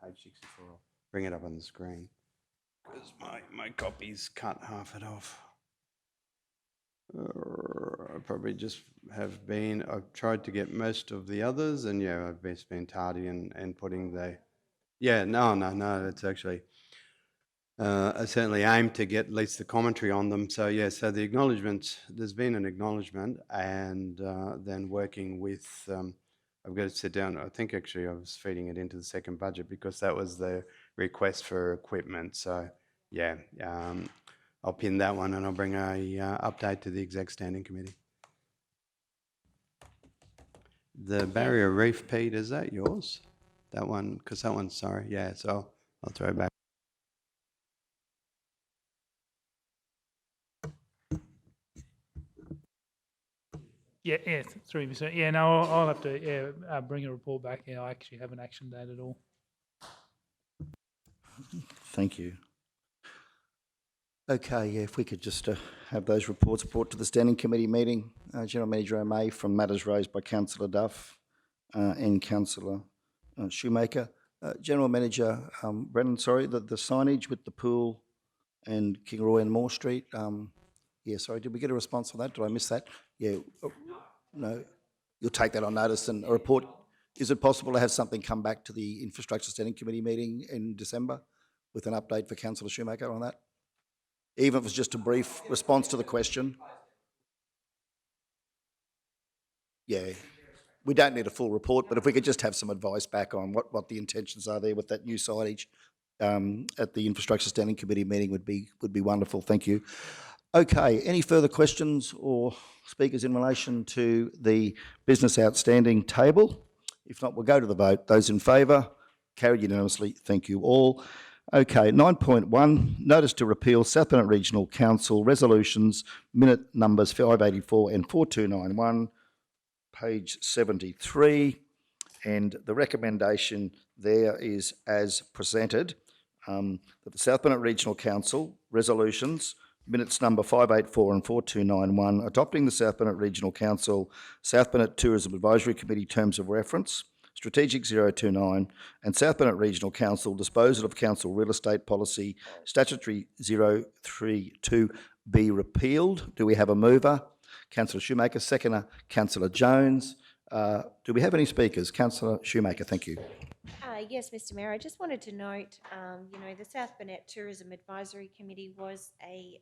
page 64, I'll bring it up on the screen because my copy's cut half it off. I probably just have been, I've tried to get most of the others, and yeah, I've just been tardy in putting the Yeah, no, it's actually, I certainly aim to get at least the commentary on them. So, yeah, so the acknowledgements, there's been an acknowledgement and then working with, I've got to sit down, I think actually I was feeding it into the second budget because that was the request for equipment. So, yeah, I'll pin that one and I'll bring a update to the exec standing committee. The barrier reef, Pete, is that yours? That one, because that one's, sorry, yeah, so I'll throw it back. Yeah, through me, sir. Yeah, no, I'll have to bring a report back. Yeah, I actually haven't actioned that at all. Thank you. Okay, yeah, if we could just have those reports brought to the Standing Committee meeting. General Manager O'May from matters raised by Councillor Duff and Councillor Shoemaker. General Manager Brennan, sorry, the signage with the pool and Kingaroy and Moore Street. Yeah, sorry, did we get a response on that? Did I miss that? Yeah, no, you'll take that on notice and a report. Is it possible to have something come back to the Infrastructure Standing Committee meeting in December with an update for Councillor Shoemaker on that? Even if it's just a brief response to the question. Yeah, we don't need a full report, but if we could just have some advice back on what the intentions are there with that new signage at the Infrastructure Standing Committee meeting would be wonderful. Thank you. Okay, any further questions or speakers in relation to the business outstanding table? If not, we'll go to the vote. Those in favour? Carried unanimously. Thank you all. Okay, 9.1, notice to repeal South Burnett Regional Council resolutions, minute numbers 584 and 4291, page 73. And the recommendation there is as presented, that the South Burnett Regional Council resolutions, minutes number 584 and 4291, adopting the South Burnett Regional Council South Burnett Tourism Advisory Committee terms of reference, Strategic 029, and South Burnett Regional Council disposal of council real estate policy, Statutory 032, be repealed. Do we have a mover? Councillor Shoemaker. Seconder, Councillor Jones. Do we have any speakers? Councillor Shoemaker, thank you. Yes, Mr. Mayor, I just wanted to note, the South Burnett Tourism Advisory Committee was a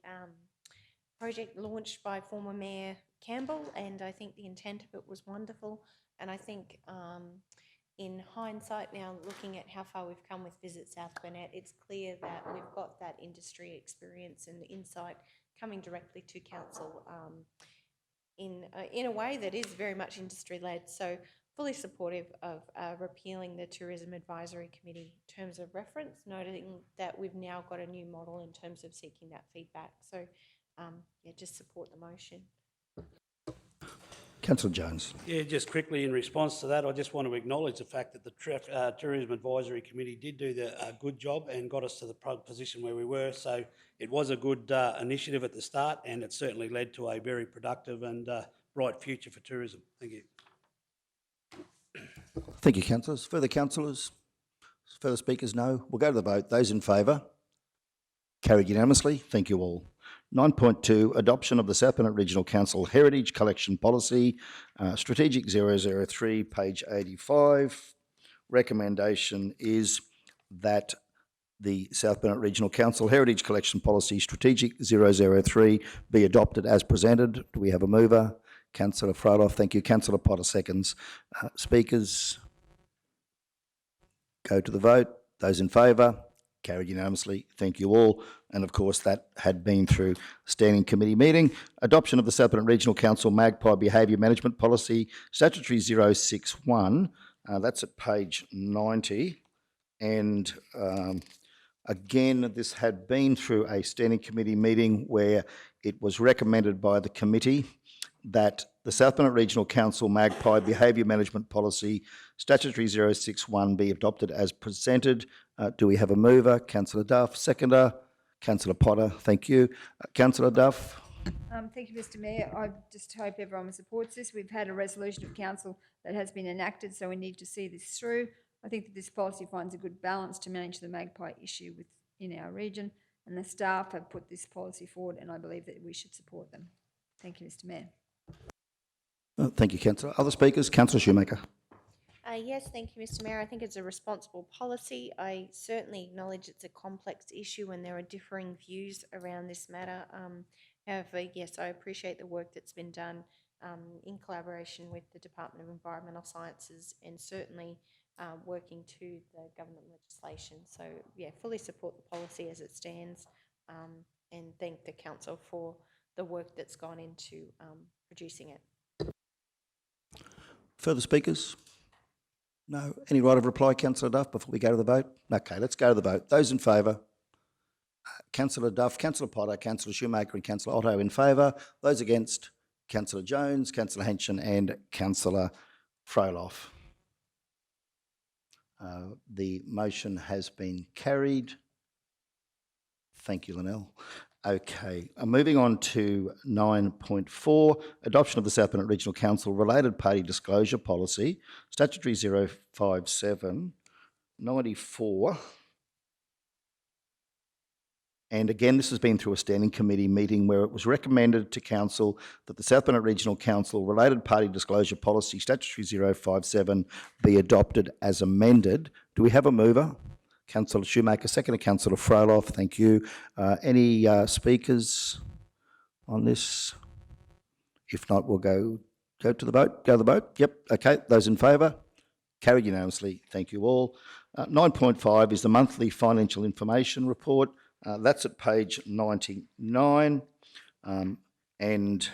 project launched by former Mayor Campbell, and I think the intent of it was wonderful. And I think in hindsight now, looking at how far we've come with Visit South Burnett, it's clear that we've got that industry experience and insight coming directly to council in a way that is very much industry-led. So fully supportive of repealing the Tourism Advisory Committee terms of reference, noting that we've now got a new model in terms of seeking that feedback. So, just support the motion. Councillor Jones. Yeah, just quickly in response to that, I just want to acknowledge the fact that the Tourism Advisory Committee did do a good job and got us to the position where we were. So it was a good initiative at the start, and it certainly led to a very productive and bright future for tourism. Thank you. Thank you, councillors. Further councillors? Further speakers? No. We'll go to the vote. Those in favour? Carried unanimously. Thank you all. 9.2, adoption of the South Burnett Regional Council Heritage Collection Policy, Strategic 003, page 85. Recommendation is that the South Burnett Regional Council Heritage Collection Policy, Strategic 003, be adopted as presented. Do we have a mover? Councillor Frodoff, thank you. Councillor Potter seconds. Speakers? Go to the vote. Those in favour? Carried unanimously. Thank you all. And of course, that had been through Standing Committee meeting. Adoption of the South Burnett Regional Council Magpie Behaviour Management Policy, Statutory 061. That's at page 90. And again, this had been through a Standing Committee meeting where it was recommended by the committee that the South Burnett Regional Council Magpie Behaviour Management Policy, Statutory 061, be adopted as presented. Do we have a mover? Councillor Duff. Seconder, Councillor Potter. Thank you. Councillor Duff. Thank you, Mr. Mayor. I just hope everyone supports this. We've had a resolution of council that has been enacted, so we need to see this through. I think that this policy finds a good balance to manage the magpie issue within our region, and the staff have put this policy forward, and I believe that we should support them. Thank you, Mr. Mayor. Thank you, Councillor. Other speakers? Councillor Shoemaker. Yes, thank you, Mr. Mayor. I think it's a responsible policy. I certainly acknowledge it's a complex issue and there are differing views around this matter. However, yes, I appreciate the work that's been done in collaboration with the Department of Environmental Sciences and certainly working to the government legislation. So, yeah, fully support the policy as it stands and thank the council for the work that's gone into producing it. Further speakers? No. Any right of reply, Councillor Duff, before we go to the vote? Okay, let's go to the vote. Those in favour? Councillor Duff, Councillor Potter, Councillor Shoemaker and Councillor Otto in favour. Those against? Councillor Jones, Councillor Henson and Councillor Froloff. The motion has been carried. Thank you, Linnell. Okay, moving on to 9.4, adoption of the South Bennett Regional Council Related Party Disclosure Policy, Statutory 057 94. And again, this has been through a standing committee meeting where it was recommended to Council that the South Bennett Regional Council Related Party Disclosure Policy, Statutory 057, be adopted as amended. Do we have a mover? Councillor Shoemaker, second, Councillor Froloff, thank you. Any speakers on this? If not, we'll go to the vote. Go to the vote. Yep, okay. Those in favour? Carried unanimously. Thank you all. 9.5 is the monthly financial information report. That's at page 99. And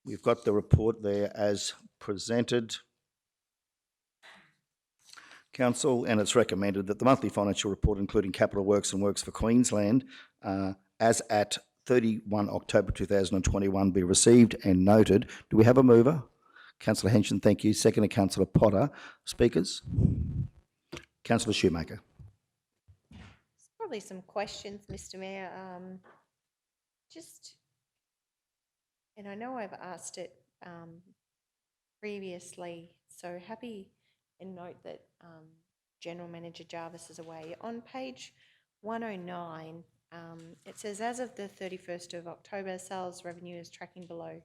we've got the report there as presented. Council, and it's recommended that the monthly financial report, including capital works and works for Queensland, as at 31 October 2021, be received and noted. Do we have a mover? Councillor Henson, thank you. Second, Councillor Potter. Speakers? Councillor Shoemaker. There's probably some questions, Mr. Mayor. And I know I've asked it previously, so happy and note that General Manager Jarvis is away. On page 109, it says, as of the 31st of October, sales revenue is tracking below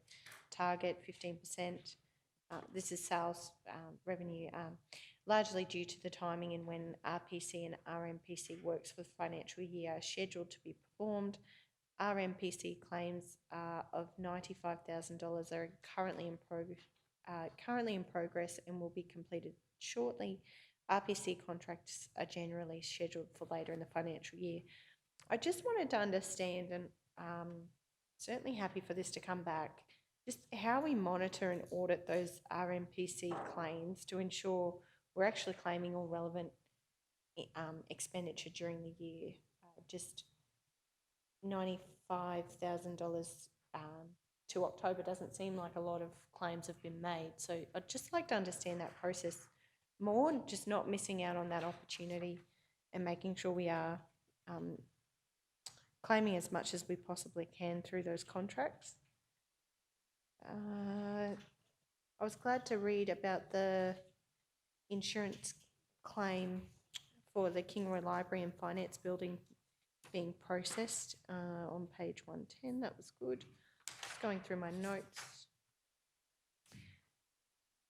target, 15%. This is sales revenue, largely due to the timing in when RPC and RMPC works for the financial year are scheduled to be performed. RMPC claims of $95,000 are currently in progress and will be completed shortly. RPC contracts are generally scheduled for later in the financial year. I just wanted to understand, and certainly happy for this to come back, just how we monitor and audit those RMPC claims to ensure we're actually claiming all relevant expenditure during the year. Just $95,000 to October doesn't seem like a lot of claims have been made. So I'd just like to understand that process more, and just not missing out on that opportunity and making sure we are claiming as much as we possibly can through those contracts. I was glad to read about the insurance claim for the Kingroy Library and Finance Building being processed on page 110. That was good. Just going through my notes.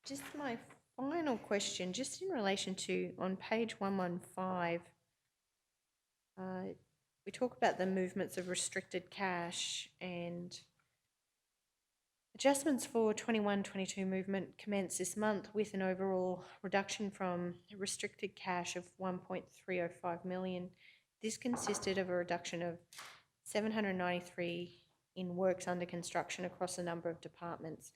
Just my final question, just in relation to, on page 115, we talk about the movements of restricted cash, and adjustments for 21-22 movement commenced this month with an overall reduction from restricted cash of 1.305 million. This consisted of a reduction of 793 in works under construction across a number of departments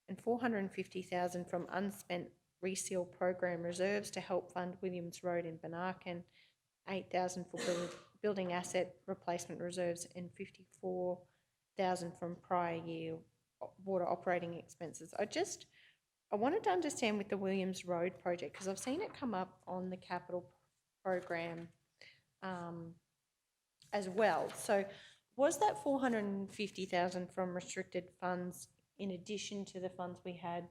and 450,000 from unspent reseal program reserves to help fund Williams Road in Benarkan, 8,000 for building asset replacement reserves and 54,000 from prior year water operating expenses. I wanted to understand with the Williams Road project, because I've seen it come up on the capital program as well. So was that 450,000 from restricted funds in addition to the funds we had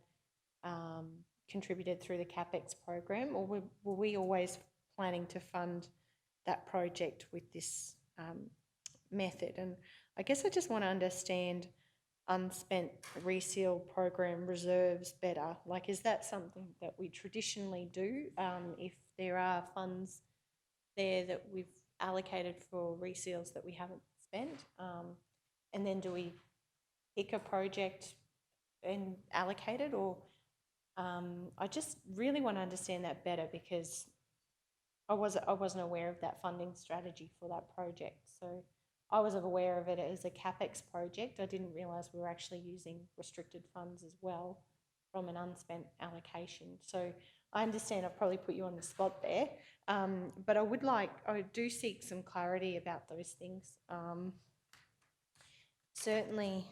contributed through the CapEx program, or were we always planning to fund that project with this method? And I guess I just want to understand unspent reseal program reserves better? Like, is that something that we traditionally do, if there are funds there that we've allocated for reseals that we haven't spent? And then do we pick a project and allocate it, or I just really want to understand that better, because I wasn't aware of that funding strategy for that project. So I was aware of it as a CapEx project. I didn't realise we were actually using restricted funds as well from an unspent allocation. So I understand I've probably put you on the spot there, but I do seek some clarity about those things. Certainly,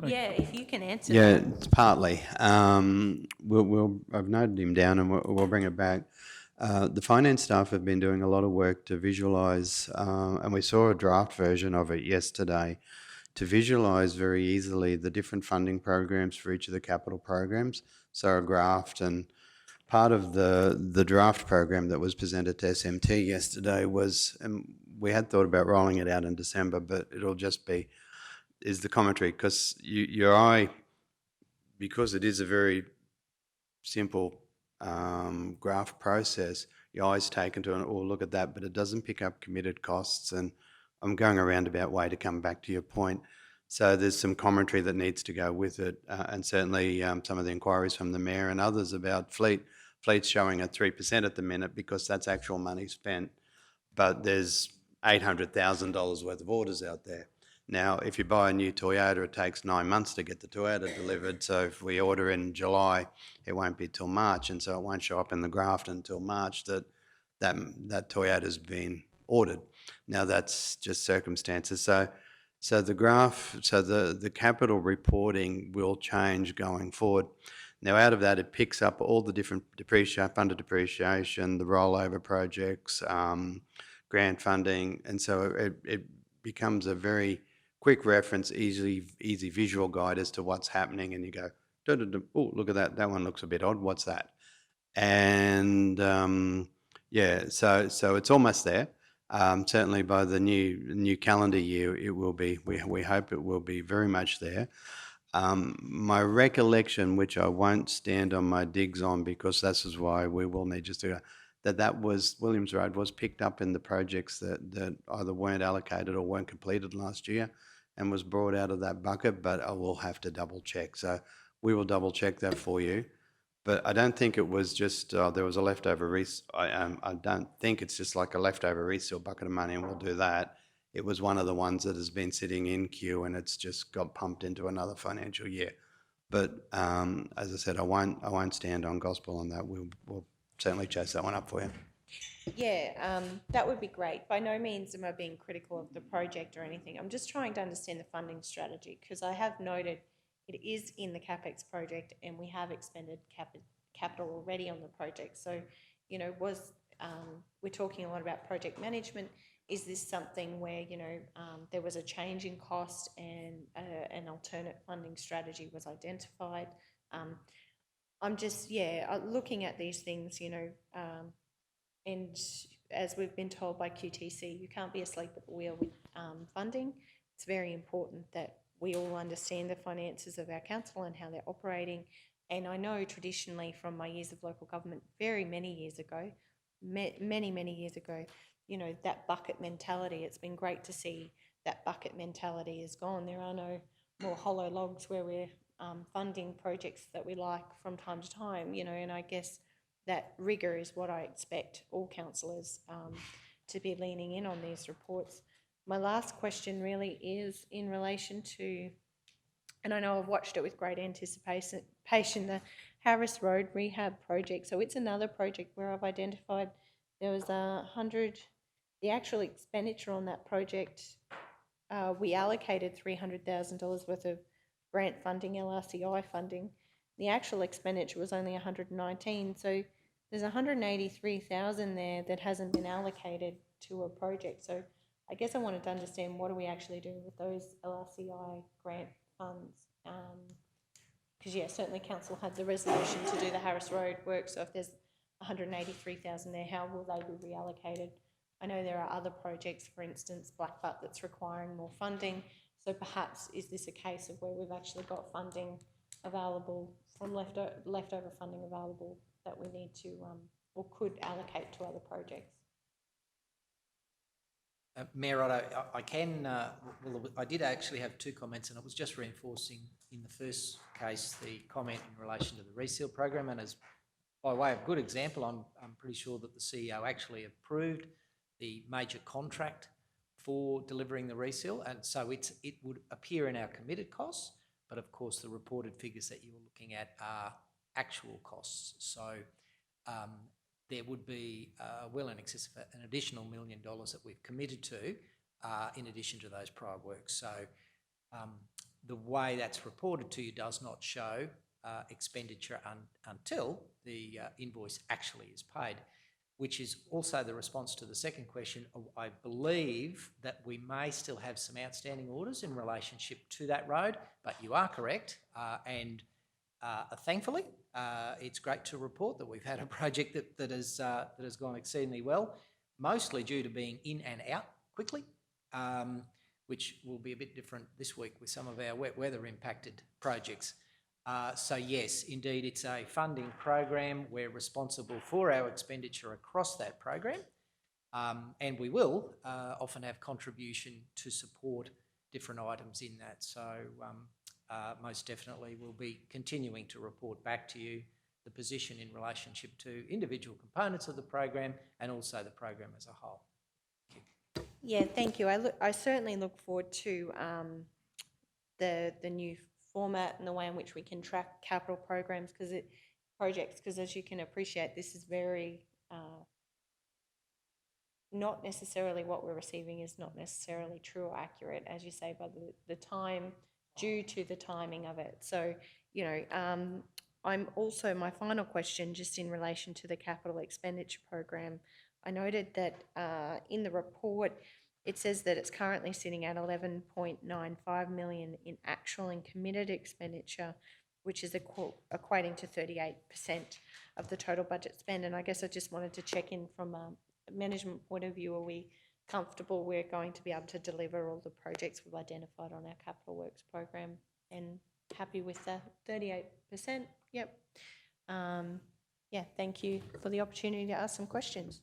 yeah, if you can answer Yeah, that. it's partly. I've noted him down and we'll bring it back. The finance staff have been doing a lot of work to visualise, and we saw a draft version of it yesterday, to visualise very easily the different funding programs for each of the capital programs. So a graph, and part of the draft program that was presented to SMT yesterday was, and we had thought about rolling it out in December, but it'll just be, is the commentary, because your eye, because it is a very simple graph process, your eye's taken to, oh, look at that, but it doesn't pick up committed costs. And I'm going a roundabout way to come back to your point. So there's some commentary that needs to go with it, and certainly some of the inquiries from the Mayor and others about fleet's showing at 3% at the minute because that's actual money spent, but there's $800,000 worth of orders out there. Now, if you buy a new Toyota, it takes 9 months to get the Toyota delivered. So if we order in July, it won't be till March, and so it won't show up in the graph until March that Toyota's been ordered. Now, that's just circumstances. So the graph, so the capital reporting will change going forward. Now, out of that, it picks up all the different under depreciation, the rollover projects, grant funding, and so it becomes a very quick reference, easy visual guide as to what's happening, and you go, oh, look at that, that one looks a bit odd, what's that? And yeah, so it's almost there. Certainly by the new calendar year, it will be, we hope it will be very much there. My recollection, which I won't stand on my digs on because this is why we will need just to go, that was, Williams Road was picked up in the projects that either weren't allocated or weren't completed last year and was brought out of that bucket, but I will have to double check. So we will double check that for you. But I don't think it was just, there was a leftover I don't think it's just like a leftover resale bucket of money and we'll do that. It was one of the ones that has been sitting in queue and it's just got pumped into another financial year. But as I said, I won't stand on gospel on that. We'll certainly chase that one up for you. Yeah, that would be great. By no means am I being critical of the project or anything. I'm just trying to understand the funding strategy, because I have noted it is in the CapEx project and we have expended capital already on the project. So, you know, we're talking a lot about project management. Is this something where, you know, there was a change in cost and an alternate funding strategy was identified? I'm just, looking at these things, you know, and as we've been told by QTC, you can't be asleep at the wheel with funding. It's very important that we all understand the finances of our council and how they're operating. And I know traditionally from my years of local government, very many years ago, many years ago, you know, that bucket mentality, it's been great to see that bucket mentality is gone. There are no more hollow logs where we're funding projects that we like from time to time, you know, and I guess that rigour is what I expect all councillors to be leaning in on these reports. My last question really is in relation to, and I know I've watched it with great anticipation, the Harris Road rehab project. So it's another project where I've identified there was the actual expenditure on that project, we allocated $300,000 worth of grant funding, LRCI funding. The actual expenditure was only 119. So there's 183,000 there that hasn't been allocated to a project. So I guess I wanted to understand, what are we actually doing with those LRCI grant funds? Because yeah, certainly council had the resolution to do the Harris Road work. So if there's 183,000 there, how will they be reallocated? I know there are other projects, for instance, Blackbutt, that's requiring more funding. So perhaps is this a case of where we've actually got funding available from leftover funding available that we need to or could allocate to other projects? Mayor Otto, I can, well, I did actually have two comments, and it was just reinforcing in the first case the comment in relation to the reseal program, and as by way of good example, I'm pretty sure that the CEO actually approved the major contract for delivering the reseal, and so it would appear in our committed costs, but of course the reported figures that you're looking at are actual costs. So there would be well in excess of an additional $1 million that we've committed to in addition to those prior works. So the way that's reported to you does not show expenditure until the invoice actually is paid, which is also the response to the second question. I believe that we may still have some outstanding orders in relationship to that road, but you are correct, and thankfully, it's great to report that we've had a project that has gone exceedingly well, mostly due to being in and out quickly, which will be a bit different this week with some of our wet weather impacted projects. So yes, indeed, it's a funding program. We're responsible for our expenditure across that program, and we will often have contribution to support different items in that. So most definitely we'll be continuing to report back to you the position in relationship to individual components of the program and also the program as a whole. Thank you. Yeah, thank you. I certainly look forward to the new format and the way in which we can track capital programs because as you can appreciate, this is very not necessarily what we're receiving is not necessarily true or accurate, as you say, by the time due to the timing of it. So, you know, I'm also, my final question, just in relation to the capital expenditure program, I noted that in the report, it says that it's currently sitting at 11.95 million in actual and committed expenditure, which is equating to 38% of the total budget spend. And I guess I just wanted to check in from a management point of view, are we comfortable we're going to be able to deliver all the projects we've identified on our capital works program, and happy with the 38%? Yep. Yeah, thank you for the opportunity to ask some questions.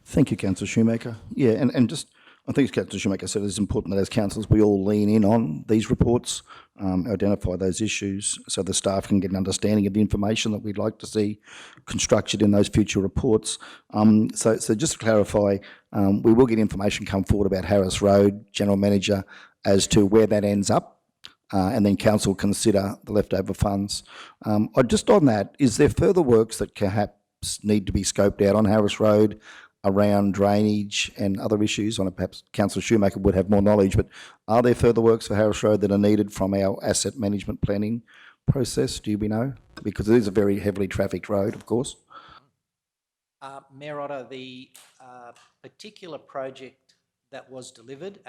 Thank you, Councillor Shoemaker. Yeah, and just, I think as Councillor Shoemaker said, it's important that as councillors we all lean in on these reports, identify those issues so the staff can get an understanding of the information that we'd like to see constructed in those future reports. So just to clarify, we will get information come forward about Harris Road, General Manager, as to where that ends up, and then council consider the leftover funds. Just on that, is there further works that perhaps need to be scoped out on Harris Road around drainage and other issues? On it, perhaps Councillor Shoemaker would have more knowledge, but are there further works for Harris Road that are needed from our asset management planning process? Do we know? Because it is a very heavily trafficked road, of course. Mayor Otto, the particular project that was delivered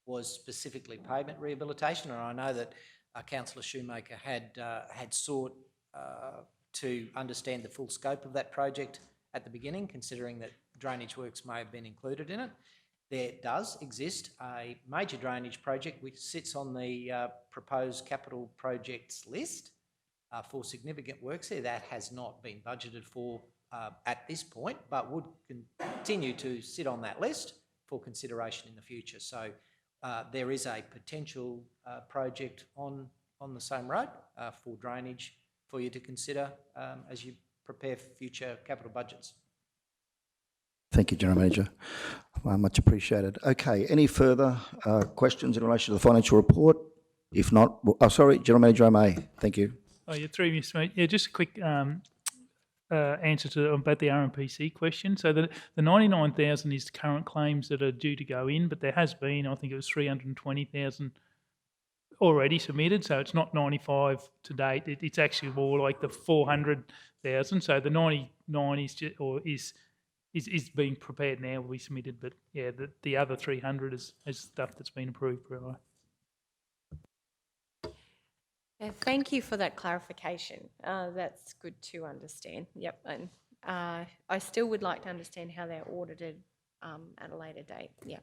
was specifically pavement rehabilitation, and I know that Councillor Shoemaker had sought to understand the full scope of that project at the beginning, considering that drainage works may have been included in it. There does exist a major drainage project which sits on the proposed capital projects list for significant works there. That has not been budgeted for at this point, but would continue to sit on that list for consideration in the future. So there is a potential project on the same road for drainage for you to consider as you prepare for future capital budgets. Thank you, General Manager. Much appreciated. Okay, any further questions in relation to the financial report? If not, sorry, General Manager O'May. Thank you. Oh, yeah, through you, Mr. Mayor. Yeah, just a quick answer to about the RMPC question. So the 99,000 is the current claims that are due to go in, but there has been, I think it was 320,000 already submitted, so it's not 95 to date. It's actually more like the 400,000. So the 99 is being prepared now, will be submitted, but yeah, the other 300 is stuff that's been approved. Right? Thank you for that clarification. That's good to understand. Yep, and I still would like to understand how they're audited at a later date. Yeah.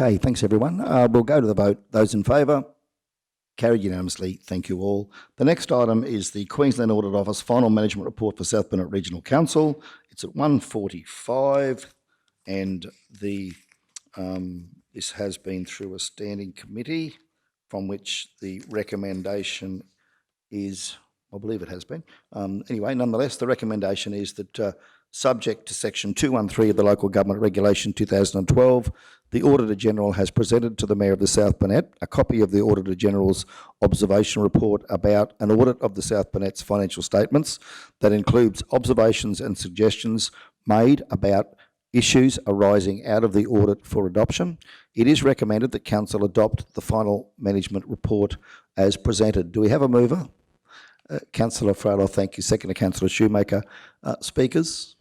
Okay, thanks everyone. We'll go to the vote. Those in favour? Carried unanimously. Thank you all. The next item is the Queensland Audit Office Final Management Report for South Burnett Regional Council. It's at 1:45 and this has been through a standing committee from which the recommendation is, I believe it has been. Anyway, nonetheless, the recommendation is that subject to section 213 of the Local Government Regulation 2012, the Auditor General has presented to the Mayor of the South Burnett a copy of the Auditor General's observation report about an audit of the South Burnett's financial statements that includes observations and suggestions made about issues arising out of the audit for adoption. It is recommended that Council adopt the final management report as presented. Do we have a mover? Councillor Frail, thank you. Second to Councillor Shoemaker. Speakers?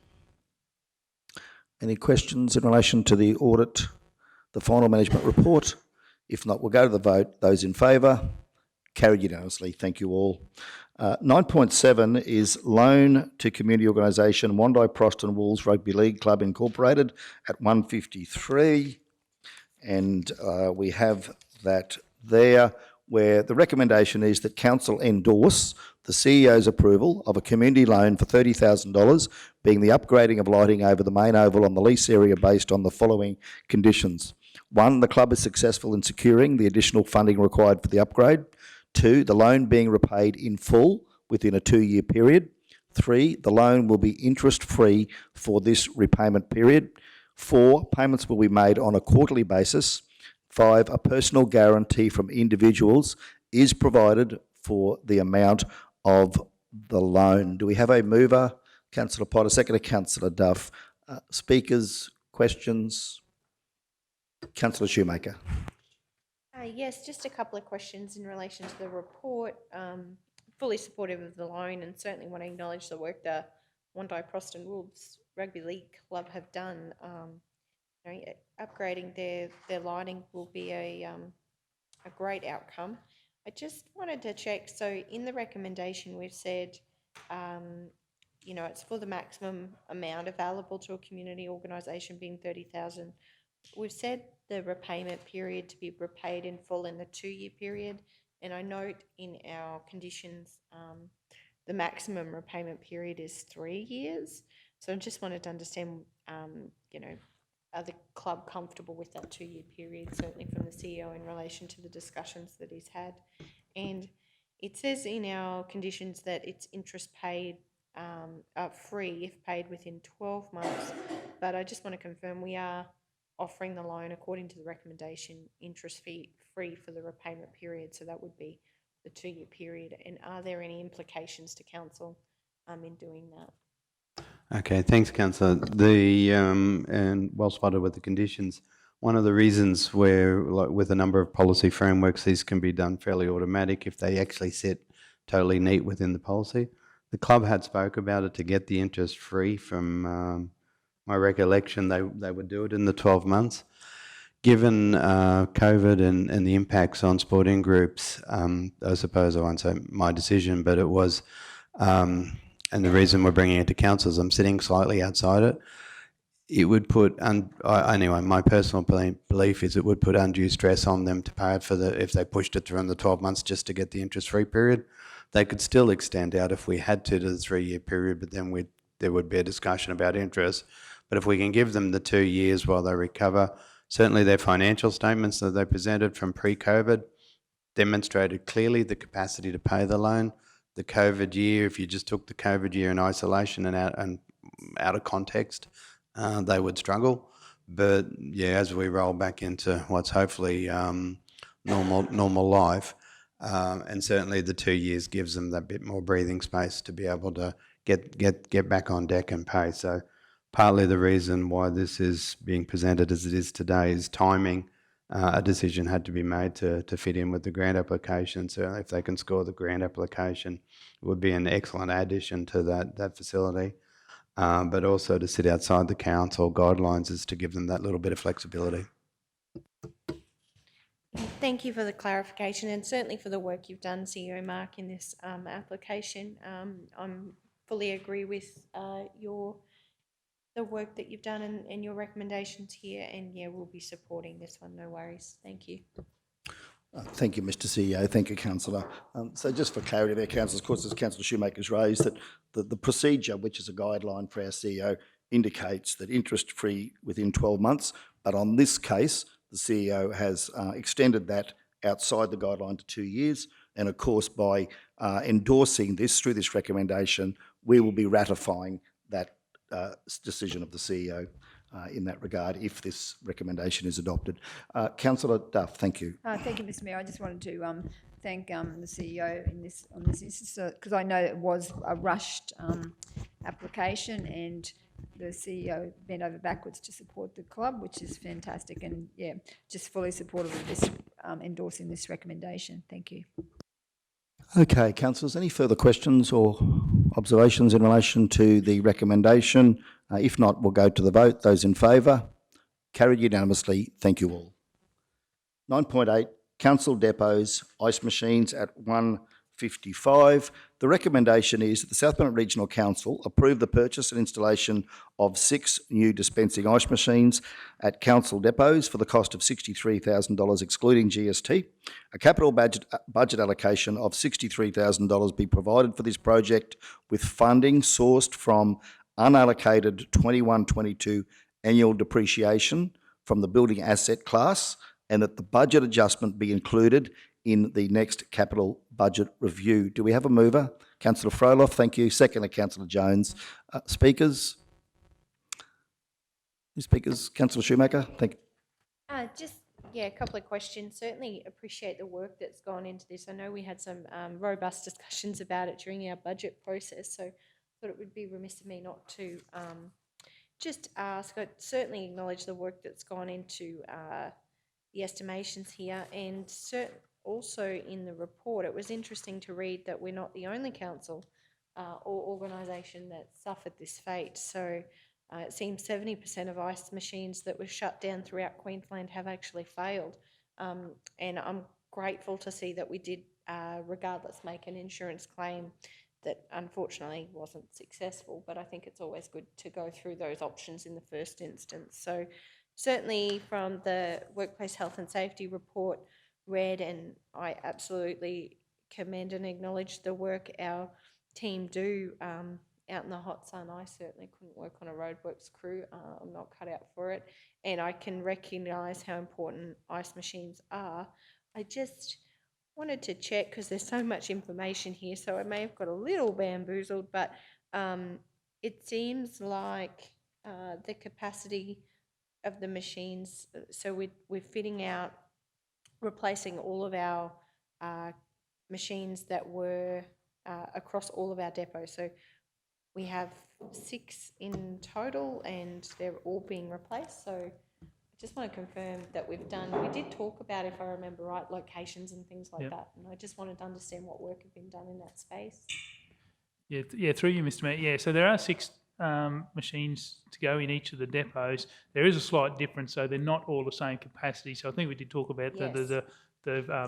Any questions in relation to the audit, the final management report? If not, we'll go to the vote. Those in favour? Carried unanimously. Thank you all. 9.7 is loan to community organisation Wandai Proston Wolves Rugby League Club Incorporated at 153. And we have that there, where the recommendation is that Council endorse the CEO's approval of a community loan for $30,000, being the upgrading of lighting over the main oval on the lease area based on the following conditions. 1, the club is successful in securing the additional funding required for the upgrade. 2, the loan being repaid in full within a 2-year period. 3, the loan will be interest-free for this repayment period. 4, payments will be made on a quarterly basis. 5, a personal guarantee from individuals is provided for the amount of the loan. Do we have a mover? Councillor Potter, second to Councillor Duff. Speakers, questions? Councillor Shoemaker. Yes, just a couple of questions in relation to the report. Fully supportive of the loan and certainly want to acknowledge the work the Wandai Proston Wolves Rugby League Club have done. Upgrading their lighting will be a great outcome. I just wanted to check, so in the recommendation we've said, it's for the maximum amount available to a community organisation being $30,000. We've said the repayment period to be repaid in full in the 2-year period, and I note in our conditions the maximum repayment period is 3 years. So I just wanted to understand, are the club comfortable with that 2-year period, certainly from the CEO in relation to the discussions that he's had? And it says in our conditions that it's interest paid free if paid within 12 months, but I just want to confirm we are offering the loan according to the recommendation interest free for the repayment period, so that would be the 2-year period. And are there any implications to council in doing that? Okay, thanks, Councillor. And well spotted with the conditions. One of the reasons where, like, with a number of policy frameworks, these can be done fairly automatic if they actually sit totally neat within the policy. The club had spoke about it to get the interest free. From my recollection, they would do it in the 12 months. Given COVID and the impacts on sporting groups, I suppose I won't say my decision, but it was, and the reason we're bringing it to council is I'm sitting slightly outside it. It would put, anyway, my personal belief is it would put undue stress on them to pay it if they pushed it through in the 12 months just to get the interest-free period. They could still extend out if we had to the 3-year period, but then there would be a discussion about interest. But if we can give them the 2 years while they recover, certainly their financial statements that they presented from pre-COVID demonstrated clearly the capacity to pay the loan. The COVID year, if you just took the COVID year in isolation and out of context, they would struggle. But yeah, as we roll back into what's hopefully normal life, and certainly the 2 years gives them that bit more breathing space to be able to get back on deck and pay. So partly the reason why this is being presented as it is today is timing. A decision had to be made to fit in with the grant application. So if they can score the grant application, it would be an excellent addition to that facility. But also to sit outside the council guidelines is to give them that little bit of flexibility. Thank you for the clarification and certainly for the work you've done, CEO Mark, in this application. I fully agree with your the work that you've done and your recommendations here, and yeah, we'll be supporting this one, no worries. Thank you. Thank you, Mr CEO. Thank you, councillor. So just for clarity there, councillors, of course, as Councillor Shoemaker's raised, that the procedure, which is a guideline for our CEO, indicates that interest-free within 12 months. But on this case, the CEO has extended that outside the guideline to 2 years. And of course, by endorsing this through this recommendation, we will be ratifying that decision of the CEO in that regard if this recommendation is adopted. Councillor Duff, thank you. Thank you, Mr Mayor. I just wanted to thank the CEO on this because I know it was a rushed application, and the CEO bent over backwards to support the club, which is fantastic, and yeah, just fully supportive of this, endorsing this recommendation. Thank you. Okay, councillors, any further questions or observations in relation to the recommendation? If not, we'll go to the vote. Those in favour? Carried unanimously. Thank you all. 9.8, council depots, ice machines at 155. The recommendation is that the South Bennett Regional Council approve the purchase and installation of 6 new dispensing ice machines at council depots for the cost of $63,000 excluding GST. A capital budget allocation of $63,000 be provided for this project, with funding sourced from unallocated 21-22 annual depreciation from the building asset class, and that the budget adjustment be included in the next capital budget review. Do we have a mover? Councillor Froloff, thank you. Secondly, Councillor Jones. Speakers? New speakers? Councillor Shoemaker, thank you. A couple of questions. Certainly appreciate the work that's gone into this. I know we had some robust discussions about it during our budget process, so I thought it would be remiss of me not to just ask. I certainly acknowledge the work that's gone into the estimations here, and also in the report, it was interesting to read that we're not the only council or organisation that suffered this fate. So it seems 70% of ice machines that were shut down throughout Queensland have actually failed. And I'm grateful to see that we did, regardless, make an insurance claim that unfortunately wasn't successful. But I think it's always good to go through those options in the first instance. So certainly from the Workplace Health and Safety report read, and I absolutely commend and acknowledge the work our team do out in the hot sun. I certainly couldn't work on a roadworks crew. I'm not cut out for it. And I can recognise how important ice machines are. I just wanted to check, because there's so much information here, so I may have got a little bamboozled, but it seems like the capacity of the machines, so we're fitting out, replacing all of our machines that were across all of our depots. So we have 6 in total, and they're all being replaced. So I just want to confirm that we did talk about, if I remember right, locations and things like that. And I just wanted to understand what work had been done in that space. Yeah, through you, Mr Mayor. Yeah, so there are 6 machines to go in each of the depots. There is a slight difference, so they're not all the same capacity. So I think we did talk about the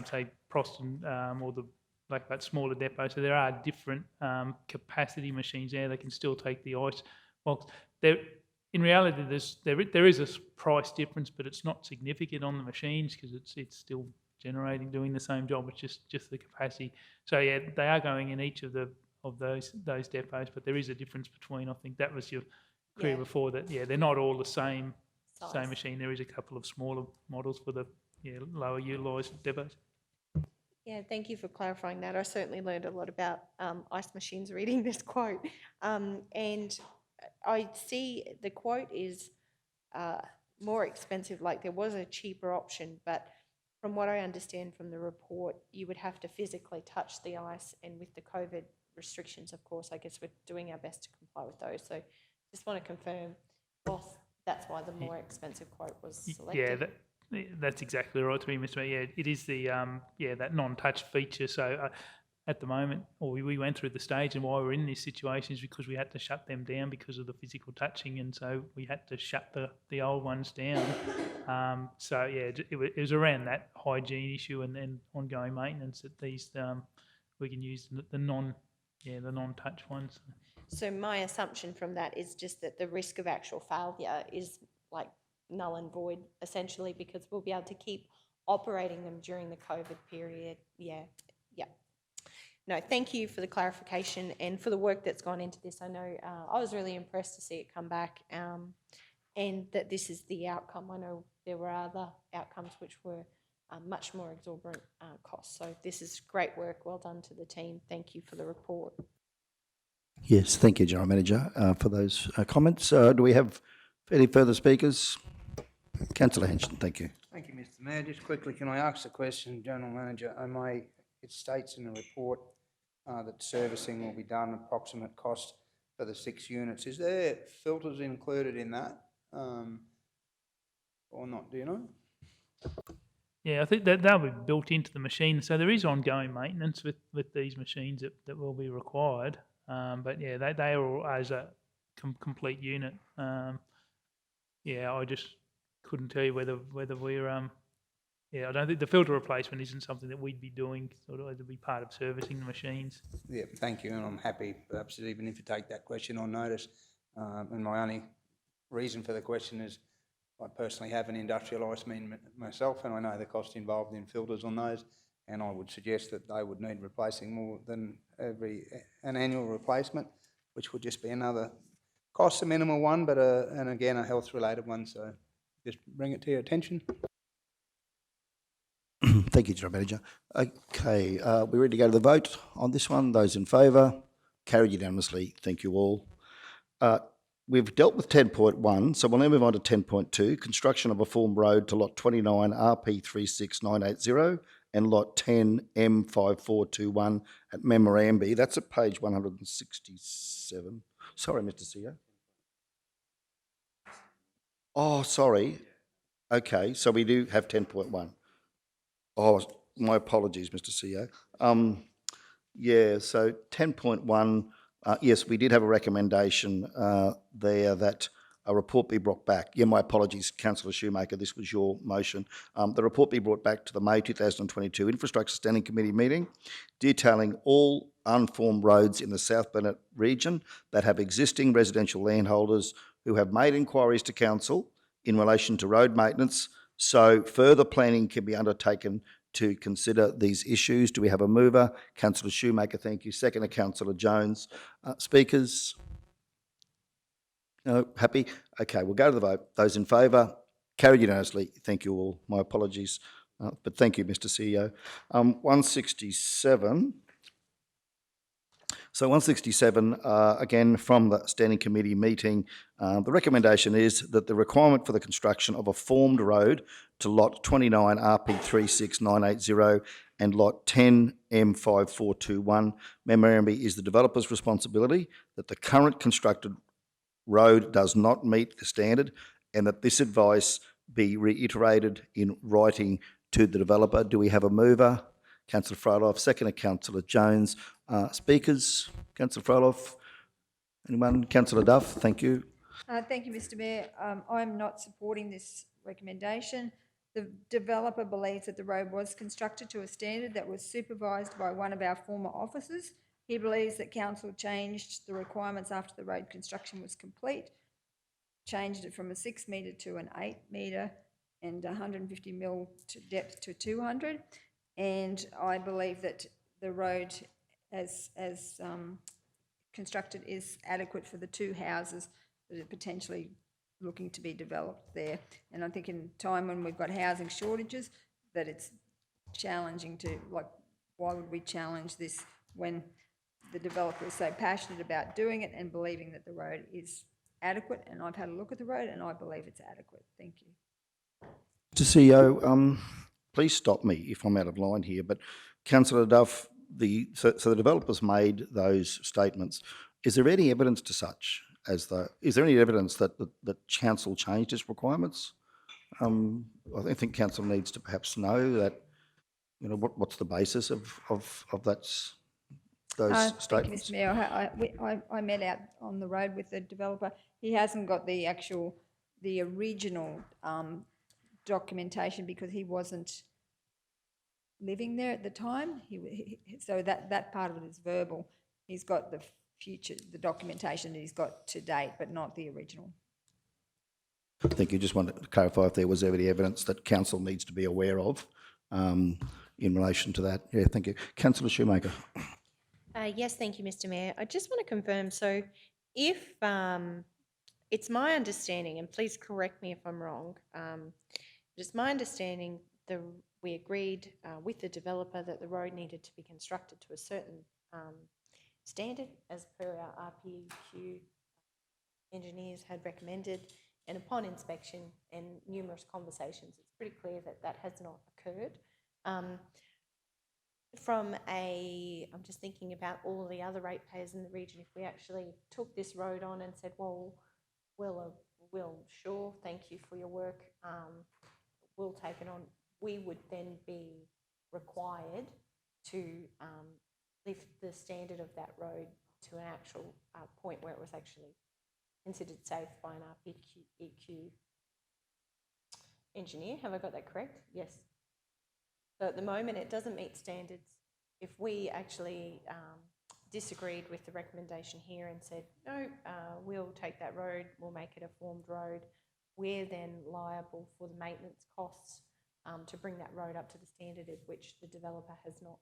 say Proston or the that smaller depot. So there are different capacity machines there. They can still take the ice box. In reality, there is a price difference, but it's not significant on the machines because it's still doing the same job. It's just the capacity. So yeah, they are going in each of those depots, but there is a difference between. I think that was your query before, that they're not all the same machine. There is a couple of smaller models for the lower utilised depots. Yeah, thank you for clarifying that. I certainly learned a lot about ice machines reading this quote. And I see the quote is more expensive, like there was a cheaper option, but from what I understand from the report, you would have to physically touch the ice, and with the COVID restrictions, of course, I guess we're doing our best to comply with those. So just want to confirm, boss, that's why the more expensive quote was selected. Yeah, that's exactly right to me, Mr. Mayor. Yeah, it is the that non-touch feature. So at the moment, we went through the stage, and why we're in this situation is because we had to shut them down because of the physical touching, and so we had to shut the old ones down. So yeah, it was around that hygiene issue and then ongoing maintenance that these we can use the non-touch ones. So my assumption from that is just that the risk of actual failure is like null and void essentially, because we'll be able to keep operating them during the COVID period. Yeah. No, thank you for the clarification and for the work that's gone into this. I know I was really impressed to see it come back and that this is the outcome. I know there were other outcomes which were much more exorbitant costs. So this is great work. Well done to the team. Thank you for the report. Yes, thank you, General Manager, for those comments. Do we have any further speakers? Councillor Henson, thank you. Thank you, Mr Mayor. Just quickly, can I ask the question, General Manager? It states in the report that servicing will be done approximate cost for the 6 units. Is there filters included in that or not? Do you know? Yeah, I think that they'll be built into the machine. So there is ongoing maintenance with these machines that will be required. But yeah, they are all as a complete unit. Yeah, I just couldn't tell you whether we're yeah, I don't think the filter replacement isn't something that we'd be doing. Sort of, it'd be part of servicing the machines. Yeah, thank you, and I'm happy, perhaps, even if you take that question on notice. And my only reason for the question is I personally have an industrial ice mine myself, and I know the cost involved in filters on those, and I would suggest that they would need replacing more than an annual replacement, which would just be another cost, a minimal one, but and again, a health-related one, so just bring it to your attention. Thank you, General Manager. Okay, we're ready to go to the vote on this one. Those in favour? Carried unanimously. Thank you all. We've dealt with 10.1, so we'll now move on to 10.2, construction of a formed road to lot 29 RP 36980 and lot 10 M5421 at Memorandum. That's at page 167. Sorry, Mr. CEO. Oh, sorry. Okay, so we do have 10.1. Oh, my apologies, Mr. CEO. Yeah, so 10.1, yes, we did have a recommendation there that a report be brought back. Yeah, my apologies, Councillor Shoemaker, this was your motion. The report be brought back to the May 2022 Infrastructure Standing Committee meeting, detailing all unformed roads in the South Burnett region that have existing residential landholders who have made inquiries to Council in relation to road maintenance, so further planning can be undertaken to consider these issues. Do we have a mover? Councillor Shoemaker, thank you. Seconder, Councillor Jones. Speakers? No, happy? Okay, we'll go to the vote. Those in favour? Carried unanimously. Thank you all. My apologies. But thank you, Mr. CEO. 167. So 167, again, from the Standing Committee meeting, the recommendation is that the requirement for the construction of a formed road to lot 29 RP 36980 and lot 10 M5421 Memorandum is the developer's responsibility, that the current constructed road does not meet the standard, and that this advice be reiterated in writing to the developer. Do we have a mover? Councillor Fryloff, seconder, Councillor Jones. Speakers? Councillor Fryloff? Anyone? Councillor Duff, thank you. Thank you, Mr. Mayor. I'm not supporting this recommendation. The developer believes that the road was constructed to a standard that was supervised by one of our former officers. He believes that council changed the requirements after the road construction was complete, changed it from a 6 metre to an 8 metre and 150 mil to depth to 200. And I believe that the road as constructed is adequate for the 2 houses that are potentially looking to be developed there. And I think in time when we've got housing shortages, that it's challenging to, like, why would we challenge this when the developer is so passionate about doing it and believing that the road is adequate? And I've had a look at the road and I believe it's adequate. Thank you. Mr. CEO, please stop me if I'm out of line here, but Councillor Duff, so the developers made those statements. Is there any evidence to such is there any evidence that council changed its requirements? I think council needs to perhaps know that, you know, what's the basis of those statements? Thank you, Mr. Mayor. I met out on the road with the developer. He hasn't got the original documentation because he wasn't living there at the time. So that part of it is verbal. He's got the future, the documentation that he's got to date, but not the original. Thank you. Just wanted to clarify if there was any evidence that council needs to be aware of in relation to that. Yeah, thank you. Councillor Shoemaker. Yes, thank you, Mr. Mayor. I just want to confirm, so if, it's my understanding, and please correct me if I'm wrong, it's my understanding we agreed with the developer that the road needed to be constructed to a certain standard as per our RPQ engineers had recommended, and upon inspection and numerous conversations, it's pretty clear that that has not occurred. I'm just thinking about all the other ratepayers in the region, if we actually took this road on and said, well, sure, thank you for your work, we'll take it on, we would then be required to lift the standard of that road to an actual point where it was actually considered safe by an RPEQ engineer. Have I got that correct? Yes. So at the moment, it doesn't meet standards. If we actually disagreed with the recommendation here and said, no, we'll take that road, we'll make it a formed road, we're then liable for the maintenance costs to bring that road up to the standard of which the developer has not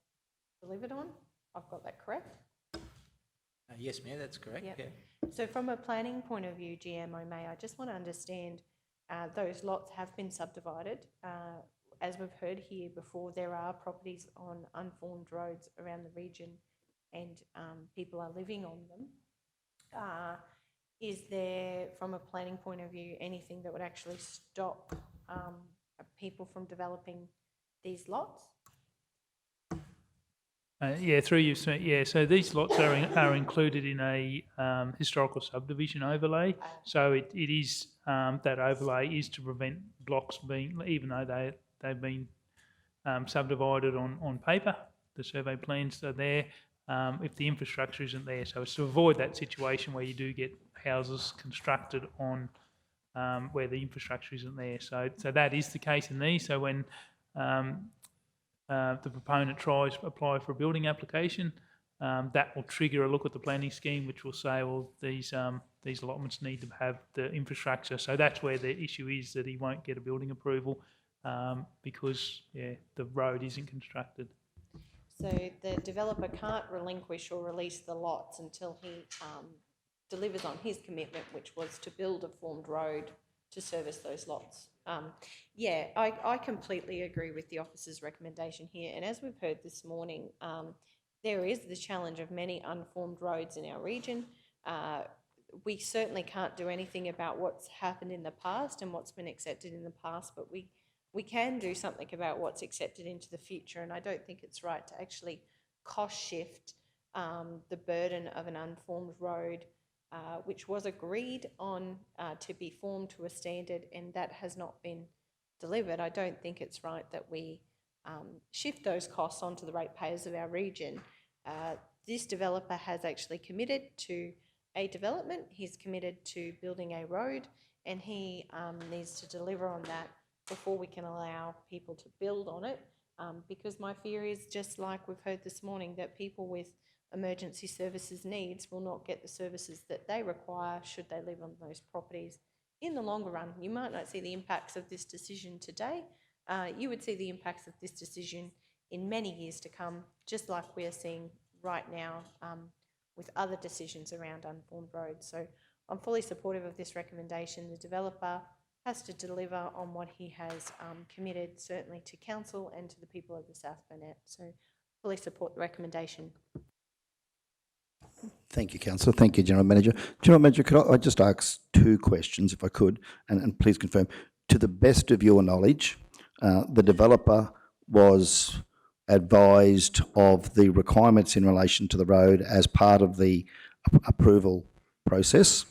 delivered on. I've got that correct? Yes, Mayor, that's correct. Yep. Yeah. So from a planning point of view, GMO May, I just want to understand those lots have been subdivided. As we've heard here before, there are properties on unformed roads around the region and people are living on them. Is there, from a planning point of view, anything that would actually stop people from developing these lots? Yeah, through you, Smith. Yeah, so these lots are included in a historical subdivision overlay. So it is that overlay is to prevent blocks being, even though they've been subdivided on paper, the survey plans are there. If the infrastructure isn't there, so it's to avoid that situation where you do get houses constructed on where the infrastructure isn't there. So that is the case in these. So when the proponent tries to apply for a building application, that will trigger a look at the planning scheme, which will say, well, these allotments need to have the infrastructure. So that's where the issue is, that he won't get a building approval because, the road isn't constructed. So the developer can't relinquish or release the lots until he delivers on his commitment, which was to build a formed road to service those lots. I completely agree with the officer's recommendation here. And as we've heard this morning, there is the challenge of many unformed roads in our region. We certainly can't do anything about what's happened in the past and what's been accepted in the past, but we can do something about what's accepted into the future. And I don't think it's right to actually cost shift the burden of an unformed road, which was agreed on to be formed to a standard, and that has not been delivered. I don't think it's right that we shift those costs onto the ratepayers of our region. This developer has actually committed to a development. He's committed to building a road, and he needs to deliver on that before we can allow people to build on it. Because my fear is, just like we've heard this morning, that people with emergency services needs will not get the services that they require should they live on those properties. In the longer run, you might not see the impacts of this decision today. You would see the impacts of this decision in many years to come, just like we're seeing right now with other decisions around unformed roads. So I'm fully supportive of this recommendation. The developer has to deliver on what he has committed, certainly to council and to the people of the South Burnett. So fully support the recommendation. Thank you, Councillor. Thank you, General Manager. General Manager, could I just ask two questions, if I could, and please confirm. To the best of your knowledge, the developer was advised of the requirements in relation to the road as part of the approval process,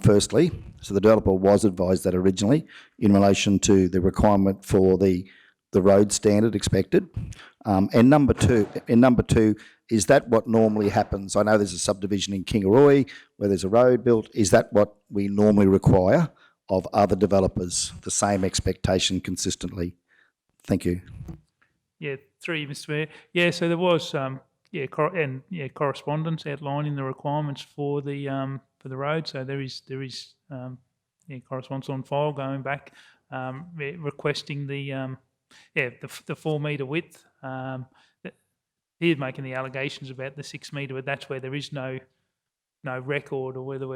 firstly. So the developer was advised that originally in relation to the requirement for the road standard expected. And number two, is that what normally happens? I know there's a subdivision in Kingaroy where there's a road built. Is that what we normally require of other developers, the same expectation consistently? Thank you. Yeah, through you, Mr. Mayor. Yeah, so there was correspondence outlining the requirements for the road. So there is correspondence on file going back, requesting the 4 metre width. He's making the allegations about the 6 metre, but that's where there is no record, or whether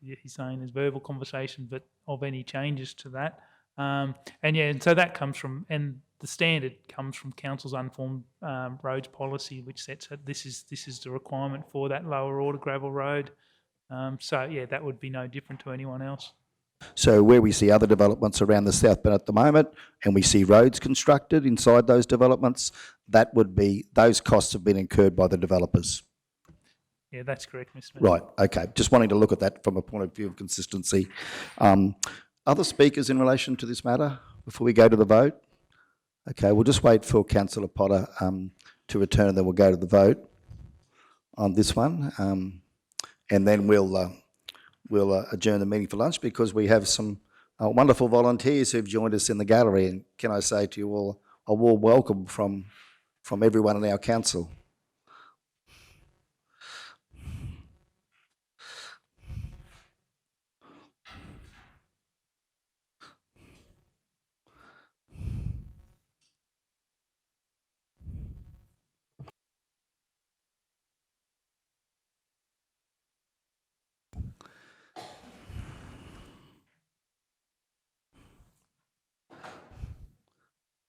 he's saying there's verbal conversation, but of any changes to that. And so that comes from, and the standard comes from council's unformed roads policy, which sets that this is the requirement for that lower order gravel road. That would be no different to anyone else. So where we see other developments around the South Bend at the moment, and we see roads constructed inside those developments, that would be, those costs have been incurred by the developers. Yeah, that's correct, Mr. Mayor. Right, okay. Just wanting to look at that from a point of view of consistency. Other speakers in relation to this matter before we go to the vote? Okay, we'll just wait for Councillor Potter to return, and then we'll go to the vote on this one. And then we'll adjourn the meeting for lunch, because we have some wonderful volunteers who've joined us in the gallery. And can I say to you all a warm welcome from everyone in our council.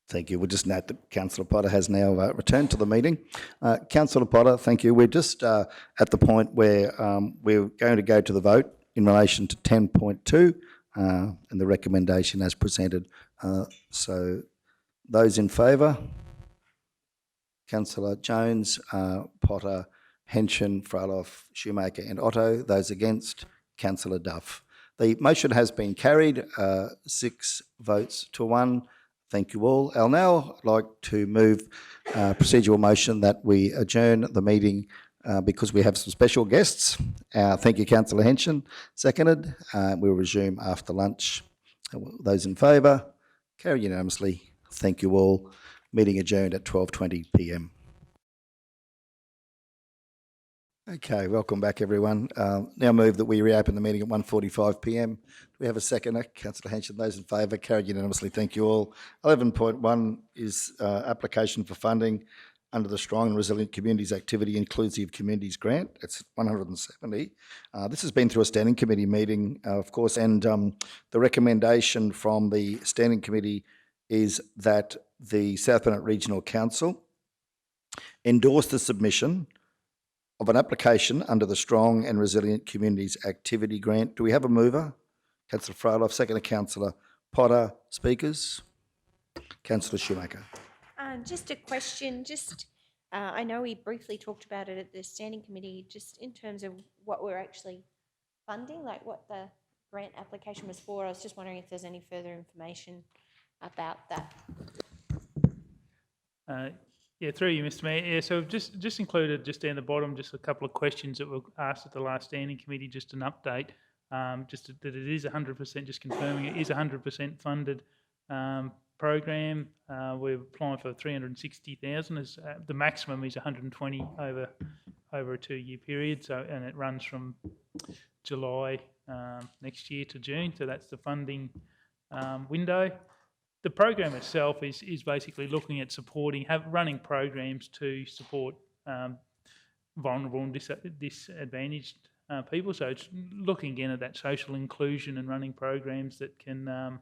Thank you. We'll just note that Councillor Potter has now returned to the meeting. Councillor Potter, thank you. We're just at the point where we're going to go to the vote in relation to 10.2 and the recommendation as presented. So those in favour? Councillor Jones, Potter, Henson, Fraloff, Shoemaker and Otto. Those against? Councillor Duff. The motion has been carried, 6 votes to 1. Thank you all. I'll now like to move a procedural motion that we adjourn the meeting because we have some special guests. Thank you, Councillor Henson. Seconded. We'll resume after lunch. Those in favour? Carried unanimously. Thank you all. Meeting adjourned at 12:20 p.m. Okay, welcome back, everyone. Now move that we reopen the meeting at 1:45 p.m. Do we have a seconder? Councillor Henson, those in favour? Carried unanimously. Thank you all. 11.1 is application for funding under the Strong and Resilient Communities Activity Inclusive Communities Grant. It's 170. This has been through a standing committee meeting, of course, and the recommendation from the standing committee is that the South Bennett Regional Council endorse the submission of an application under the Strong and Resilient Communities Activity Grant. Do we have a mover? Councillor Fraloff, second to Councillor Potter. Speakers? Councillor Shoemaker. Just a question, I know we briefly talked about it at the standing committee, just in terms of what we're actually funding, like what the grant application was for. I was just wondering if there's any further information about that. Through you, Mr. Mayor. Yeah, so just included just down the bottom, just a couple of questions that were asked at the last standing committee, just an update, just that it is 100%, just confirming it is 100% funded program. We're applying for 360,000. As the maximum is 120 over a 2-year period. So, and it runs from July next year to June. So that's the funding window. The program itself is basically looking at running programs to support vulnerable and disadvantaged people. So it's looking again at that social inclusion and running programs that can.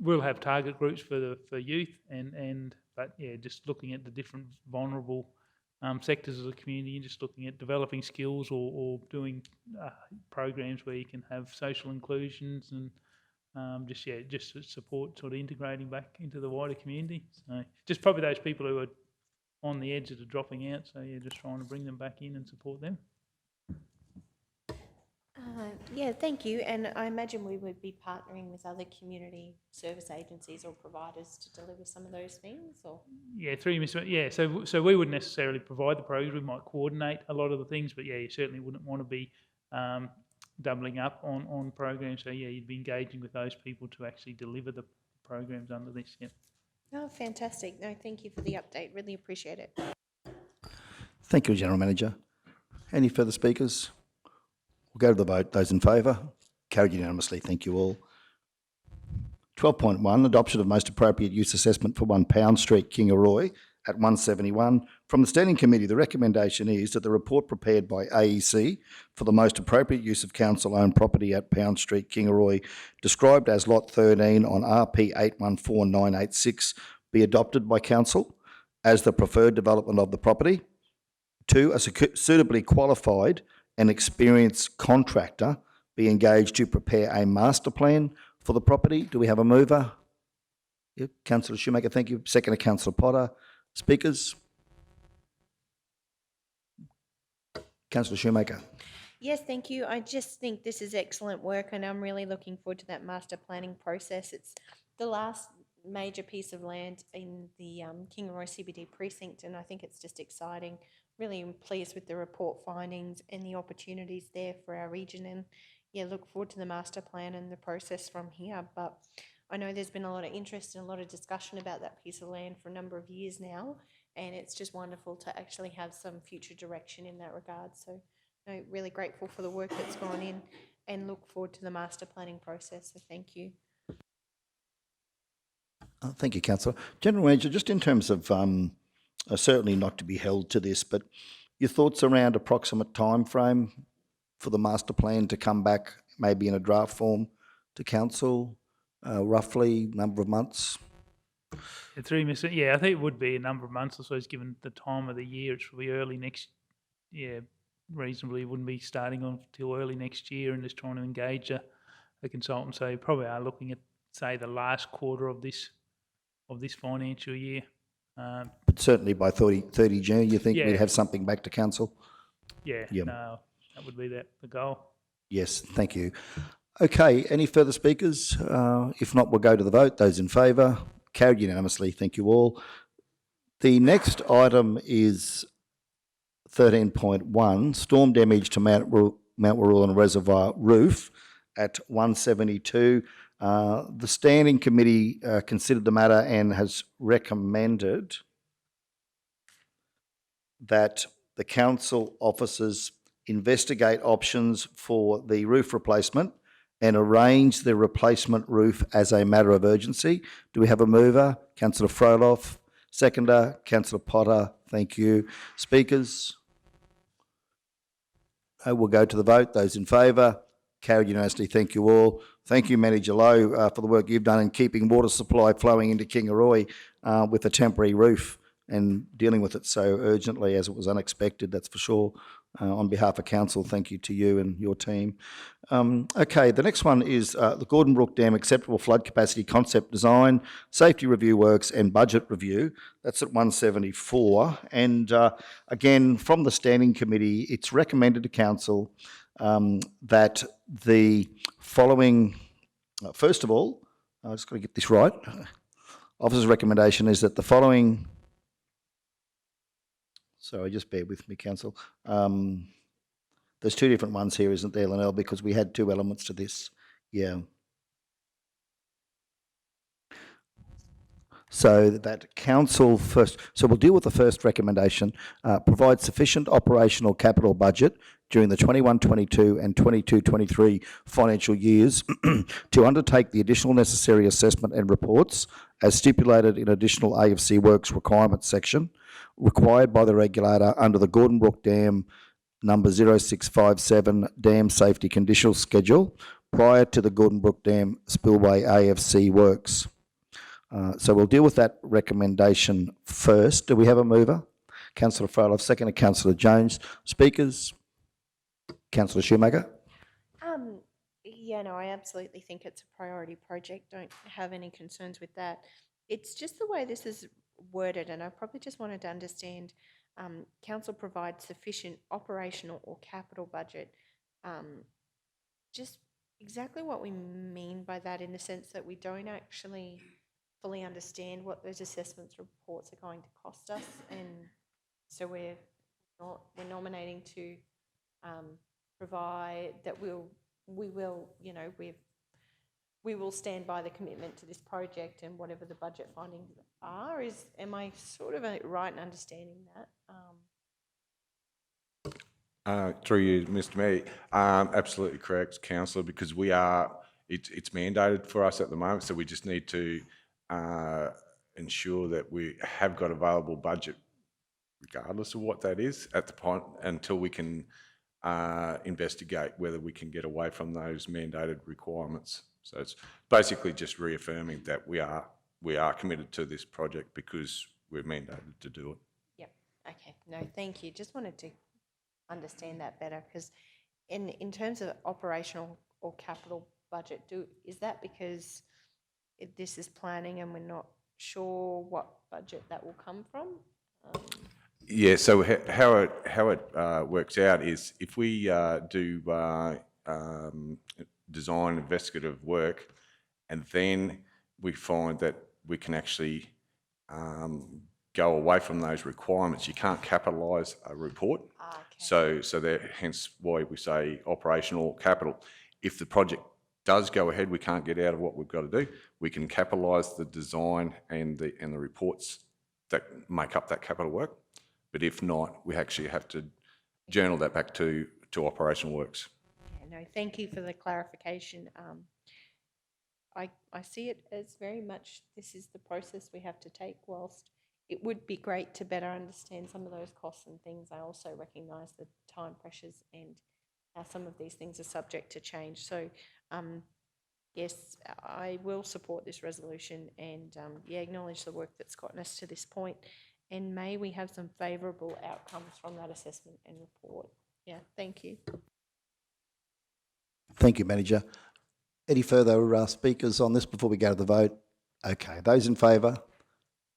We'll have target groups for youth just looking at the different vulnerable sectors of the community, and just looking at developing skills or doing programs where you can have social inclusions and. Just to support sort of integrating back into the wider community. So just probably those people who are on the edge of dropping out. So just trying to bring them back in and support them. Thank you. And I imagine we would be partnering with other community service agencies or providers to deliver some of those things, or? Yeah, through you, Mr. Yeah, so we wouldn't necessarily provide the programs. We might coordinate a lot of the things, but you certainly wouldn't want to be doubling up on programs. So you'd be engaging with those people to actually deliver the programs under this. Yeah. Oh, fantastic. No, thank you for the update. Really appreciate it. Thank you, General Manager. Any further speakers? We'll go to the vote. Those in favour? Carried unanimously. Thank you all. 12.1, adoption of most appropriate use assessment for 1 Pound Street, Kingaroy at 171. From the Standing Committee, the recommendation is that the report prepared by AEC for the most appropriate use of council-owned property at Pound Street, Kingaroy, described as Lot 13 on RP 814986, be adopted by council as the preferred development of the property. 2, a suitably qualified and experienced contractor be engaged to prepare a master plan for the property. Do we have a mover? Yep, Councillor Shoemaker, thank you. Second, Councillor Potter. Speakers? Councillor Shoemaker. Yes, thank you. I just think this is excellent work and I'm really looking forward to that master planning process. It's the last major piece of land in the Kingaroy CBD precinct and I think it's just exciting. Really am pleased with the report findings and the opportunities there for our region and yeah, look forward to the master plan and the process from here. But I know there's been a lot of interest and a lot of discussion about that piece of land for a number of years now and it's just wonderful to actually have some future direction in that regard. So no, really grateful for the work that's gone in and look forward to the master planning process. So thank you. Thank you, Councillor. General Manager, just in terms of, certainly not to be held to this, but your thoughts around approximate time frame for the master plan to come back, maybe in a draft form to council, roughly number of months? Yeah, I think it would be a number of months, I suppose, given the time of the year. It's probably early next, reasonably wouldn't be starting on till early next year and just trying to engage a consultant. So you probably are looking at, say, the last quarter of this financial year. But certainly by 30 June, you think Yeah. we'd have something back to council? Yeah, Yeah. no, that would be the goal. Yes, thank you. Okay, any further speakers? If not, we'll go to the vote. Those in favour? Carried unanimously. Thank you all. The next item is 13.1, storm damage to Mount Warulin Reservoir roof at 172. The Standing Committee considered the matter and has recommended that the council officers investigate options for the roof replacement and arrange the replacement roof as a matter of urgency. Do we have a mover? Councillor Froloff. Seconder, Councillor Potter. Thank you. Speakers? We'll go to the vote. Those in favour? Carried unanimously. Thank you all. Thank you, Manager Lowe, for the work you've done in keeping water supply flowing into Kingaroy with a temporary roof and dealing with it so urgently as it was unexpected, that's for sure. On behalf of council, thank you to you and your team. Okay, the next one is the Gordon Brook Dam Acceptable Flood Capacity Concept Design, Safety Review Works and Budget Review. That's at 174. And again, from the Standing Committee, it's recommended to council that the following, first of all, I just got to get this right. Officer's recommendation is that the following, sorry, just bear with me, council. There's two different ones here, isn't there, Linnell? Because we had two elements to this. Yeah. So that council first, so we'll deal with the first recommendation, provide sufficient operational capital budget during the 21-22 and 22-23 financial years to undertake the additional necessary assessment and reports as stipulated in additional AFC Works requirements section required by the regulator under the Gordon Brook Dam number 0657 Dam Safety Conditional Schedule prior to the Gordon Brook Dam Spillway AFC Works. So we'll deal with that recommendation first. Do we have a mover? Councillor Froloff, second to Councillor Jones. Speakers? Councillor Shoemaker? Yeah, no, I absolutely think it's a priority project. Don't have any concerns with that. It's just the way this is worded, and I probably just wanted to understand, council provides sufficient operational or capital budget. Just exactly what we mean by that in the sense that we don't actually fully understand what those assessments reports are going to cost us, and so we're nominating to provide that we will stand by the commitment to this project and whatever the budget findings are. Am I sort of right in understanding that? Through you, Mr. Mayor, absolutely correct, councillor, because it's mandated for us at the moment, so we just need to ensure that we have got available budget, regardless of what that is, at the point until we can investigate whether we can get away from those mandated requirements. So it's basically just reaffirming that we are committed to this project because we're mandated to do it. Yep, okay, no, thank you. Just wanted to understand that better, because in terms of operational or capital budget, is that because this is planning and we're not sure what budget that will come from? Yeah, so how it works out is if we do design investigative work and then we find that we can actually go away from those requirements, you can't capitalise a report. Okay. So hence why we say operational capital. If the project does go ahead, we can't get out of what we've got to do. We can capitalise the design and the reports that make up that capital work. But if not, we actually have to journal that back to operational works. Yeah, no, thank you for the clarification. I see it as very much this is the process we have to take. Whilst it would be great to better understand some of those costs and things, I also recognise the time pressures and how some of these things are subject to change. So yes, I will support this resolution and acknowledge the work that's gotten us to this point. And may we have some favourable outcomes from that assessment and report. Yeah, thank you. Thank you, Manager. Any further speakers on this before we go to the vote? Okay, those in favour?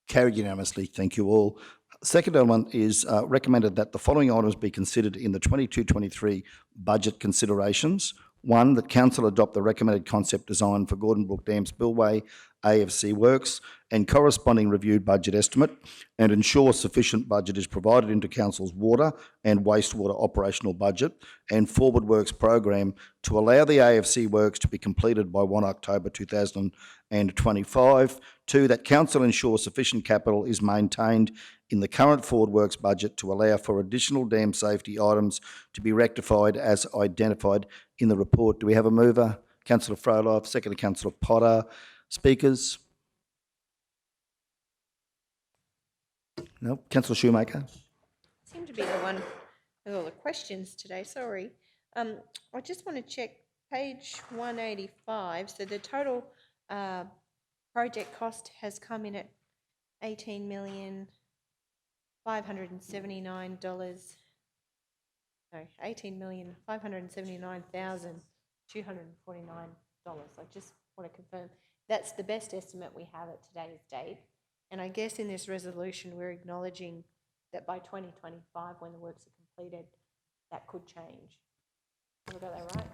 Carried unanimously. Thank you all. Second element is recommended that the following items be considered in the 22-23 budget considerations. One, that council adopt the recommended concept design for Gordon Brook Dam spillway AFC works and corresponding reviewed budget estimate, and ensure sufficient budget is provided into council's water and wastewater operational budget and forward works program to allow the AFC works to be completed by 1 October 2025. Two, that council ensure sufficient capital is maintained in the current forward works budget to allow for additional dam safety items to be rectified as identified in the report. Do we have a mover? Councillor Frolov, second Councillor Potter. Speakers? No. Councillor Shoemaker? Seem to be the one with all the questions today, sorry. I just want to check page 185. So the total project cost has come in at $18,579,249. I just want to confirm that's the best estimate we have at today's date. And I guess in this resolution, we're acknowledging that by 2025, when the works are completed, that could change. Have I got that right?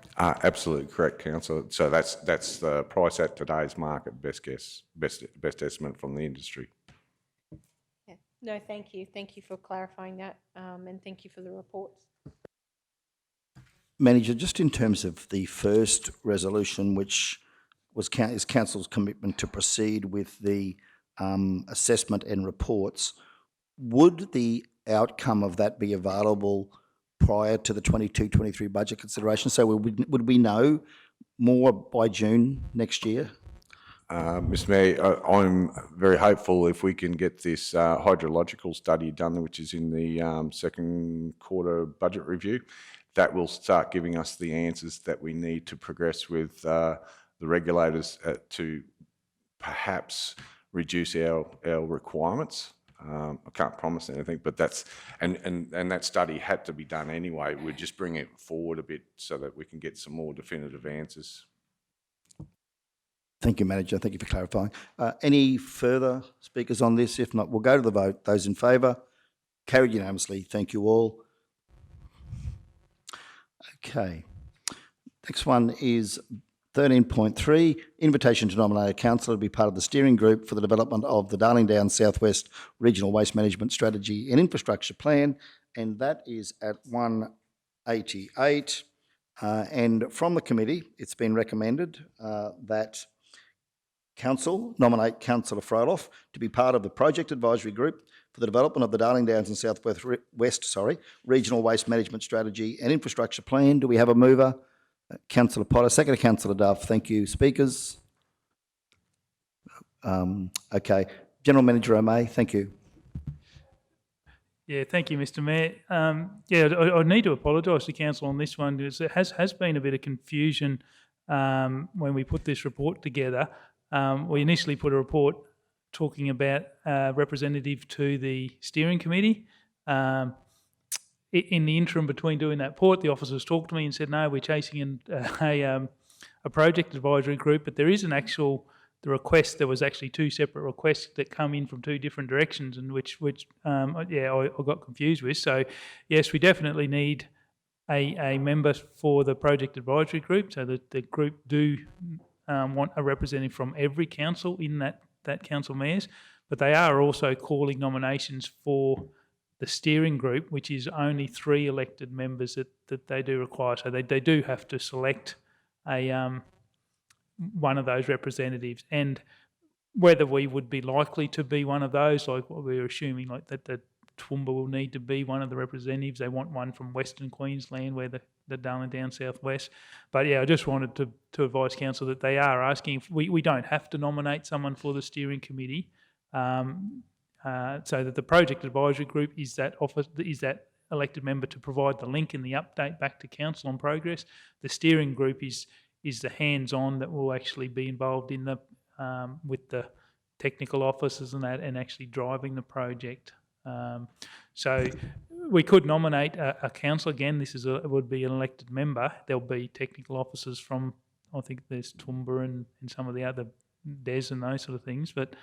Absolutely correct, councillor. So that's the price at today's market, best guess, best estimate from the industry. Yeah. No, thank you. Thank you for clarifying that, and thank you for the reports. Manager, just in terms of the first resolution, which is council's commitment to proceed with the assessment and reports, would the outcome of that be available prior to the 22-23 budget consideration? So would we know more by June next year? Mr. Mayor, I'm very hopeful if we can get this hydrological study done, which is in the second quarter budget review, that will start giving us the answers that we need to progress with the regulators to perhaps reduce our requirements. I can't promise anything, but that's and that study had to be done anyway. We're just bringing it forward a bit so that we can get some more definitive answers. Thank you, Manager. Thank you for clarifying. Any further speakers on this? If not, we'll go to the vote. Those in favour? Carried unanimously. Thank you all. Okay. Next one is 13.3, invitation to nominate a councillor to be part of the steering group for the development of the Darling Downs Southwest Regional Waste Management Strategy and Infrastructure Plan, and that is at 188. And from the committee, it's been recommended that Council nominate Councillor Froeloff to be part of the Project Advisory Group for the development of the Darling Downs and South West Regional Waste Management Strategy and Infrastructure Plan. Do we have a mover? Councillor Potter, second to Councillor Duff. Thank you. Speakers? Okay. General Manager O'May, thank you. Yeah, thank you, Mr Mayor. I need to apologise to council on this one because there has been a bit of confusion when we put this report together. We initially put a report talking about representative to the steering committee. In the interim between doing that report, the officers talked to me and said, no, we're chasing a project advisory group, but there is an actual, the request, there was actually two separate requests that come in from two different directions, and which I got confused with. So yes, we definitely need a member for the project advisory group, so that the group do want a representative from every council in that council mayors, but they are also calling nominations for the steering group, which is only 3 elected members that they do require. So they do have to select one of those representatives, and whether we would be likely to be one of those, like what we're assuming, like that Toowoomba will need to be one of the representatives. They want one from Western Queensland, where the Darling Downs Southwest. But yeah, I just wanted to advise council that they are asking. We don't have to nominate someone for the steering committee, so that the project advisory group is that elected member to provide the link and the update back to council on progress. The steering group is the hands-on that will actually be involved in the with the technical officers and that, and actually driving the project. So we could nominate a council. Again, it would be an elected member. There'll be technical officers from, I think there's Toowoomba and some of the other DES and those sort of things. But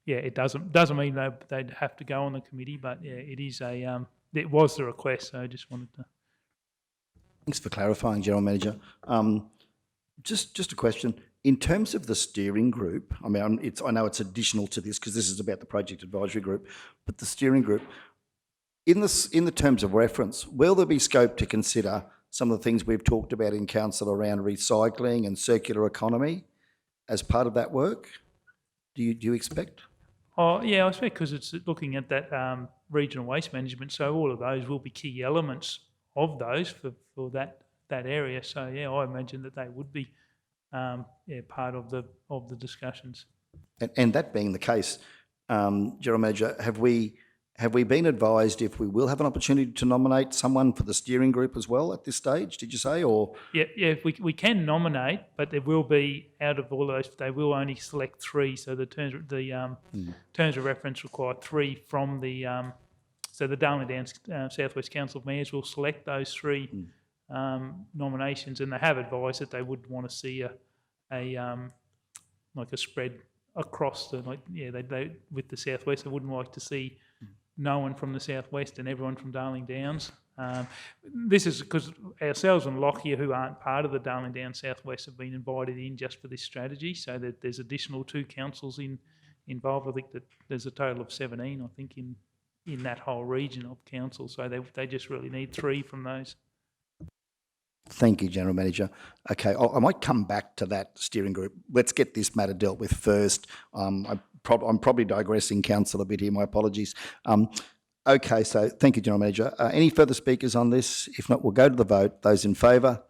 it doesn't mean they'd have to go on the committee. But yeah, it was the request. So I just wanted to. Thanks for clarifying, General Manager. Just a question. In terms of the steering group, I mean, I know it's additional to this because this is about the project advisory group, but the steering group, in the terms of reference, will there be scope to consider some of the things we've talked about in council around recycling and circular economy as part of that work? Do you expect? Oh yeah, I expect, because it's looking at that regional waste management. So all of those will be key elements of those for that area. So yeah, I imagine that they would be part of the discussions. And that being the case, General Manager, have we been advised if we will have an opportunity to nominate someone for the steering group as well at this stage? Did you say, or? Yeah, we can nominate, but there will be, out of all those, they will only select 3. So the terms of reference require 3 from the. So the Darling Downs Southwest Council of Mayors will select those 3 nominations, and they have advised that they would want to see a spread across they with the Southwest. They wouldn't like to see no one from the Southwest and everyone from Darling Downs. This is because ourselves and Lockyer, who aren't part of the Darling Downs Southwest, have been invited in just for this strategy, so that there's additional 2 councils involved. I think that there's a total of 17, I think, in that whole region of council. So they just really need 3 from those. Thank you, General Manager. Okay, I might come back to that steering group. Let's get this matter dealt with first. I'm probably digressing, Council, a bit here. My apologies. Okay, so thank you, General Manager. Any further speakers on this? If not, we'll go to the vote. Those in favour?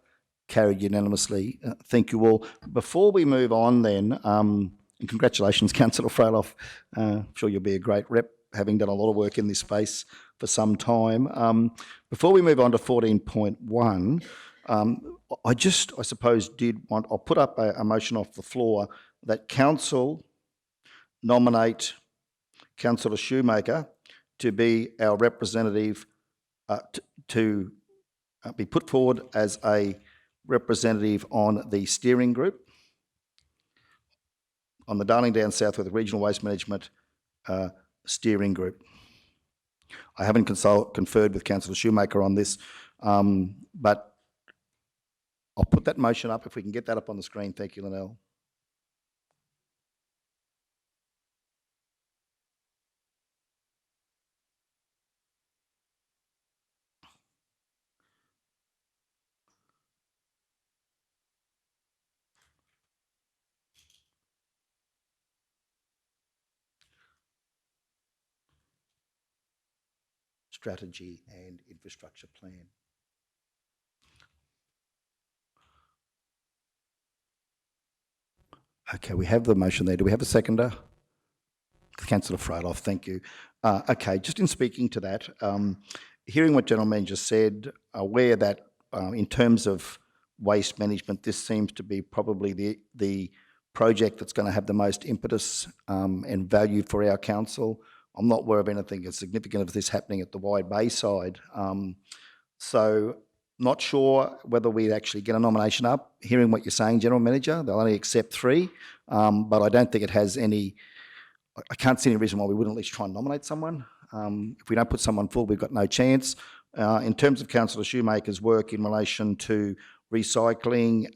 Carried unanimously. Thank you all. Before we move on then, and congratulations, Councillor Froeloff. I'm sure you'll be a great rep, having done a lot of work in this space for some time. Before we move on to 14.1, I suppose I'll put up a motion off the floor that Council nominate Councillor Shoemaker to be our representative, to be put forward as a representative on the steering group, on the Darling Downs Southwest Regional Waste Management steering group. I haven't conferred with Councillor Shoemaker on this, but I'll put that motion up if we can get that up on the screen. Thank you, Linnell. strategy and infrastructure plan. Okay, we have the motion there. Do we have a seconder? Councillor Fryloff, thank you. Okay, just in speaking to that, hearing what General Manager said, aware that in terms of waste management, this seems to be probably the project that's going to have the most impetus and value for our council. I'm not aware of anything as significant of this happening at the Wide Bay side. So not sure whether we'd actually get a nomination up. Hearing what you're saying, General Manager, they'll only accept 3, but I don't think it has any, I can't see any reason why we wouldn't at least try and nominate someone. If we don't put someone forward, we've got no chance. In terms of Councillor Shoemaker's work in relation to recycling,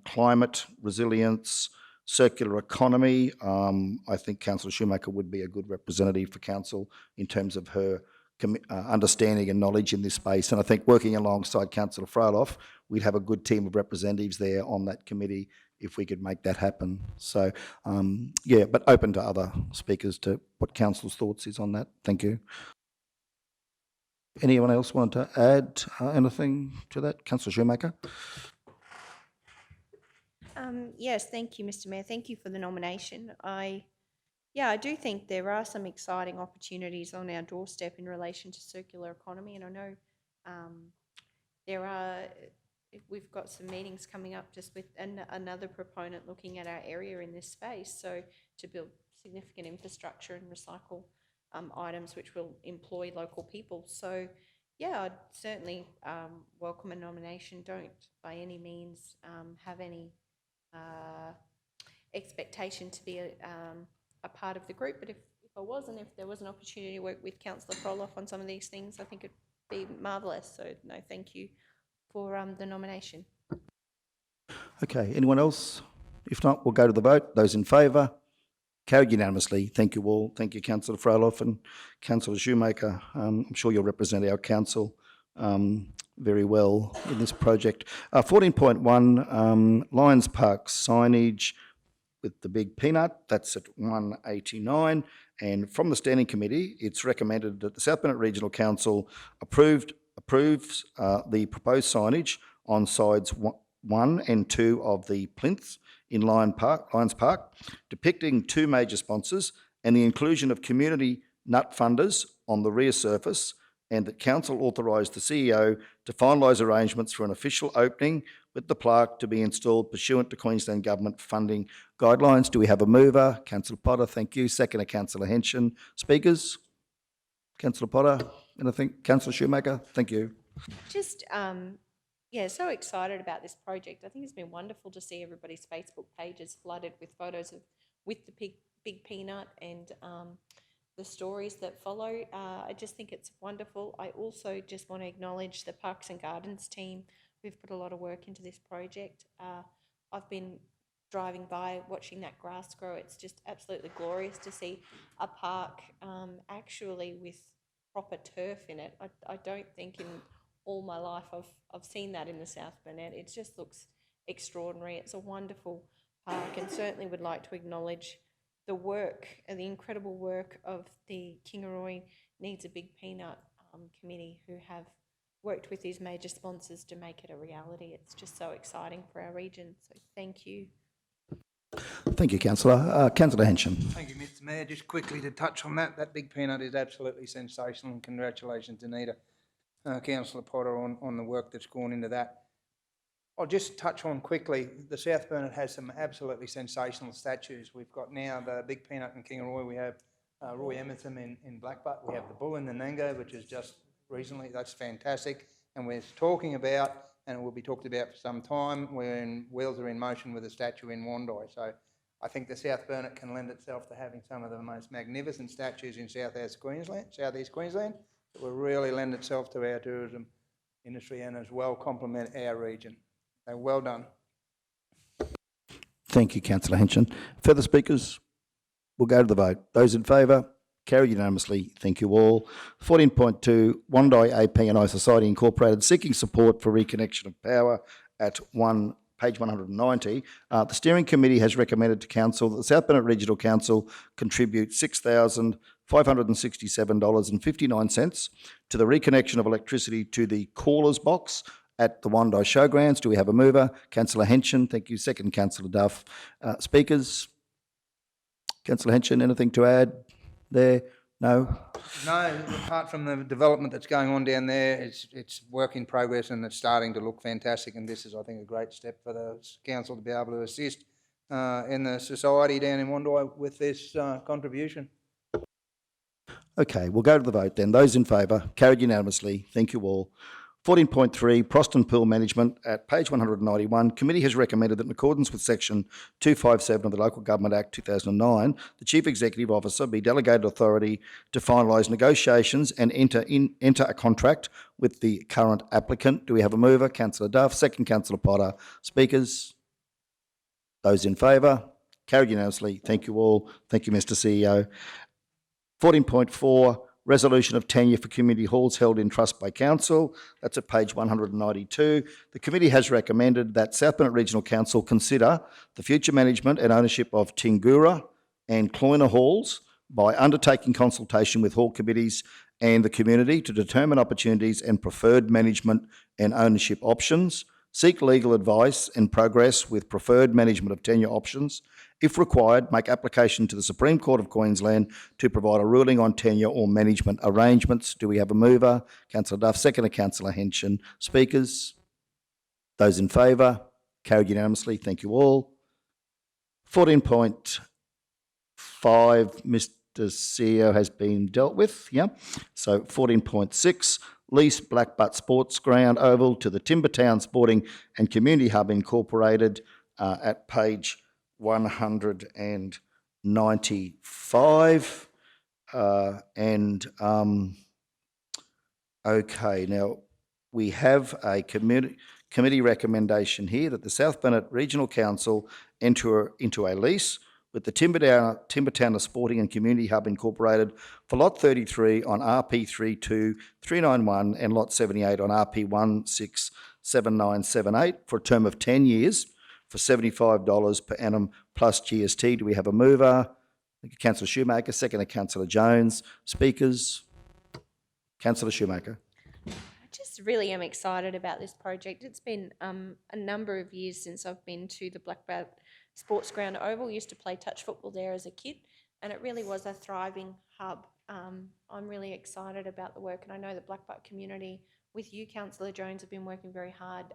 climate resilience, circular economy, I think Councillor Shoemaker would be a good representative for council in terms of her understanding and knowledge in this space. And I think working alongside Councillor Fryloff, we'd have a good team of representatives there on that committee if we could make that happen. So, yeah, but open to other speakers to what council's thoughts is on that. Thank you. Anyone else want to add anything to that? Councillor Shoemaker? Yes, thank you, Mr. Mayor. Thank you for the nomination. I do think there are some exciting opportunities on our doorstep in relation to circular economy, and I know we've got some meetings coming up just with another proponent looking at our area in this space, so to build significant infrastructure and recycle items which will employ local people. So yeah, I'd certainly welcome a nomination. Don't by any means have any expectation to be a part of the group, but if I was, and if there was an opportunity to work with Councillor Fryloff on some of these things, I think it'd be marvellous. So no, thank you for the nomination. Okay, anyone else? If not, we'll go to the vote. Those in favour? Carried unanimously. Thank you all. Thank you, Councillor Fryloff and Councillor Shoemaker. I'm sure you'll represent our council very well in this project. 14.1, Lions Park signage with the big peanut, that's at 189. And from the Standing Committee, it's recommended that the South Bennett Regional Council approves the proposed signage on sides 1 and 2 of the plinth in Lions Park, depicting 2 major sponsors and the inclusion of community nut funders on the rear surface, and that Council authorise the CEO to finalise arrangements for an official opening with the plaque to be installed pursuant to Queensland Government funding guidelines. Do we have a mover? Councillor Potter, thank you. Seconder, Councillor Henson. Speakers? Councillor Potter, anything? Councillor Shoemaker, thank you. Just, so excited about this project. I think it's been wonderful to see everybody's Facebook pages flooded with photos with the big peanut and the stories that follow. I just think it's wonderful. I also just want to acknowledge the Parks and Gardens team who've put a lot of work into this project. I've been driving by, watching that grass grow. It's just absolutely glorious to see a park actually with proper turf in it. I don't think in all my life I've seen that in the South Burnett. It just looks extraordinary. It's a wonderful park, and certainly would like to acknowledge the work and the incredible work of the Kingaroy Needs a Big Peanut committee, who have worked with these major sponsors to make it a reality. It's just so exciting for our region. So thank you. Thank you, Councillor. Councillor Henson. Thank you, Mr. Mayor. Just quickly to touch on that big peanut is absolutely sensational, and congratulations, Anita, Councillor Potter, on the work that's gone into that. I'll just touch on quickly, the South Burnett has some absolutely sensational statues. We've got now the big peanut in Kingaroy. We have Roy Emerson in Blackbutt. We have the bull in the Nango, which is just recently, that's fantastic. And we're talking about, and it will be talked about for some time, when wheels are in motion with a statue in Wandai. So I think the South Burnett can lend itself to having some of the most magnificent statues in southeast Queensland, that will really lend itself to our tourism industry and as well complement our region. So well done. Thank you, Councillor Henson. Further speakers? We'll go to the vote. Those in favour? Carried unanimously. Thank you all. 14.2, Wandai AP&I Society Incorporated seeking support for reconnection of power at page 190. The Steering Committee has recommended to Council that the South Bennett Regional Council contribute $6,000 $567.59 to the reconnection of electricity to the callers box at the Wandai Showgrounds. Do we have a mover? Councillor Henson, thank you. Second, Councillor Duff. Speakers? Councillor Henson, anything to add there? No? No, apart from the development that's going on down there, it's work in progress and it's starting to look fantastic. And this is, I think, a great step for the council to be able to assist in the society down in Wandai with this contribution. Okay, we'll go to the vote then. Those in favour, carried unanimously. Thank you all. 14.3, Proston Pool Management at page 191. Committee has recommended that in accordance with section 257 of the Local Government Act 2009, the Chief Executive Officer be delegated authority to finalise negotiations and enter a contract with the current applicant. Do we have a mover? Councillor Duff. Second, Councillor Potter. Speakers? Those in favour? Carried unanimously. Thank you all. Thank you, Mr CEO. 14.4, Resolution of tenure for community halls held in trust by council. That's at page 192. The committee has recommended that South Bennett Regional Council consider the future management and ownership of Tingura and Cloyna halls by undertaking consultation with hall committees and the community to determine opportunities and preferred management and ownership options, seek legal advice and progress with preferred management of tenure options. If required, make application to the Supreme Court of Queensland to provide a ruling on tenure or management arrangements. Do we have a mover? Councillor Duff. Second, Councillor Henson. Speakers? Those in favour? Carried unanimously. Thank you all. 14.5, Mr CEO has been dealt with. Yeah. So 14.6, lease Blackbutt Sports Ground Oval to the Timbertown Sporting and Community Hub Incorporated at page 195. Okay, now we have a committee recommendation here that the South Bennett Regional Council enter into a lease with the Timbertown Sporting and Community Hub Incorporated for Lot 33 on RP 32391 and Lot 78 on RP 167978 for a term of 10 years for $75 per annum plus GST. Do we have a mover? Thank you, Councillor Shoemaker. Second, Councillor Jones. Speakers? Councillor Shoemaker. I just really am excited about this project. It's been a number of years since I've been to the Blackbutt Sports Ground Oval. Used to play touch football there as a kid, and it really was a thriving hub. I'm really excited about the work, and I know the Blackbutt community, with you, Councillor Jones, have been working very hard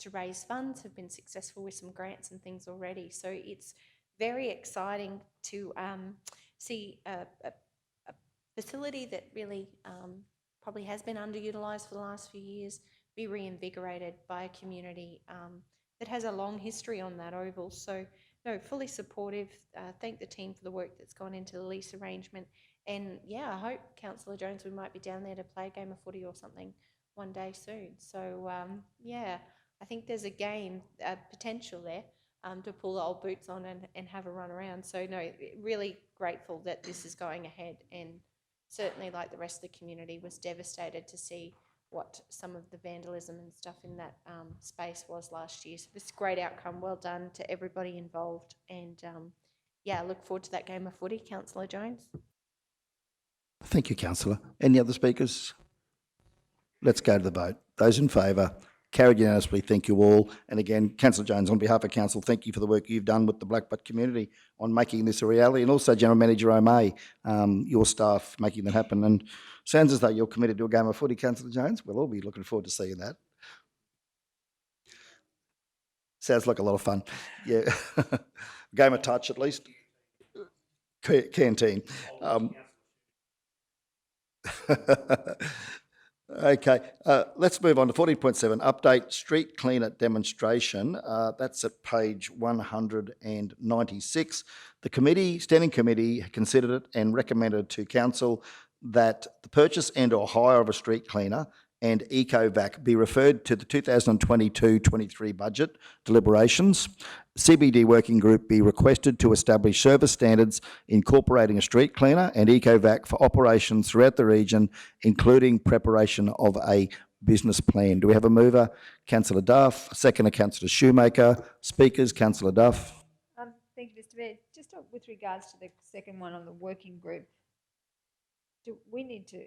to raise funds, have been successful with some grants and things already. So it's very exciting to see a facility that really probably has been underutilised for the last few years be reinvigorated by a community that has a long history on that oval. So, no, fully supportive. Thank the team for the work that's gone into the lease arrangement. And, yeah, I hope, Councillor Jones, we might be down there to play a game of footy or something one day soon. So, yeah, I think there's a game potential there to pull the old boots on and have a run around. So, no, really grateful that this is going ahead, and certainly, like the rest of the community, was devastated to see what some of the vandalism and stuff in that space was last year. So this is a great outcome. Well done to everybody involved. And, yeah, I look forward to that game of footy. Councillor Jones. Thank you, Councillor. Any other speakers? Let's go to the vote. Those in favour? Carried unanimously. Thank you all. And again, Councillor Jones, on behalf of Council, thank you for the work you've done with the Blackbutt community on making this a reality, and also General Manager O'May, your staff making that happen. And sounds as though you're committed to a game of footy, Councillor Jones. We'll all be looking forward to seeing that. Sounds like a lot of fun. Yeah. Game of touch, at least. Canteen. Okay, let's move on to 14.7, update street cleaner demonstration. That's at page 196. The standing committee considered it and recommended to council that the purchase and or hire of a street cleaner and EcoVac be referred to the 2022-23 budget deliberations. CBD working group be requested to establish service standards incorporating a street cleaner and EcoVac for operations throughout the region, including preparation of a business plan. Do we have a mover? Councillor Duff. Second, Councillor Shoemaker. Speakers, Councillor Duff. Thank you, Mr Mayor. Just with regards to the second one on the working group, do we need to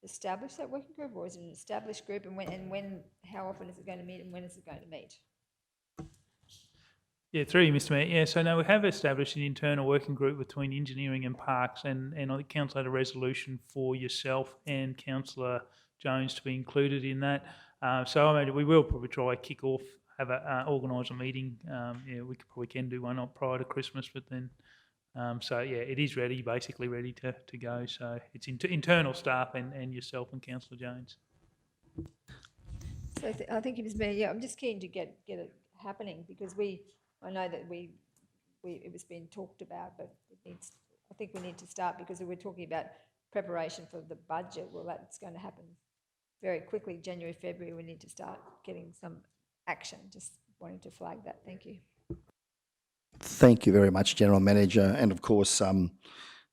establish that working group, or is it an established group, and when, how often is it going to meet, and when is it going to meet? Yeah, through you, Mr Mayor. Yeah, so no, we have established an internal working group between engineering and parks, and I think council had a resolution for yourself and councillor Jones to be included in that. So I mean, we will probably try kick off, have a organise a meeting. Yeah, we probably can do one up prior to Christmas, but then. So yeah, it is ready, basically ready to go. So it's internal staff and yourself and councillor Jones. So I think it was me, yeah, I'm just keen to get it happening, because I know that it was being talked about, but I think we need to start, because we're talking about preparation for the budget. Well, that's going to happen very quickly, January, February. We need to start getting some action. Just wanting to flag that. Thank you. Thank you very much, General Manager. And of course,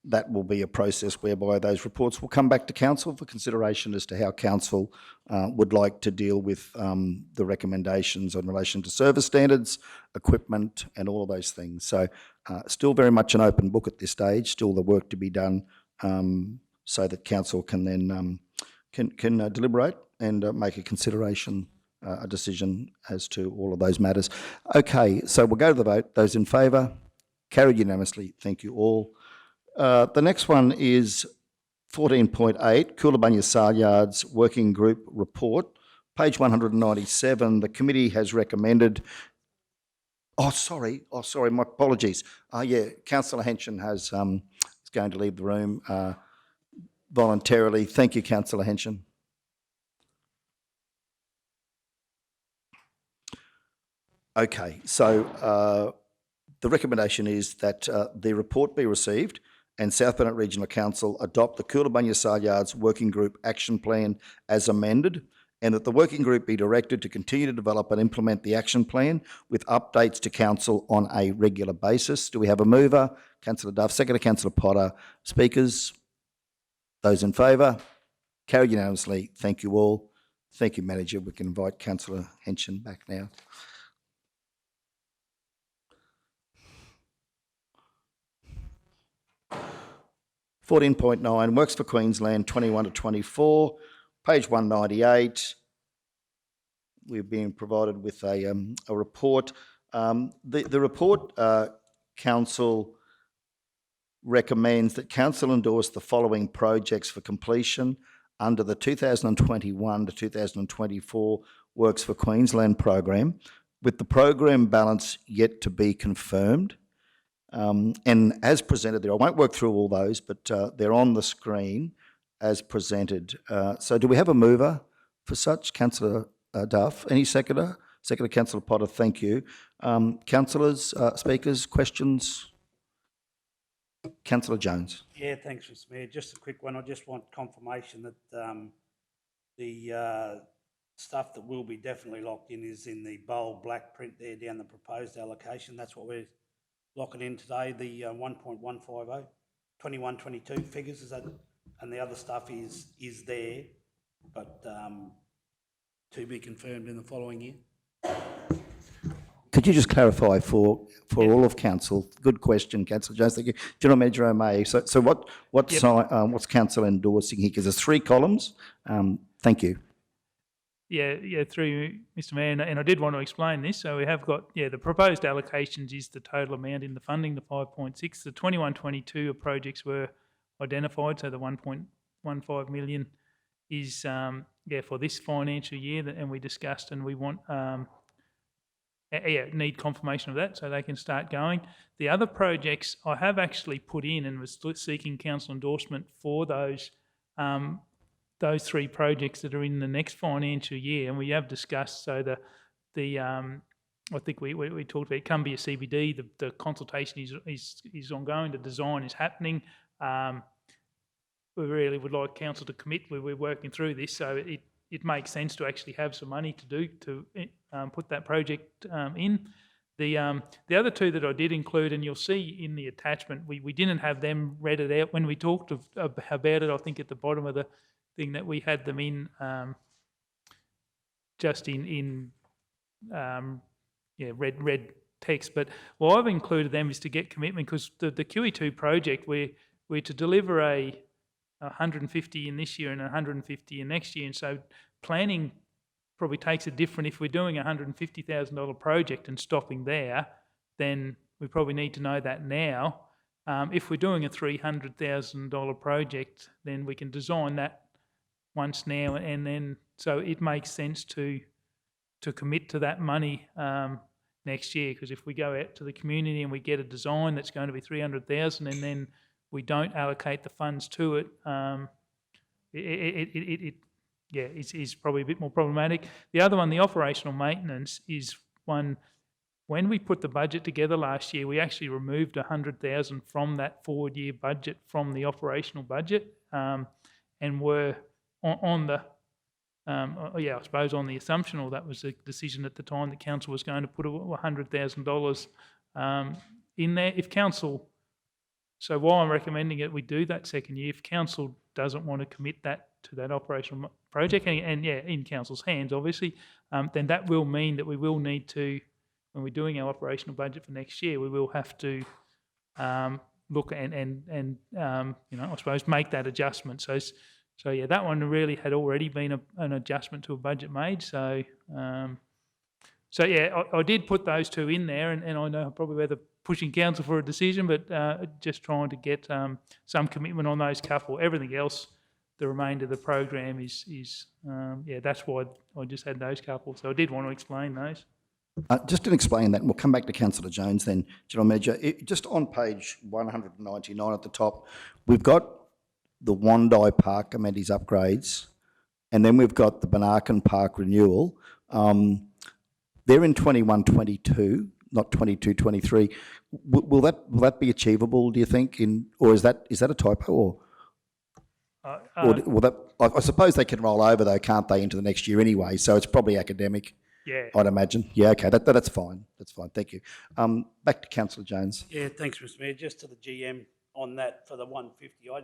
that will be a process whereby those reports will come back to council for consideration as to how council would like to deal with the recommendations in relation to service standards, equipment, and all of those things. So still very much an open book at this stage, still the work to be done, so that council can then can deliberate and make a consideration, a decision as to all of those matters. Okay, so we'll go to the vote. Those in favour? Carried unanimously. Thank you all. The next one is 14.8, Coolabunnya Saleyards Working Group Report, page 197. The committee has recommended. Oh, sorry, my apologies. Yeah, Councillor Henson is going to leave the room voluntarily. Thank you, Councillor Henson. Okay, so the recommendation is that the report be received and South Burnett Regional Council adopt the Coolabunnya Saleyards Working Group Action Plan as amended, and that the working group be directed to continue to develop and implement the action plan with updates to council on a regular basis. Do we have a mover? Councillor Duff, seconder Councillor Potter. Speakers? Those in favour? Carried unanimously. Thank you all. Thank you, Manager. We can invite Councillor Henson back now. (14.9) Works for Queensland 21 to 24, page 198. We're being provided with a report. The report, council recommends that council endorse the following projects for completion under the 2021 to 2024 Works for Queensland program, with the program balance yet to be confirmed. And as presented there, I won't work through all those, but they're on the screen as presented. So do we have a mover for such? Councillor Duff. Any seconder? Seconder, Councillor Potter, thank you. Councillors, speakers, questions? Councillor Jones. Yeah, thanks, Mr Mayor. Just a quick one. I just want confirmation that the stuff that will be definitely locked in is in the bold black print there down the proposed allocation. That's what we're locking in today, the 1.150, 21-22 figures, is that, and the other stuff is there, but to be confirmed in the following year. Could you just clarify for all of council? Good question, Councillor Jones. Thank you. General Manager O'Mahony. So what's council endorsing here? Because there's 3 columns. Thank you. Yeah, through you, Mr Mayor, and I did want to explain this. So we have got, the proposed allocations is the total amount in the funding, the 5.6. The 21-22 projects were identified, so the 1.15 million is, for this financial year, and we discussed, and we want, need confirmation of that so they can start going. The other projects I have actually put in and was seeking council endorsement for those 3 projects that are in the next financial year, and we have discussed. So I think we talked about Cumbia CBD. The consultation is ongoing. The design is happening. We really would like council to commit. We're working through this, so it makes sense to actually have some money to put that project in. The other 2 that I did include, and you'll see in the attachment, we didn't have them read it out when we talked about it. I think at the bottom of the thing that we had them in just in red text. But why I've included them is to get commitment, because the QE2 project, we're to deliver a 150 in this year and 150 in next year. And so planning probably takes a different, if we're doing a $150,000 project and stopping there, then we probably need to know that now. If we're doing a $300,000 project, then we can design that once now, and then, so it makes sense to commit to that money next year, because if we go out to the community and we get a design that's going to be 300,000 and then we don't allocate the funds to it, it's probably a bit more problematic. The other one, the operational maintenance, is one. When we put the budget together last year, we actually removed 100,000 from that forward-year budget from the operational budget, and were on the, I suppose on the assumption, or that was the decision at the time, that council was going to put $100,000 in there. If council, so while I'm recommending it, we do that second year. If council doesn't want to commit that to that operational project, and in council's hands, obviously, then that will mean that we will need to, when we're doing our operational budget for next year, we will have to look and I suppose make that adjustment. So that one really had already been an adjustment to a budget made. I did put those two in there, and I know probably whether pushing council for a decision, but just trying to get some commitment on those couple. Everything else, the remainder of the program is that's why I just had those couple. So I did want to explain those. Just to explain that, and we'll come back to Councillor Jones then, General Manager. Just on page 199 at the top, we've got the Wandai Park amenities upgrades, and then we've got the Benarkan Park renewal. They're in 21-22, not 22-23. Will that be achievable, do you think? Or is that a typo? Or will that? I suppose they can roll over though, can't they, into the next year anyway? So it's probably academic. Yeah. I'd imagine. Yeah, okay, that's fine. That's fine. Thank you. Back to Councillor Jones. Yeah, thanks, Mr Mayor. Just to the GM on that for the 150, I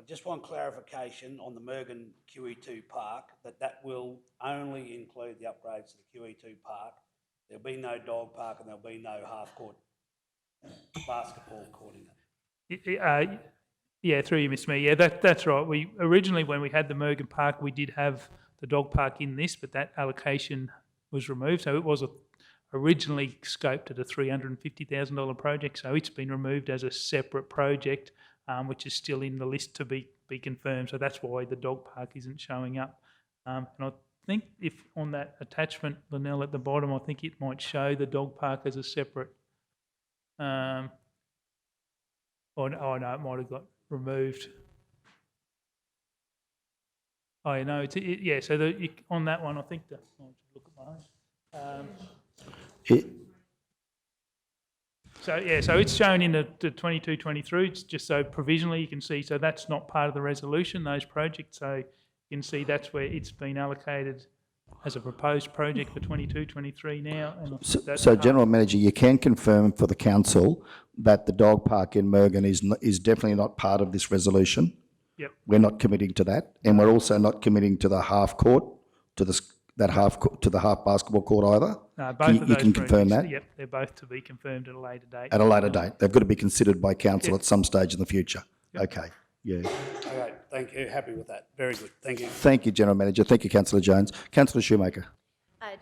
just want clarification on the Mergen QE2 Park, that will only include the upgrades to the QE2 Park. There'll be no dog park and there'll be no half-court basketball court in it. Yeah, through you, Mr Mayor. Yeah, that's right. We originally, when we had the Mergen Park, we did have the dog park in this, but that allocation was removed. So it was originally scoped at a $350,000 project. So it's been removed as a separate project, which is still in the list to be confirmed. So that's why the dog park isn't showing up. And I think if on that attachment, Linnell, at the bottom, I think it might show the dog park as a separate. No, it might have got removed. Oh, no, so on that one, I think I'll just look at mine. So it's shown in the 22-23, it's just so provisionally you can see, so that's not part of the resolution, those projects, so you can see that's where it's been allocated as a proposed project for 22-23 now. And So General Manager, you can confirm for the council that the dog park in Mergen is definitely not part of this resolution? Yep. We're not committing to that, and we're also not committing to the half court, to the half basketball court either. No, both of those you can confirm projects, that. Yep, they're both to be confirmed at a later date. At a later date, they've got to be considered by council at some stage in the future. Yep. Okay. Yeah. All right, thank you. Happy with that. Very good. Thank you. Thank you, General Manager. Thank you, Councillor Jones. Councillor Shoemaker.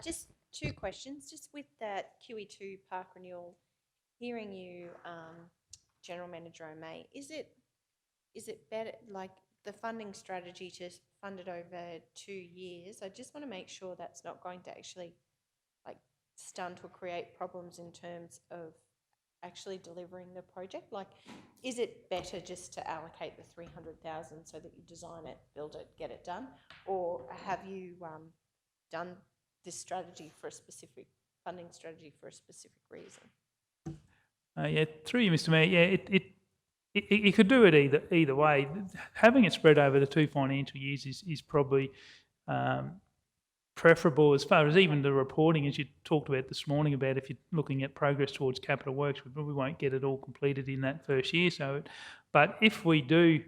Just two questions. Just with that QE2 park renewal, hearing you, General Manager O'May, is it better, like the funding strategy to fund it over 2 years? I just want to make sure that's not going to actually like stunt or create problems in terms of actually delivering the project. Like, is it better just to allocate the 300,000 so that you design it, build it, get it done, or have you done this strategy for a specific funding strategy for a specific reason? Through you, Mr Mayor. Yeah, you could do it either way. Having it spread over the 2 financial years is probably preferable as far as even the reporting, as you talked about this morning, about if you're looking at progress towards capital works, we probably won't get it all completed in that first year. But if we do,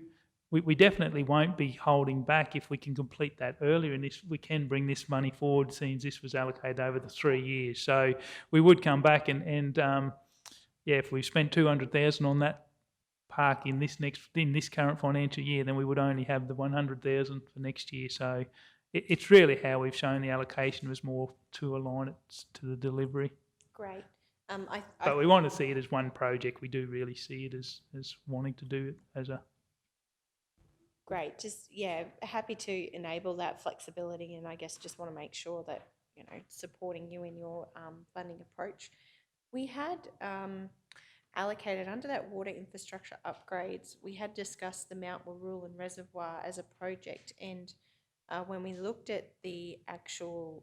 we definitely won't be holding back if we can complete that earlier, and we can bring this money forward, since this was allocated over the 3 years. So we would come back and if we spent 200,000 on that park in this current financial year, then we would only have the 100,000 for next year. So it's really how we've shown the allocation was more to align it to the delivery. Great. But we want to see it as one project. We do really see it as wanting to do it as a. Great. Just, yeah, happy to enable that flexibility, and I guess just want to make sure that, supporting you in your funding approach. We had allocated under that water infrastructure upgrades, we had discussed the Mount Warulin Reservoir as a project, and when we looked at the actual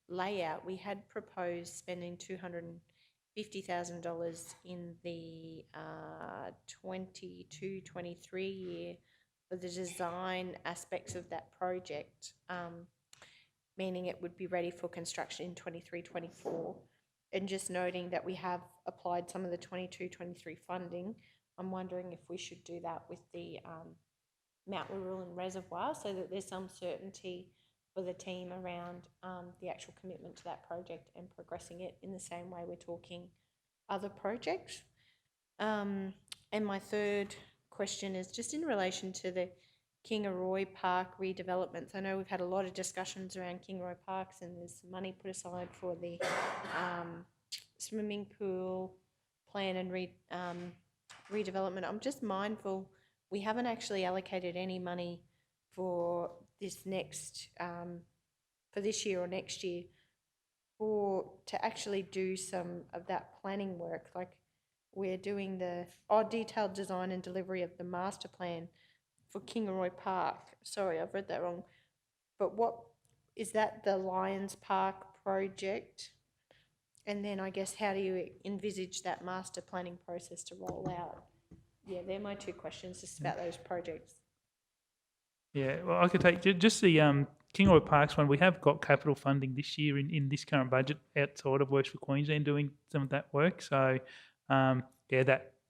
layout, we had proposed spending $250,000 in the 22-23 year for the design aspects of that project, meaning it would be ready for construction in 23-24. And just noting that we have applied some of the 22-23 funding, I'm wondering if we should do that with the Mount Warulin Reservoir so that there's some certainty for the team around the actual commitment to that project and progressing it in the same way we're talking other projects. And my third question is just in relation to the Kingaroy Park redevelopments. I know we've had a lot of discussions around Kingaroy Parks, and there's some money put aside for the swimming pool plan and redevelopment. I'm just mindful we haven't actually allocated any money for this next, for this year or next year, to actually do some of that planning work. Like we're doing the detailed design and delivery of the master plan for Kingaroy Park. Sorry, I've read that wrong. But what is that, the Lions Park project? And then I guess how do you envisage that master planning process to roll out? Yeah, they're my two questions just about those projects. Yeah, well, I could take just the Kingaroy Parks one. We have got capital funding this year in this current budget outside of Works for Queensland doing some of that work. So,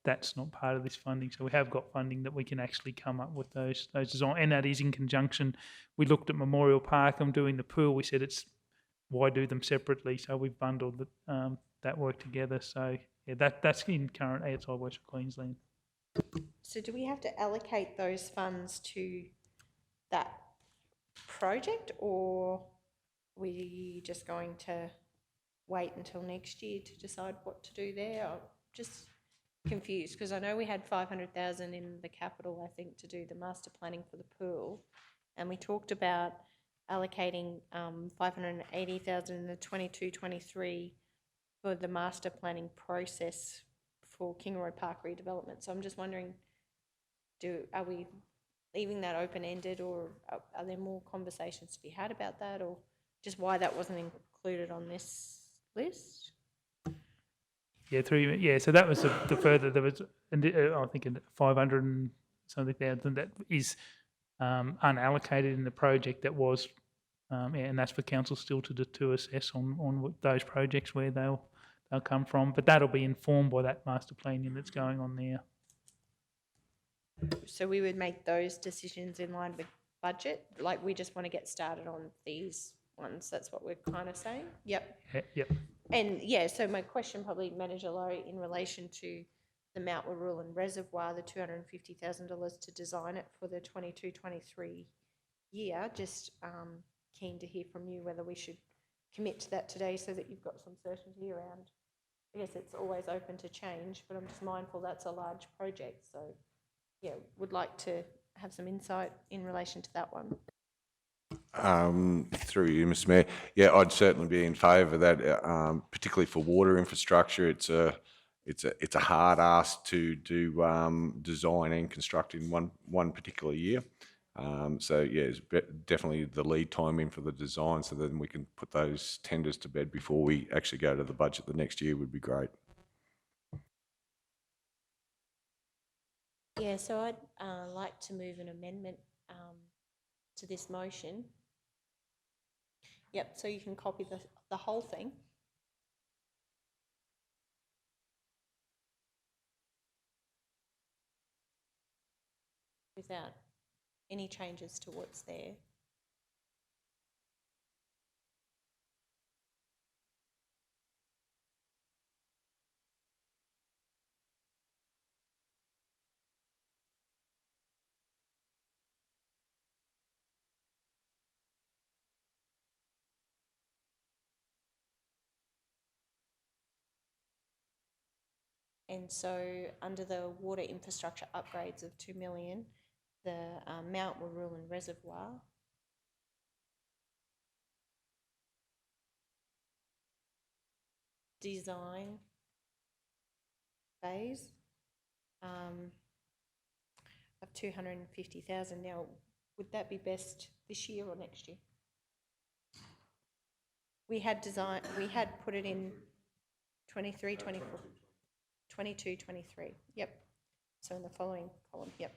that's not part of this funding. So we have got funding that we can actually come up with those design, and that is in conjunction. We looked at Memorial Park. I'm doing the pool. We said why do them separately? So we've bundled that work together. So yeah, that's in current outside Works for Queensland. So do we have to allocate those funds to that project, or are we just going to wait until next year to decide what to do there? I'm just confused because I know we had 500,000 in the capital, I think, to do the master planning for the pool, and we talked about allocating 580,000 in the 22-23 for the master planning process for Kingaroy Park redevelopment. So I'm just wondering, are we leaving that open-ended, or are there more conversations to be had about that, or just why that wasn't included on this list? Yeah, so that was the further, there was, I think, 500 and something thousand that is unallocated in the project that was, and that's for council still to assess on those projects where they'll come from. But that'll be informed by that master planning that's going on there. So we would make those decisions in line with budget, like we just want to get started on these ones. That's what we're kind of saying. Yep. Yep. And yeah, so my question probably, Manager Laurie, in relation to the Mount Warulin Reservoir, the $250,000 to design it for the 22-23 year, just keen to hear from you whether we should commit to that today so that you've got some certainty around. I guess it's always open to change, but I'm just mindful that's a large project. So yeah, would like to have some insight in relation to that one. Through you, Mr. Mayor. Yeah, I'd certainly be in favour of that, particularly for water infrastructure. It's a hard ask to do design and construct in one particular year. So yeah, it's definitely the lead time in for the design, so then we can put those tenders to bed before we actually go to the budget the next year would be great. Yeah, so I'd like to move an amendment to this motion. Yep, so you can copy the whole thing. Without any changes to what's there. And so under the water infrastructure upgrades of 2 million, the Mount Warulin Reservoir design phase of 250,000. Now, would that be best this year or next year? We had put it in 23, 24, 22, 23. Yep. So in the following column, yep.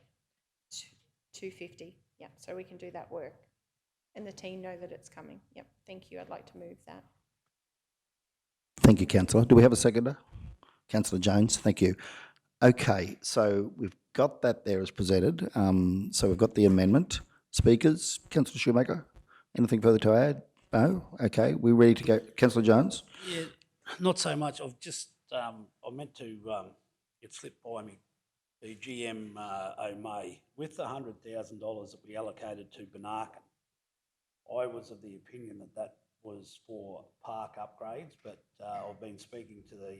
250. Yep. So we can do that work. And the team know that it's coming. Yep. Thank you. I'd like to move that. Thank you, councillor. Do we have a seconder? Councillor Jones, thank you. Okay, so we've got that there as presented. So we've got the amendment. Speakers, councillor Shoemaker, anything further to add? No? Okay, we're ready to go. Councillor Jones? Yeah, not so much. I've just, I meant to, it slipped by me, the GM O'May, with the $100,000 that we allocated to Benarkan, I was of the opinion that that was for park upgrades, but I've been speaking to the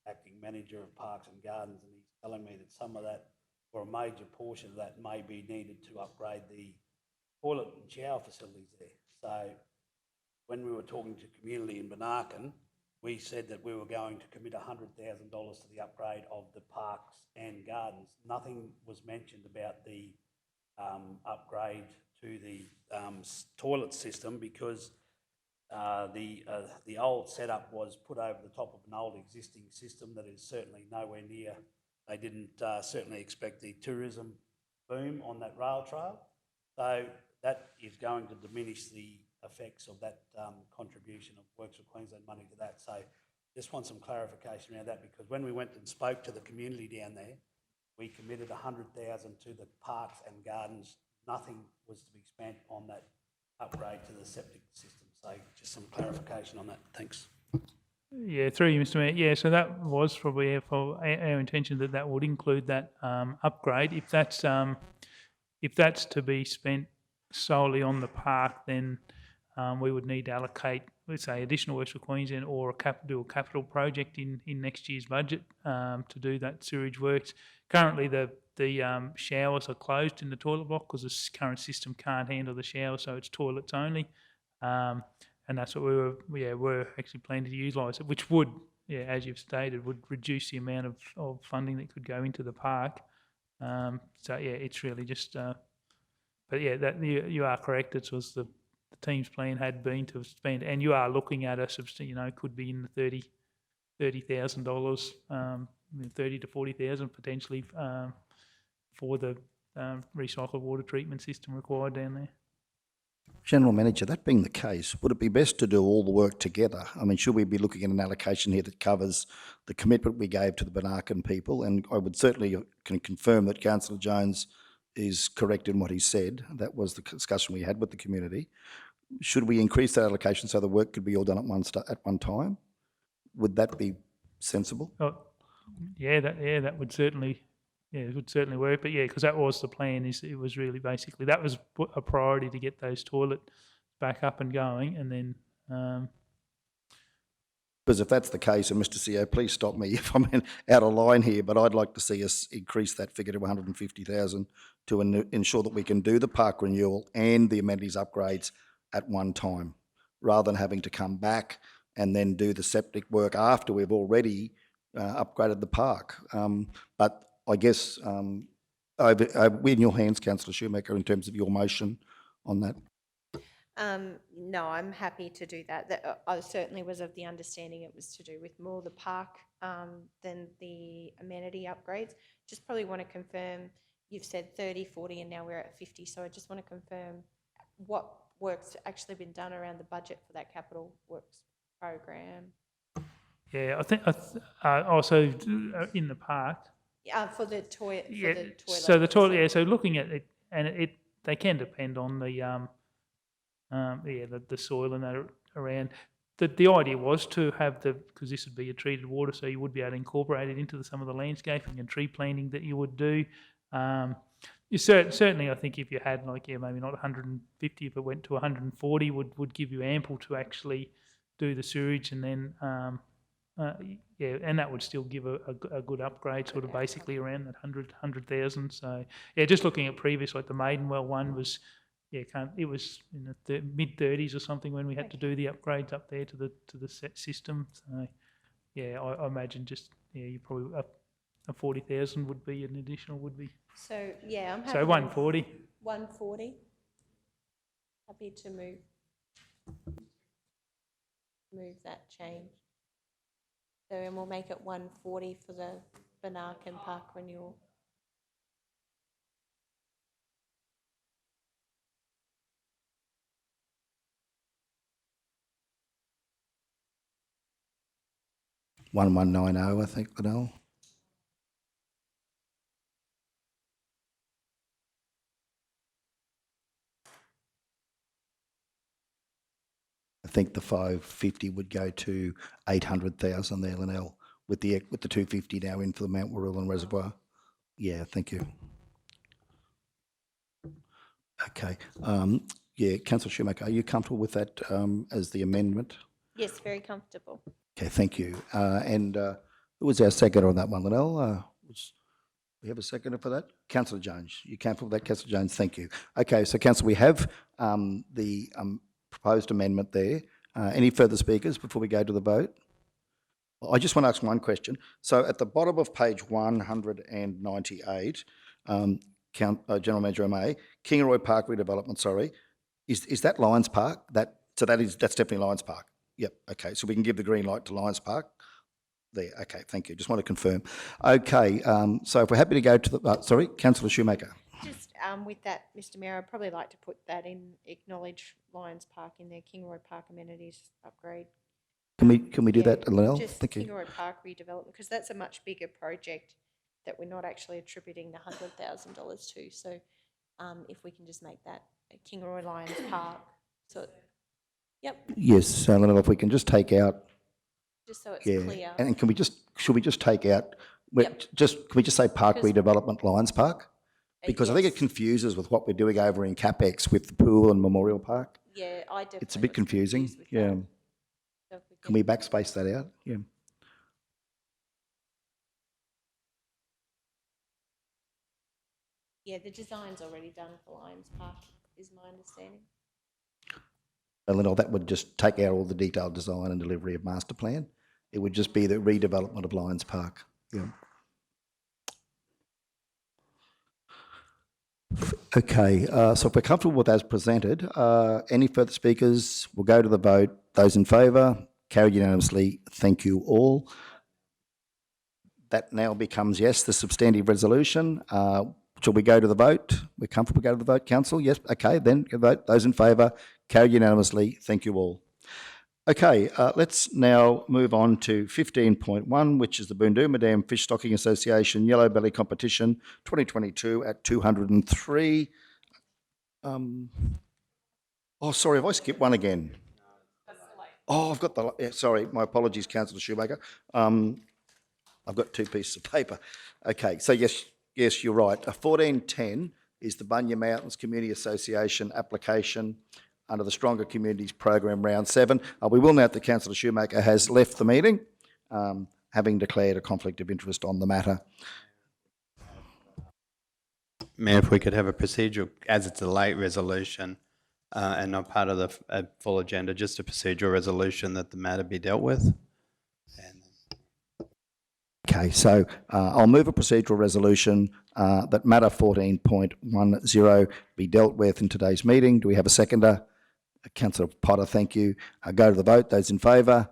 acting manager of Parks and Gardens, and he's telling me that some of that, or a major portion of that, may be needed to upgrade the toilet and shower facilities there. So when we were talking to community in Benarkan, we said that we were going to commit $100,000 to the upgrade of the parks and gardens. Nothing was mentioned about the upgrade to the toilet system, because the old setup was put over the top of an old existing system that is certainly nowhere near. They didn't certainly expect the tourism boom on that rail trail. So that is going to diminish the effects of that contribution of Works for Queensland money to that. So just want some clarification around that, because when we went and spoke to the community down there, we committed $100,000 to the parks and gardens. Nothing was to be spent on that upgrade to the septic system. So just some clarification on that. Thanks. Yeah, through you, Mr. Mayor. Yeah, so that was probably our intention, that would include that upgrade. If that's to be spent solely on the park, then we would need to allocate, let's say, additional Works for Queensland, or do a capital project in next year's budget to do that sewage works. Currently, the showers are closed in the toilet block because the current system can't handle the shower, so it's toilets only. And that's what we're actually planning to utilise it, which would, as you've stated, would reduce the amount of funding that could go into the park. It's really just, but yeah, that you are correct. It was the team's plan had been to spend, and you are looking at could be in the $30,000, 30 to 40,000 potentially for the recycled water treatment system required down there. General Manager, that being the case, would it be best to do all the work together? I mean, should we be looking at an allocation here that covers the commitment we gave to the Benarkan people? And I would certainly can confirm that Councillor Jones is correct in what he said. That was the discussion we had with the community. Should we increase that allocation so the work could be all done at one time? Would that be sensible? Oh, that would certainly. Yeah, it would certainly work, but because that was the plan. It was really basically that was a priority to get those toilets back up and going, and then. Because if that's the case, and Mr. CEO, please stop me if I'm out of line here, but I'd like to see us increase that figure to 150,000 to ensure that we can do the park renewal and the amenities upgrades at one time, rather than having to come back and then do the septic work after we've already upgraded the park. But I guess we're in your hands, Councillor Shoemaker, in terms of your motion on that. No, I'm happy to do that. I certainly was of the understanding it was to do with more the park than the amenity upgrades. Just probably want to confirm, you've said 30, 40, and now we're at 50. So I just want to confirm what work's actually been done around the budget for that capital works program. Yeah, I think also in the park. For the toilet. So the toilet. Yeah, so looking at it, and they can depend on the soil and that around. The idea was to have because this would be a treated water, so you would be able to incorporate it into some of the landscaping and tree planting that you would do. You certainly, I think, if you had maybe not 150, if it went to 140, would give you ample to actually do the sewage, and then Yeah, and that would still give a good upgrade, sort of basically around that 100,000. So, yeah, just looking at previous, like the Maidenwell one was, yeah, it was in the mid-30s or something when we had to do the upgrades up there to the set system. So, yeah, I imagine just, yeah, you probably, a 40,000 would be an additional, would be. So, yeah, I'm happy. So 140. 140. Happy to move that change. So, and we'll make it 140 for the Benarkan Park renewal. $1190, I think, Liddell. I think the 550 would go to 800,000 there, Linnell, with the 250 now in for the Mount Warrillan Reservoir. Yeah, thank you. Okay. Yeah, Councillor Shoemaker, are you comfortable with that as the amendment? Yes, very comfortable. Okay, thank you. And who was our seconder on that one, Linnell? We have a seconder for that? Councillor Jones. You comfortable with that, Councillor Jones? Thank you. Okay, so Councillor, we have the proposed amendment there. Any further speakers before we go to the vote? I just want to ask one question. So at the bottom of page 198, General Manager MA, Kingaroy Park redevelopment, sorry, is that Lions Park? That's definitely Lions Park. Yep, okay, so we can give the green light to Lions Park? There, okay, thank you. Just want to confirm. Okay, so if we're happy to go to the, sorry, Councillor Shoemaker. Just with that, Mr Mayor, I'd probably like to put that in, acknowledge Lions Park in their Kingaroy Park amenities upgrade. Can we do that, Linnell? Just Thank you. Kingaroy Park redevelopment, because that's a much bigger project that we're not actually attributing the $100,000 to. So if we can just make that a Kingaroy Lions Park, so, yep, Yes, Linnell, if we can just take out, just so it's yeah, clear. and should we just take out, can we just say Park Because- redevelopment Lions Park? Because I think it Yes. confuses with what we're doing over in CapEx with the pool and Memorial Park. Yeah, I definitely. It's a bit was confusing, confused with yeah. that. So if Can we backspace that out? Yeah. Yeah, the design's already done for Lions Park, is my understanding. Linnell, that would just take out all the detailed design and delivery of master plan. It would just be the redevelopment of Lions Park. Yeah. Okay, so if we're comfortable with as presented, any further speakers? We'll go to the vote. Those in favour? Carried unanimously. Thank you all. That now becomes, yes, the substantive resolution. Shall we go to the vote? We're comfortable to go to the vote, Council? Yes, okay, then vote. Those in favour? Carried unanimously. Thank you all. Okay, let's now move on to 15.1, which is the Boondooma Dam Fish Stocking Association Yellow Belly Competition 2022 at 203. Oh, sorry, have I skipped one again? Oh, I've got sorry, my apologies, Councillor Shoemaker. I've got two pieces of paper. Okay, so yes, you're right. 1410 is the Bunya Mountains Community Association application under the Stronger Communities Program Round 7. We will note that Councillor Shoemaker has left the meeting, having declared a conflict of interest on the matter. Mayor, if we could have a procedural, as it's a late resolution and not part of the full agenda, just a procedural resolution that the matter be dealt with. Okay, so I'll move a procedural resolution that matter 14.10 be dealt with in today's meeting. Do we have a seconder? Councillor Potter, thank you. Go to the vote. Those in favour?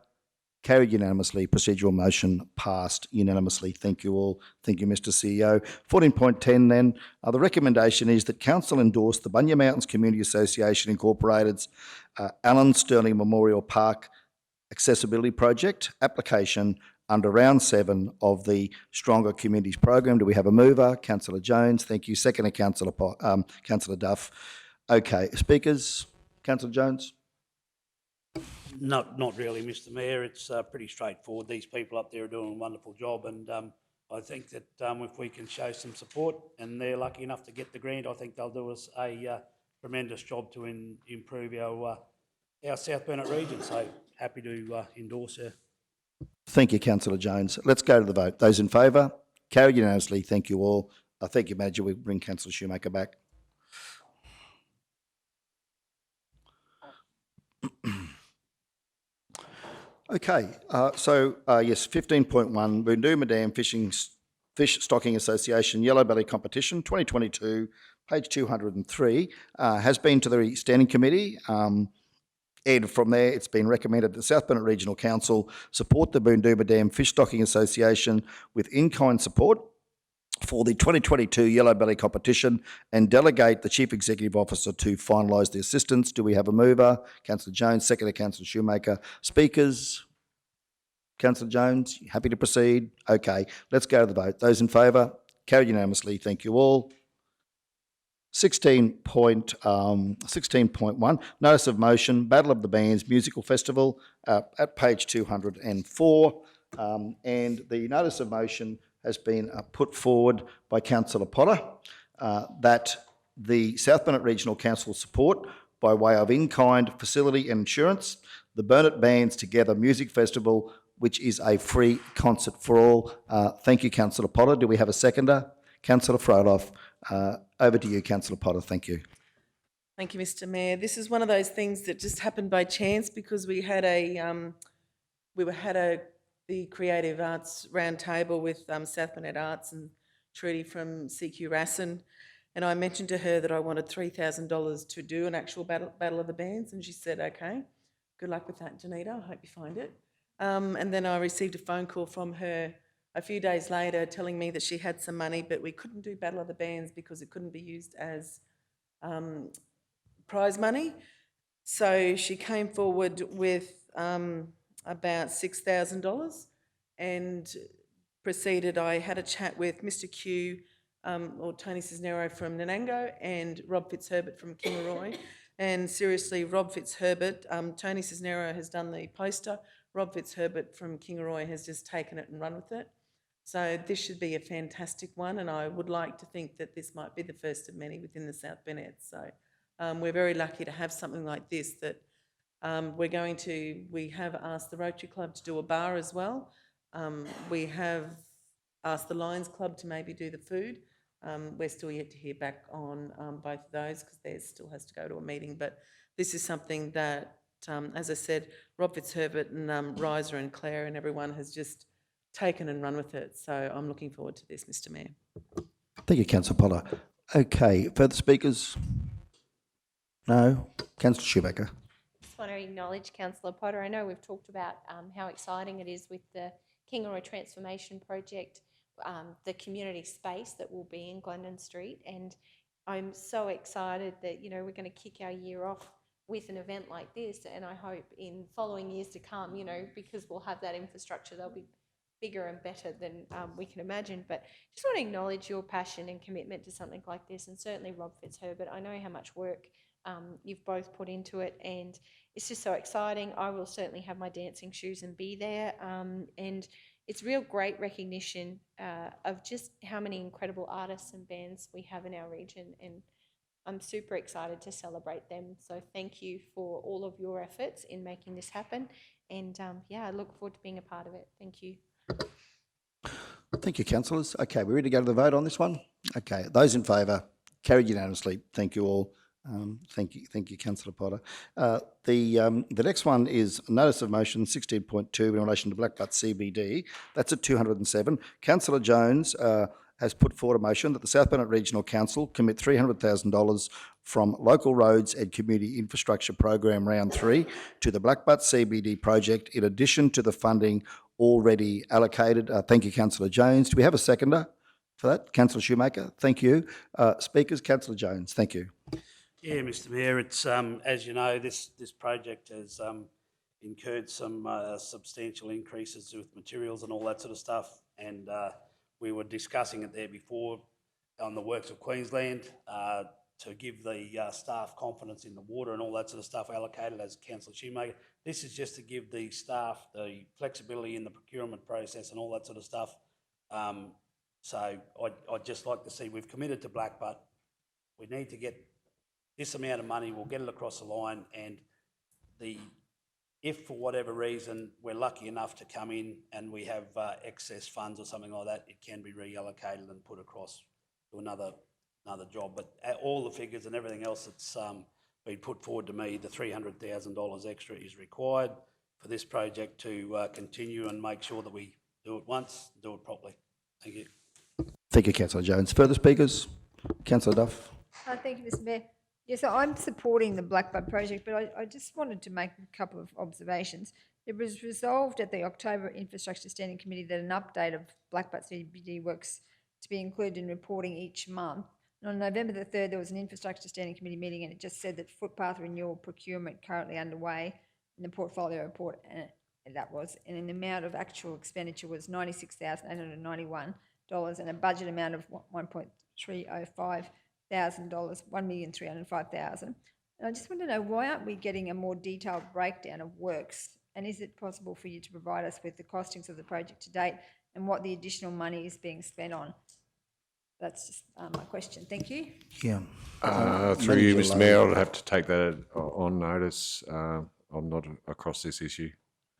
Carried unanimously. Procedural motion passed unanimously. Thank you all. Thank you, Mr CEO. 14.10 then. The recommendation is that Council endorse the Bunya Mountains Community Association Incorporated's Alan Sterling Memorial Park Accessibility Project application under round 7 of the Stronger Communities Program. Do we have a mover? Councillor Jones, thank you. Seconder, Councillor Duff. Okay, speakers? Councillor Jones? Not really, Mr Mayor. It's pretty straightforward. These people up there are doing a wonderful job, and I think that if we can show some support and they're lucky enough to get the grant, I think they'll do us a tremendous job to improve our South Burnett region. So happy to endorse her. Thank you, councillor Jones. Let's go to the vote. Those in favour? Carried unanimously. Thank you all. Thank you, Manager. We bring councillor Shoemaker back. Okay, yes, 15.1, Boondooma Dam Fish Stocking Association Yellow Belly Competition 2022, page 203, has been to the Standing Committee. And from there, it's been recommended that South Bennett Regional Council support the Boondooma Dam Fish Stocking Association with in-kind support for the 2022 Yellow Belly competition and delegate the Chief Executive Officer to finalise the assistance. Do we have a mover? Councillor Jones, seconder Councillor Shoemaker. Speakers? Councillor Jones, happy to proceed? Okay, let's go to the vote. Those in favour? Carried unanimously. Thank you all. 16.1, Notice of Motion, Battle of the Bands Musical Festival at page 204. And the Notice of Motion has been put forward by Councillor Potter that the South Bennett Regional Council support by way of in-kind facility and insurance the Burnett Bands Together Music Festival, which is a free concert for all. Thank you, Councillor Potter. Do we have a seconder? Councillor Froloff, over to you, Councillor Potter. Thank you. Thank you, Mr. Mayor. This is one of those things that just happened by chance because we had the Creative Arts Roundtable with South Bennett Arts and Trudy from CQ Rassen, and I mentioned to her that I wanted $3,000 to do an actual battle of the bands, and she said, "Okay, good luck with that, Janita. I hope you find it." And then I received a phone call from her a few days later telling me that she had some money, but we couldn't do Battle of the Bands because it couldn't be used as prize money. So she came forward with about $6,000 and proceeded. I had a chat with Mr. Q, or Tony Cisnero from Nanango, and Rob Fitzherbert from Kingaroy. And seriously, Rob Fitzherbert, Tony Cisnero has done the poster. Rob Fitzherbert from Kingaroy has just taken it and run with it. So this should be a fantastic one, and I would like to think that this might be the first of many within the South Bennett. So we're very lucky to have something like this that we have asked the Rotary Club to do a bar as well. We have asked the Lions Club to maybe do the food. We're still yet to hear back on both of those because theirs still has to go to a meeting. But this is something that, as I said, Rob Fitzherbert and Riser and Claire and everyone has just taken and run with it. So I'm looking forward to this, Mr. Mayor. Thank you, Councillor Potter. Okay, further speakers? No? Councillor Shoemaker. Just want to acknowledge Councillor Potter. I know we've talked about how exciting it is with the Kingaroy Transformation Project, the community space that will be in Glendon Street, and I'm so excited that we're going to kick our year off with an event like this, and I hope in following years to come, because we'll have that infrastructure, they'll be bigger and better than we can imagine. But just want to acknowledge your passion and commitment to something like this, and certainly Rob Fitzherbert. I know how much work you've both put into it, and it's just so exciting. I will certainly have my dancing shoes and be there, and it's real great recognition of just how many incredible artists and bands we have in our region, and I'm super excited to celebrate them. So thank you for all of your efforts in making this happen, and I look forward to being a part of it. Thank you. Thank you, councillors. Okay, we're ready to go to the vote on this one? Okay, those in favour, carried unanimously. Thank you all. Thank you, Councillor Potter. The next one is Notice of Motion 16.2 in relation to Black Butt CBD. That's at 207. Councillor Jones has put forward a motion that the South Bennett Regional Council commit $300,000 from Local Roads and Community Infrastructure Program Round 3 to the Black Butt CBD project in addition to the funding already allocated. Thank you, Councillor Jones. Do we have a seconder for that? Councillor Shoemaker, thank you. Speakers, Councillor Jones, thank you. Yeah, Mr. Mayor, it's as you know, this project has incurred some substantial increases with materials and all that sort of stuff, and we were discussing it there before on the Works of Queensland to give the staff confidence in the water and all that sort of stuff allocated as Councillor Shoemaker. This is just to give the staff the flexibility in the procurement process and all that sort of stuff. So I'd just like to see, we've committed to Black Butt. We need to get this amount of money, we'll get it across the line, and the If for whatever reason we're lucky enough to come in and we have excess funds or something like that, it can be reallocated and put across to another job. But all the figures and everything else that's been put forward to me, the $300,000 extra is required for this project to continue and make sure that we do it once, do it properly. Thank you. Thank you, Councillor Jones. Further speakers? Councillor Duff. Thank you, Mr Mayor. Yes, so I'm supporting the Blackbutt project, but I just wanted to make a couple of observations. It was resolved at the October Infrastructure Standing Committee that an update of Blackbutt CBD works to be included in reporting each month. And on November the 3rd, there was an Infrastructure Standing Committee meeting and it just said that footpath renewal procurement currently underway in the portfolio report, and in the amount of actual expenditure was $96,891 and a budget amount of $1.305,000, $1,305,000. And I just want to know, why aren't we getting a more detailed breakdown of works? And is it possible for you to provide us with the costings of the project to date and what the additional money is being spent on? That's just my question. Thank you. Yeah. Through you, Mr Mayor, I'd have to take that on notice. I'm not across this issue.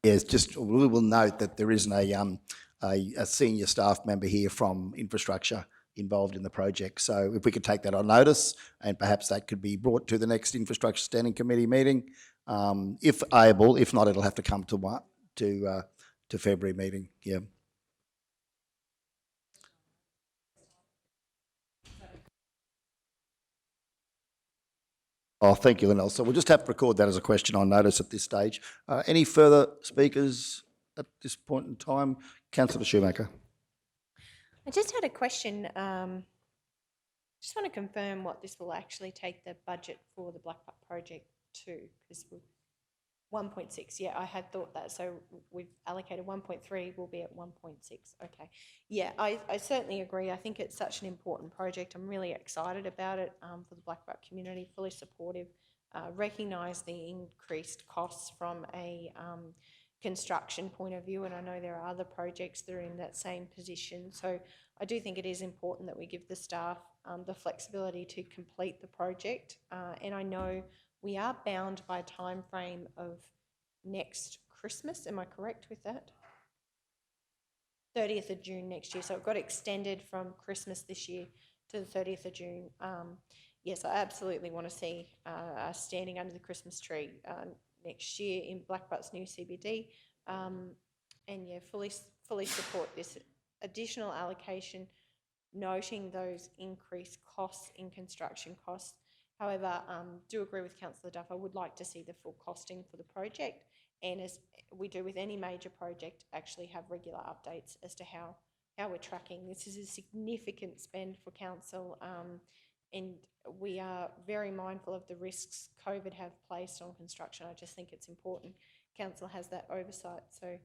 Yes, just we will note that there isn't a senior staff member here from infrastructure involved in the project. So if we could take that on notice, and perhaps that could be brought to the next Infrastructure Standing Committee meeting, if able. If not, it'll have to come to February meeting. Yeah. Oh, thank you, Lynelle. So we'll just have to record that as a question on notice at this stage. Any further speakers at this point in time? Councillor Shoemaker. I just had a question. Just want to confirm what this will actually take the budget for the Blackbutt project to, because 1.6, yeah, I had thought that. So we've allocated 1.3, we'll be at 1.6. Okay. Yeah, I certainly agree. I think it's such an important project. I'm really excited about it for the Blackbutt community, fully supportive. Recognise the increased costs from a construction point of view, and I know there are other projects that are in that same position. So I do think it is important that we give the staff the flexibility to complete the project. And I know we are bound by a time frame of next Christmas. Am I correct with that? 30th of June next year. So it got extended from Christmas this year to the 30th of June. Yes, I absolutely want to see us standing under the Christmas tree next year in Blackbutt's new CBD. And yeah, fully support this additional allocation, noting those increased costs in construction costs. However, do agree with Councillor Duff. I would like to see the full costing for the project, and as we do with any major project, actually have regular updates as to how we're tracking. This is a significant spend for council, and we are very mindful of the risks COVID have placed on construction. I just think it's important council has that oversight. So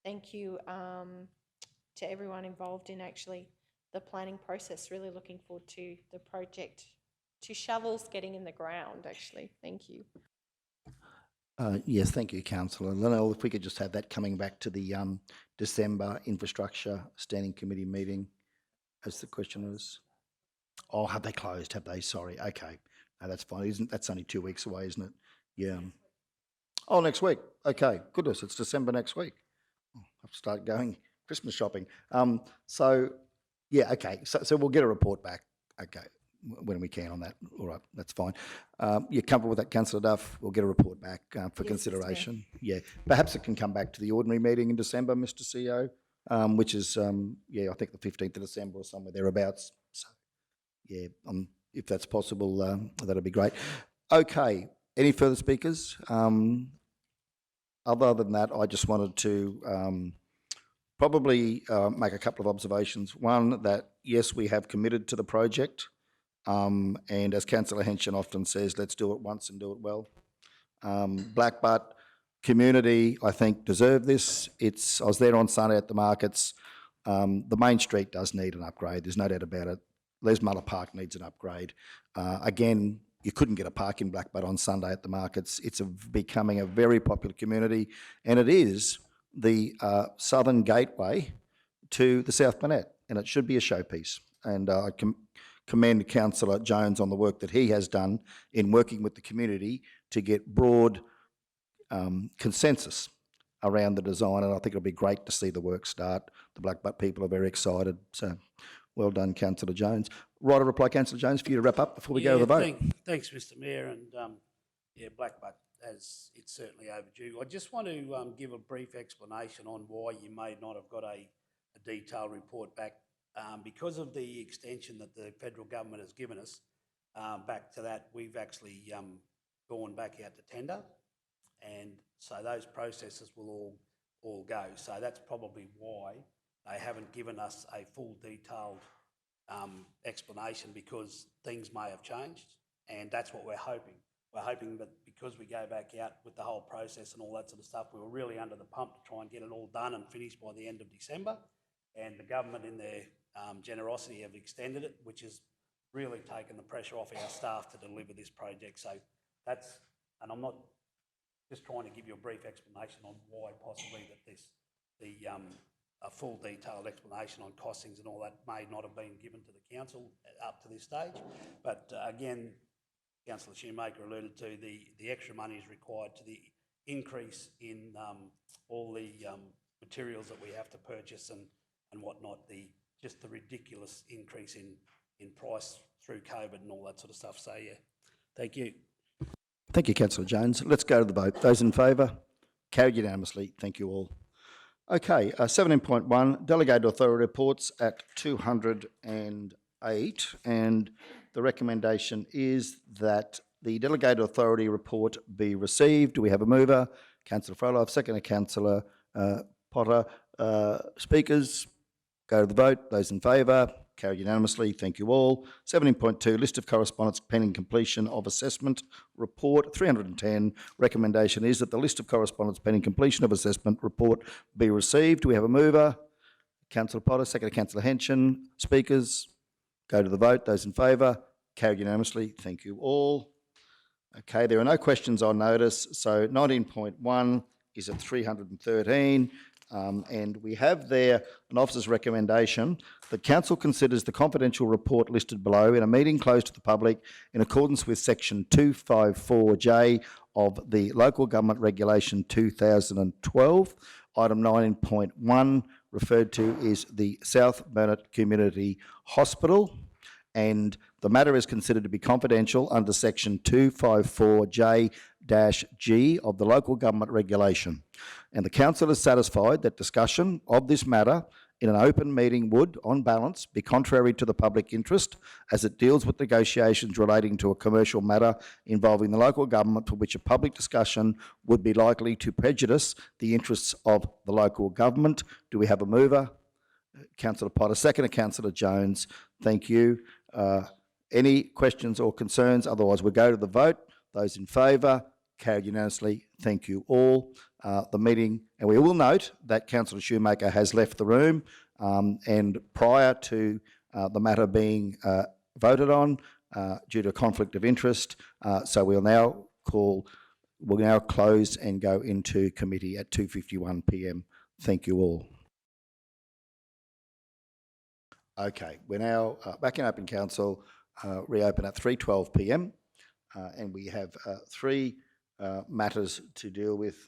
thank you to everyone involved in actually the planning process. Really looking forward to the project, to shovels getting in the ground, actually. Thank you. Yes, thank you, Councillor. Lynelle, if we could just have that coming back to the December Infrastructure Standing Committee meeting, as the question was. Oh, have they closed? Have they? Sorry. Okay. No, that's fine. That's only 2 weeks away, isn't it? Yeah. Oh, next week. Okay. Goodness, it's December next week. Oh, I have to start going Christmas shopping. So, yeah, okay. So we'll get a report back. Okay. When we can on that. All right, that's fine. You're comfortable with that, Councillor Duff? We'll get a report back for consideration. Yeah, perhaps it can come back to the ordinary meeting in December, Mr. CEO, which is, yeah, I think the 15th of December or somewhere thereabouts. So, yeah, if that's possible, that'd be great. Okay, any further speakers? Other than that, I just wanted to probably make a couple of observations. One, that yes, we have committed to the project. And as Councillor Henson often says, let's do it once and do it well. Blackbutt community, I think, deserve this. I was there on Sunday at the markets. The main street does need an upgrade. There's no doubt about it. Les Muller Park needs an upgrade. Again, you couldn't get a park in Blackbutt on Sunday at the markets. It's becoming a very popular community, and it is the southern gateway to the South Burnett, and it should be a showpiece. And I commend Councillor Jones on the work that he has done in working with the community to get broad consensus around the design, and I think it'll be great to see the work start. The Blackbutt people are very excited, so well done, Councillor Jones. Right of reply, Councillor Jones, for you to wrap up before we go to the vote. Thanks, Mr Mayor, and yeah, Blackbutt, as it's certainly overdue. I just want to give a brief explanation on why you may not have got a detailed report back. Because of the extension that the federal government has given us, back to that, we've actually gone back out to tender, and so those processes will all go. So that's probably why they haven't given us a full detailed explanation, because things may have changed, and that's what we're hoping. We're hoping that because we go back out with the whole process and all that sort of stuff, we were really under the pump to try and get it all done and finished by the end of December, and the government in their generosity have extended it, which has really taken the pressure off our staff to deliver this project. So that's, and I'm not just trying to give you a brief explanation on why possibly that a full detailed explanation on costings and all that may not have been given to the council up to this stage. But again, Councillor Shoemaker alluded to the extra money is required to the increase in all the materials that we have to purchase and whatnot, just the ridiculous increase in price through COVID and all that sort of stuff. So yeah, thank you. Thank you, Councillor Jones. Let's go to the vote. Those in favour? Carried unanimously. Thank you all. Okay, 17.1, Delegated Authority Reports, Act 208, and the recommendation is that the Delegated Authority Report be received. Do we have a mover? Councillor Frolov, second, Councillor Potter. Speakers, go to the vote. Those in favour? Carried unanimously. Thank you all. 17.2, List of Correspondence pending completion of assessment report. 310, recommendation is that the list of correspondence pending completion of assessment report be received. Do we have a mover? Councillor Potter, second, Councillor Henson. Speakers, go to the vote. Those in favour? Carried unanimously. Thank you all. Okay, there are no questions on notice. So 19.1 is at 313. And we have there an officer's recommendation that council considers the confidential report listed below in a meeting closed to the public in accordance with section 254J of the Local Government Regulation 2012. Item 19.1 referred to is the South Burnett Community Hospital, and the matter is considered to be confidential under section 254J-G of the Local Government Regulation. And the council is satisfied that discussion of this matter in an open meeting would, on balance, be contrary to the public interest, as it deals with negotiations relating to a commercial matter involving the local government, for which a public discussion would be likely to prejudice the interests of the local government. Do we have a mover? Councillor Potter, second, Councillor Jones. Thank you. Any questions or concerns? Otherwise, we'll go to the vote. Those in favour? Carried unanimously. Thank you all. The meeting, and we will note that Councillor Shoemaker has left the room, and prior to the matter being voted on due to conflict of interest, so we'll now close and go into committee at 2:51 p.m. Thank you all. Okay, we're now back in open council, reopen at 3:12 p.m. And we have three matters to deal with.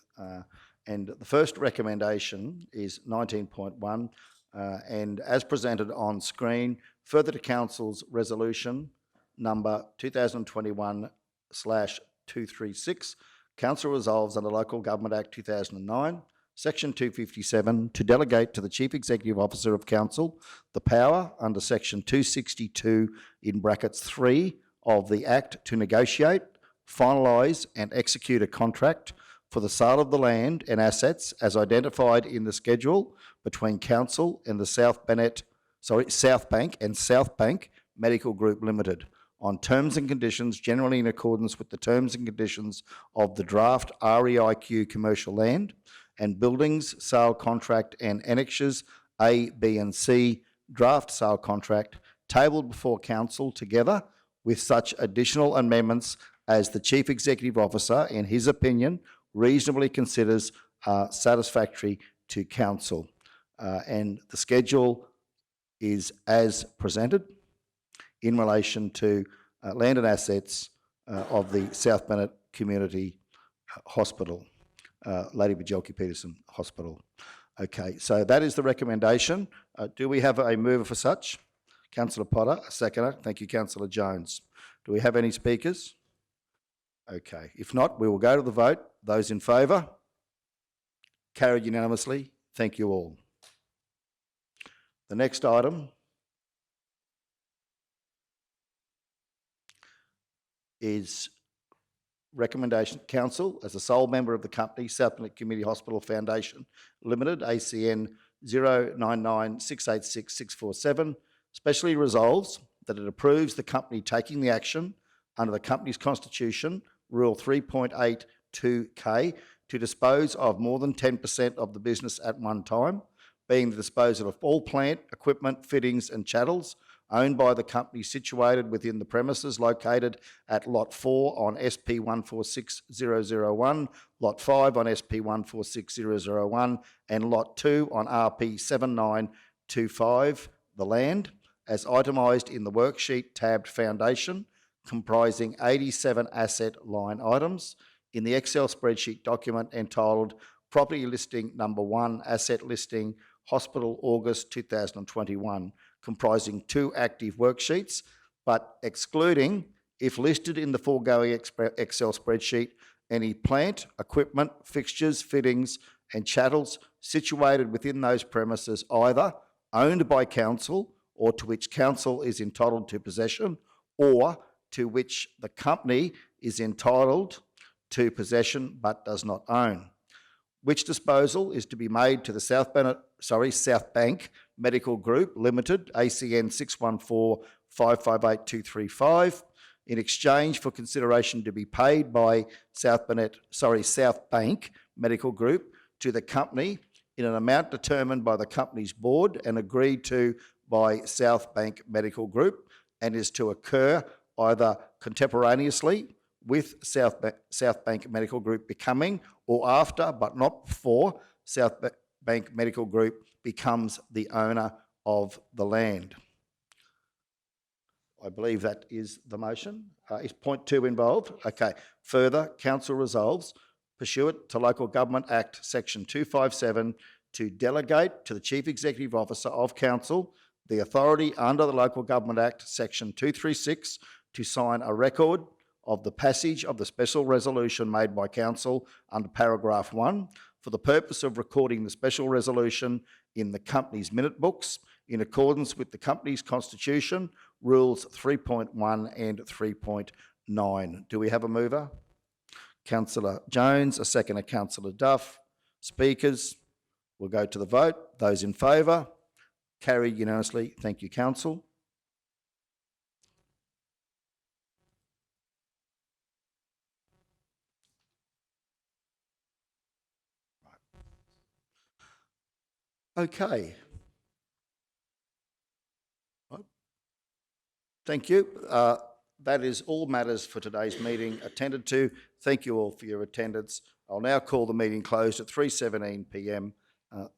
And the first recommendation is 19.1, and as presented on screen, further to council's resolution number 2021/236, council resolves under Local Government Act 2009, Section 257, to delegate to the Chief Executive Officer of Council the power under Section 262 in brackets 3 of the Act to negotiate, finalise and execute a contract for the sale of the land and assets as identified in the schedule between Council and the South Bank and South Bank Medical Group Limited on terms and conditions generally in accordance with the terms and conditions of the draft REIQ commercial land and buildings sale contract and annexures A, B and C draft sale contract tabled before Council together with such additional amendments as the Chief Executive Officer, in his opinion, reasonably considers satisfactory to Council. And the schedule is as presented in relation to land and assets of the South Burnett Community Hospital. Lady Bajelki Peterson Hospital. Okay, so that is the recommendation. Do we have a mover for such? Councillor Potter, a seconder. Thank you, Councillor Jones. Do we have any speakers? Okay, if not, we will go to the vote. Those in favour? Carried unanimously. Thank you all. The next item is recommendation, Council, as a sole member of the company, South Bennett Community Hospital Foundation Limited, ACN 099686647, specially resolves that it approves the company taking the action under the company's constitution, Rule 3.82K, to dispose of more than 10% of the business at one time, being the disposal of all plant, equipment, fittings and chattels owned by the company situated within the premises located at Lot 4 on SP 146001, Lot 5 on SP 146001 and Lot 2 on RP 7925, the land, as itemised in the worksheet tabbed Foundation, comprising 87 asset line items in the Excel spreadsheet document entitled Property Listing Number 1, Asset Listing, Hospital, August 2021, comprising 2 active worksheets, but excluding, if listed in the foregoing Excel spreadsheet, any plant, equipment, fixtures, fittings and chattels situated within those premises either owned by council or to which council is entitled to possession or to which the company is entitled to possession but does not own, which disposal is to be made to the South Bank Medical Group Limited, ACN 614558235, in exchange for consideration to be paid by South Bank Medical Group to the company in an amount determined by the company's board and agreed to by South Bank Medical Group, and is to occur either contemporaneously with South Bank Medical Group becoming, or after, but not before, South Bank Medical Group becomes the owner of the land. I believe that is the motion. Is point 2 involved? Okay. Further, Council resolves, pursuant to Local Government Act Section 257, to delegate to the Chief Executive Officer of Council the authority under the Local Government Act Section 236 to sign a record of the passage of the special resolution made by Council under paragraph 1 for the purpose of recording the special resolution in the company's minute books in accordance with the company's constitution, rules 3.1 and 3.9. Do we have a mover? Councillor Jones, a seconder, Councillor Duff. Speakers? We'll go to the vote. Those in favour? Carried unanimously. Thank you, Council. Okay. Thank you. That is all matters for today's meeting attended to. Thank you all for your attendance. I'll now call the meeting closed at 3:17 p.m.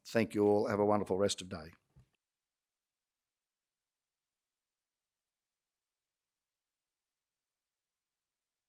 Thank you all. Have a wonderful rest of day.